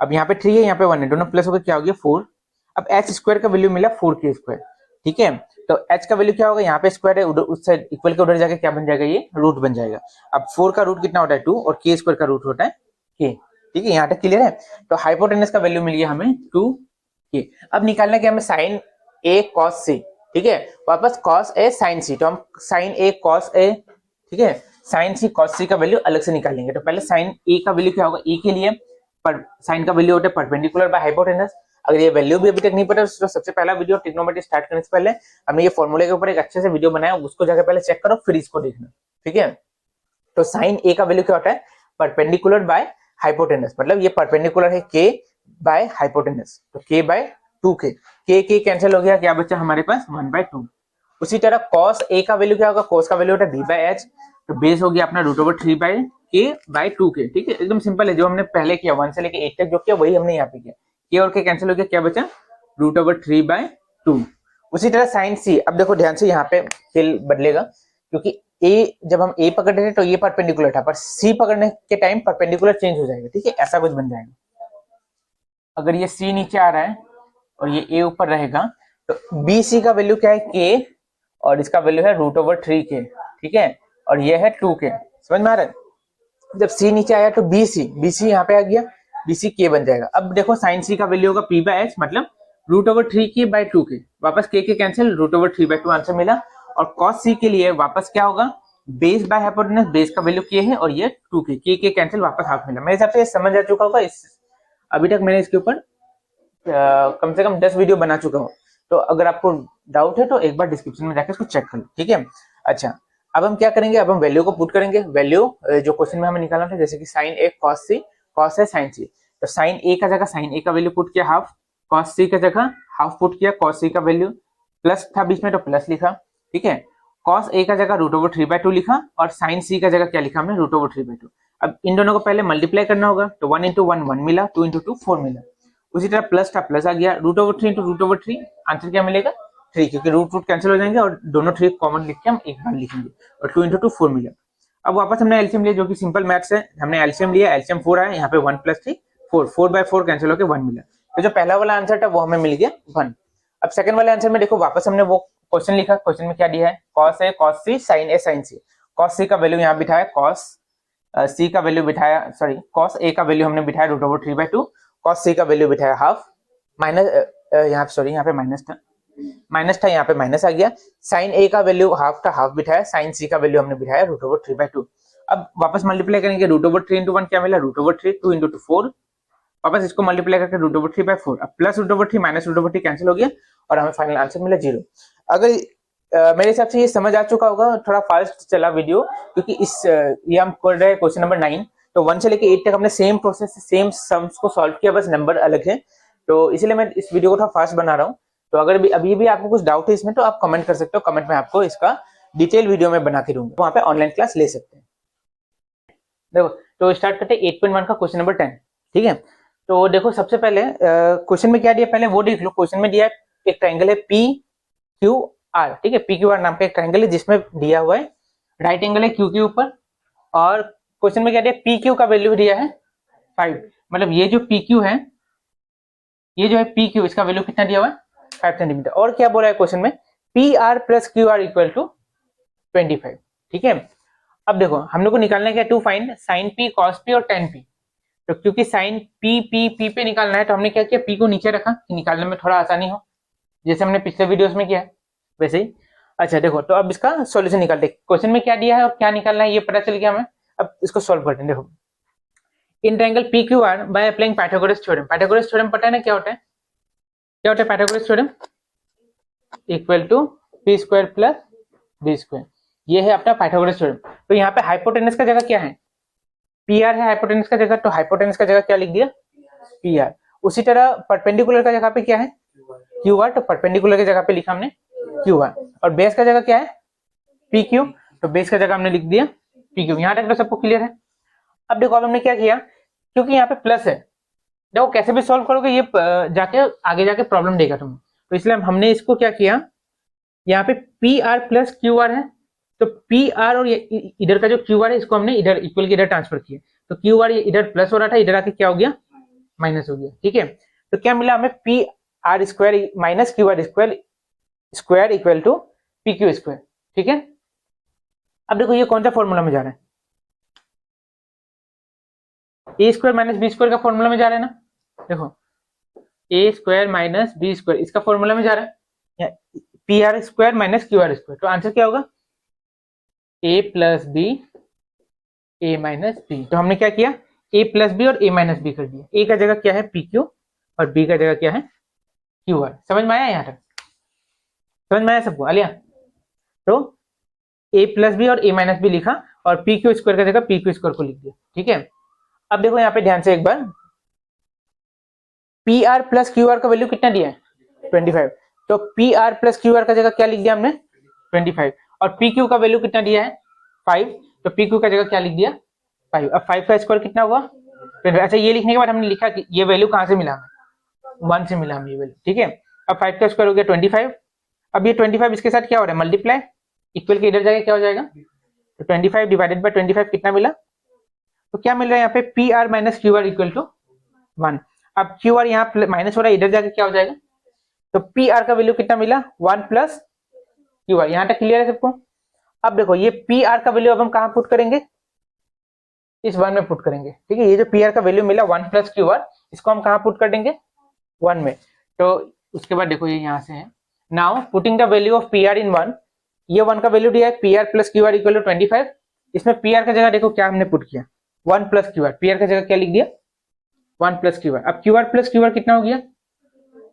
अब यहाँ पे 3 है, यहाँ पे 1 है, दोनों प्लस होकर क्या हो गया 4। अब एच स्क्वायर का वैल्यू मिला 4 के स्क्वायर, ठीक है। तो एच का वैल्यू क्या होगा, यहाँ पे स्क्वायर है, उस साइड इक्वल के उधर जाके क्या बन जाएगा, ये रूट बन जाएगा। अब 4 का रूट कितना होता है 2 और के स्क्वायर का रूट होता है के, ठीक है। यहाँ तक क्लियर है। तो हाइपोटेनस का वैल्यू मिल गया हमें 2 के। अब निकालना क्या हमें, साइन ए कॉस सी, ठीक है, वापस कॉस ए साइन सी, तो हम साइन ए कॉस ए, ठीक है, साइन सी कॉस सी का वैल्यू अलग से निकालेंगे। तो पहले साइन ए का वैल्यू क्या होगा, ए के लिए पर साइन का वैल्यू होता है परपेंडिकुलर बाय हाइपोटेनस। अगर ये वैल्यू भी अभी तक नहीं पता तो सबसे पहला वीडियो ट्रिग्नोमेट्री स्टार्ट करने से पहले हमने ये फॉर्मूले के ऊपर एक अच्छे से वीडियो बनाया, उसको जाकर पहले चेक करो फिर इसको देखना, ठीक है। तो साइन ए का वैल्यू क्या होता है, परपेंडिकुलर बाय हाइपोटेनस, मतलब ये परपेंडिकुलर है के बाय हाइपोटेनस, तो के बाय 2 के कैंसिल हो गया, क्या बचा हमारे पास 1/2। उसी तरह कॉस ए का वैल्यू क्या होगा, कॉस का वैल्यू होता है b/h, तो बेस हो गया अपना √3/k/2 के, ठीक है। एकदम सिंपल है, जो हमने पहले किया 1 से लेके 8 तक जो किया वही हमने यहाँ पे किया। के और के कैंसिल हो गया, क्या बचा √3/2। उसी तरह साइन सी, अब देखो ध्यान से यहाँ पे फिल बदलेगा, क्योंकि ए जब हम ए पकड़ रहे थे तो ये परपेंडिकुलर था, पर सी पकड़ने के टाइम परपेंडिकुलर चेंज हो जाएगा, ठीक है, ऐसा कुछ बन जाएगा। अगर ये सी नीचे आ रहा है और ये ए ऊपर रहेगा, तो बी सी का वैल्यू क्या है के, और इसका वैल्यू है √3 के, ठीक है, और ये है 2 के, समझ में आ रहा है। जब सी नीचे आया तो बी सी यहाँ पे आ गया, बी सी के बन जाएगा। अब देखो साइन सी का वैल्यू होगा p/h, मतलब √3k/2 के, वापस के कैंसिल, √3/2 आंसर मिला। और कॉस सी के लिए वापस क्या होगा, बेस बाय हाइपोटेनस, बेस का वैल्यू के है और ये 2 के कैंसिल, वापस हाफ मिला। मेरे हिसाब से समझ आ चुका होगा। इस अभी तक मैंने इसके ऊपर कम से कम 10 वीडियो बना चुका हूँ, तो अगर आपको डाउट है तो एक बार डिस्क्रिप्शन में जाकर इसको चेक कर लो, ठीक है। अच्छा, अब हम क्या करेंगे, अब हम वैल्यू को पुट करेंगे। वैल्यू जो क्वेश्चन में हमें निकालना था, जैसे कि साइन ए कॉस सी, कॉस है साइन सी, तो साइन ए का जगह साइन ए का वैल्यू पुट किया हाफ, कॉस सी का जगह हाफ पुट किया, कॉस सी का वैल्यू प्लस था बीच में तो प्लस लिखा, ठीक है। कॉस ए का जगह √3/2 लिखा और साइन सी का जगह क्या लिखा हमने, √3/2। अब इन दोनों को पहले मल्टीप्लाई करना होगा, तो 1 × 1 1 मिला, 2 × 2 4 मिला। उसी तरह प्लस था, प्लस आ गया, √3 × √3, आंसर क्या मिलेगा 3, क्योंकि रूट कैंसिल हो जाएंगे और दोनों 3 कॉमन लिख के हम एक बार लिखेंगे, और 2 × 2 4 मिला। अब वापस हमने एलसीएम लिया, जो कि सिंपल मैथ्स है, हमने एलसीएम लिया, एलसीएम 4 आया, यहाँ पे 1 + 3 4, 4/4 कैंसिल होकर 1 मिला। तो जो पहला वाला आंसर था वो हमें मिल गया 1। अब सेकंड वाले आंसर में देखो, वापस हमने वो क्वेश्चन लिखा, क्वेश्चन में क्या दिया है, cos a cos c sin a sin c, cos c का वैल्यू यहाँ बिठाया, cos c का वैल्यू बिठाया, सॉरी cos a का वैल्यू हमने बिठाया √3/2, cos c का वैल्यू बिठाया हाफ, माइनस यहाँ सॉरी यहाँ पे माइनस था, यहाँ पे माइनस आ गया। sin a का वैल्यू हाफ था, हाफ बिठाया, sin c का वैल्यू हमने बिठाया √3/2। अब वापस मल्टीप्लाई करेंगे, √3 × 1 क्या मिला, √3, 2 × 2 4, वापस इसको मल्टीप्लाई करके √3/4, अब प्लस √3 माइनस √3 कैंसिल हो गया और हमें फाइनल आंसर मिला 0। अगर मेरे हिसाब से ये समझ आ चुका होगा, थोड़ा फास्ट चला वीडियो, क्योंकि ये हम कर रहे हैं क्वेश्चन नंबर 9, तो 1 से लेके 8 तक हमने सेम प्रोसेस से सेम सम्स को सॉल्व किया, बस नंबर अलग है, तो इसलिए मैं इस वीडियो को थोड़ा फास्ट बना रहा हूँ। तो अगर अभी भी आपको कुछ डाउट है इसमें, तो आप कमेंट कर सकते हो, कमेंट में आपको इसका डिटेल वीडियो में बना के दूंगा, वहाँ पे ऑनलाइन क्लास ले सकते हैं। देखो, तो स्टार्ट करते हैं 8.1 का क्वेश्चन नंबर 10, ठीक है। तो देखो सबसे पहले क्वेश्चन में क्या दिया, पहले वो देख लो। क्वेश्चन में दिया है एक ट्रायंगल है PQR, ठीक है, PQR नाम का एक ट्रायंगल है, जिसमें दिया हुआ है राइट एंगल है Q के ऊपर, और क्वेश्चन में क्या दिया, PQ का वैल्यू दिया है 5, मतलब ये जो PQ है, ये जो है PQ, इसका वैल्यू कितना दिया हुआ है 5 सेंटीमीटर। और क्या बोला है क्वेश्चन में, PR + QR = 25, ठीक है। अब देखो हम लोग को निकालना है to find sin P cos P और tan P। तो क्योंकि sin P पे निकालना है, तो हमने क्या किया, P को नीचे रखा कि निकालने में थोड़ा आसानी हो, जैसे हमने पिछले वीडियोस में किया है वैसे ही। अच्छा देखो, तो अब इसका सॉल्यूशन निकालते हैं। क्वेश्चन में क्या दिया है और क्या निकालना है ये पता चल गया हमें। अब इसको सॉल्व करते हैं। देखो, in triangle P Q R by applying Pythagoras theorem. Pythagoras theorem पता है ना क्या होता है? क्या होता है Pythagoras theorem? Equal to P square plus B square, ये है अपना पाइथागोरस थ्योरम। तो यहाँ पे हाइपोटेनस का जगह क्या है? पी आर है हाइपोटेनस का जगह, तो हाइपोटेनस का जगह क्या लिख दिया? P R. उसी तरह परपेंडिकुलर का जगह पे क्या है? क्यू आर, तो परपेंडिकुलर की जगह पे लिखा हमने क्यू आर। और बेस का जगह क्या है? पी क्यू, तो बेस का जगह हमने लिख दिया पी क्यू। यहाँ तक तो सबको क्लियर है। अब देखो, अब हमने क्या किया, क्योंकि यहाँ पे प्लस है, देखो कैसे भी सॉल्व करोगे ये जाके आगे जाके प्रॉब्लम देगा तुम्हें, तो इसलिए हमने इसको क्या किया, यहाँ पे P R plus Q are है, तो पी आर और इधर का जो क्यू आर है इसको हमने इधर इक्वल के इधर ट्रांसफर किया। तो क्यू आर इधर प्लस हो रहा था, इधर आके क्या हो गया? माइनस हो गया। ठीक है, तो क्या मिला हमें? P R square minus Q R square square equal to P Q square. ठीक है, अब देखो ये कौन सा फॉर्मूला में जा रहा है? A square minus B square का फॉर्मूला में जा रहा है ना। देखो, ए स्क्वायर माइनस बी स्क्वायर इसका फॉर्मूला में जा रहा है, P R square minus Q R square. तो आंसर क्या होगा? ए प्लस बी ए माइनस बी। तो हमने क्या किया, ए प्लस बी और ए माइनस बी कर दिया। ए का जगह क्या है? पी क्यू, और बी का जगह क्या है? Q R. समझ में आया? यहाँ तक समझ में आया सबको? आलिया, तो ए प्लस बी और ए माइनस बी लिखा, और पी क्यू स्क्वायर का जगह पी क्यू स्क्वायर को लिख दिया। ठीक है, अब देखो यहाँ पे ध्यान से एक बार, P R plus Q R का वैल्यू कितना दिया है? 25। तो P R plus Q R का जगह क्या लिख दिया हमने? 25। और पी क्यू का वैल्यू कितना दिया है? 5। तो पी क्यू का जगह क्या लिख दिया? 5। अब 5 का स्क्वायर कितना हुआ? 25। अच्छा, ये लिखने के बाद हमने लिखा कि ये वैल्यू कहाँ से मिला हमें? 1 से मिला हमें ये वैल्यू। ठीक है, अब 5 का स्क्वायर हो गया 25। अब ये 25 इसके साथ क्या हो रहा है? मल्टीप्लाई, इक्वल के इधर जाके क्या हो जाएगा? तो 25 डिवाइडेड बाय 25 कितना मिला? तो क्या मिल रहा है यहाँ पे? P R minus Q R equal to 1। अब क्यू आर यहाँ माइनस हो रहा है, इधर जाके क्या हो जाएगा? तो पी आर का वैल्यू कितना मिला? 1 प्लस क्यू आर। यहाँ तक क्लियर है सबको? अब देखो, ये पी आर का वैल्यू अब हम कहाँ पुट करेंगे? इस 1 में पुट करेंगे। ठीक है, ये जो पी आर का वैल्यू मिला 1 प्लस क्यू आर, इसको हम कहाँ पुट कर देंगे? 1 में। तो उसके बाद देखो, ये यहाँ से है, now putting the value of P R in 1। ये 1 का वैल्यू दिया है P R plus Q R equal to 25। इसमें पी आर का जगह देखो क्या हमने पुट किया? 1 plus Q are. P R का जगह क्या लिख दिया? 1 प्लस क्यू आर। अब Q are plus Q are कितना हो गया?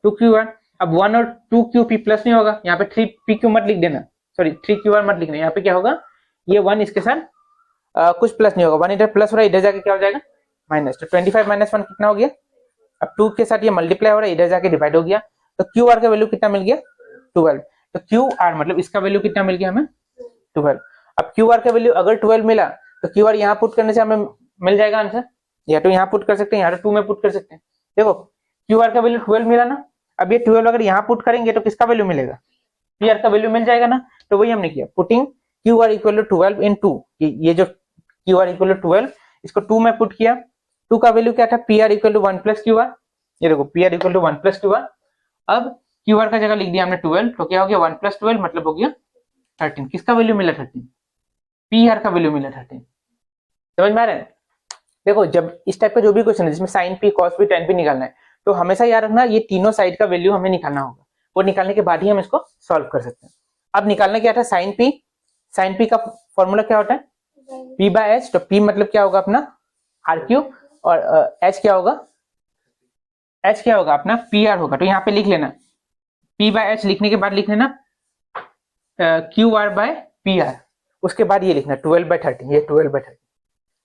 2 क्यू आर। अब 1 और 2 क्यू पी प्लस नहीं होगा, यहाँ पे 3 पी क्यू मत लिख देना, सॉरी 3 क्यू आर मत लिखना। यहाँ पे क्या होगा? ये 1 इसके साथ कुछ प्लस नहीं होगा, 1 इधर प्लस हो रहा है, इधर जाके क्या हो जाएगा? माइनस। तो 25 माइनस 1 कितना हो गया? अब 2 के साथ ये मल्टीप्लाई हो रहा है, इधर जाके डिवाइड हो गया। तो क्यू आर का वैल्यू कितना मिल गया? 12। तो क्यू आर मतलब इसका वैल्यू कितना मिल गया हमें? 12। अब क्यू आर का वैल्यू अगर 12 मिला, तो क्यू आर यहाँ पुट करने से हमें मिल जाएगा आंसर। या तो यहाँ पुट कर सकते हैं, या तो 2 में पुट कर सकते हैं। देखो, क्यू आर का वैल्यू 12 मिला ना, अब ये 12 अगर यहाँ पुट करेंगे तो किसका वैल्यू मिलेगा? पी आर का वैल्यू मिल जाएगा ना। तो वही हमने किया, putting Q R equal to 12 in 2। ये जो क्यू आर इक्वल टू 12, इसको 2 में पुट किया। 2 का वैल्यू क्या था? P R equal to 1 plus Q R. ये देखो, P R equal to 1 plus Q R. अब क्यू आर का जगह लिख दिया हमने 12, तो क्या हो गया? 1 प्लस 12 मतलब हो गया 13। किसका वैल्यू मिला? 13। पी आर का वैल्यू मिला 13। समझ में आ रहा है? देखो, जब इस टाइप का जो भी क्वेश्चन है जिसमें sine P, cos P, tan P निकालना है, तो हमेशा याद रखना ये तीनों साइड का वैल्यू हमें निकालना होगा। वो निकालने के बाद ही हम इसको सॉल्व कर सकते हैं। अब निकालना क्या था? Sine P. साइन पी का फॉर्मूला क्या होता है? P by H. तो पी मतलब क्या होगा अपना? आर क्यू, और एच क्या होगा? एच क्या होगा अपना? पी आर होगा। तो यहाँ पे लिख लेना, पी बाय एच लिखने के बाद लिख लेना Q R by P R. उसके बाद ये लिखना 12 बाय 13, ये 12 बाय 13।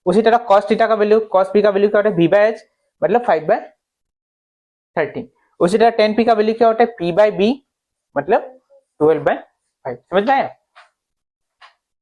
उसी तरह कॉस थीटा का वैल्यू, कॉस पी का वैल्यू क्या होता है? बी बाय एच मतलब 5 बाय 13। उसी तरह टेन पी का वैल्यू क्या होता है? पी बाय बी मतलब 12 बाय 5। समझ में आया?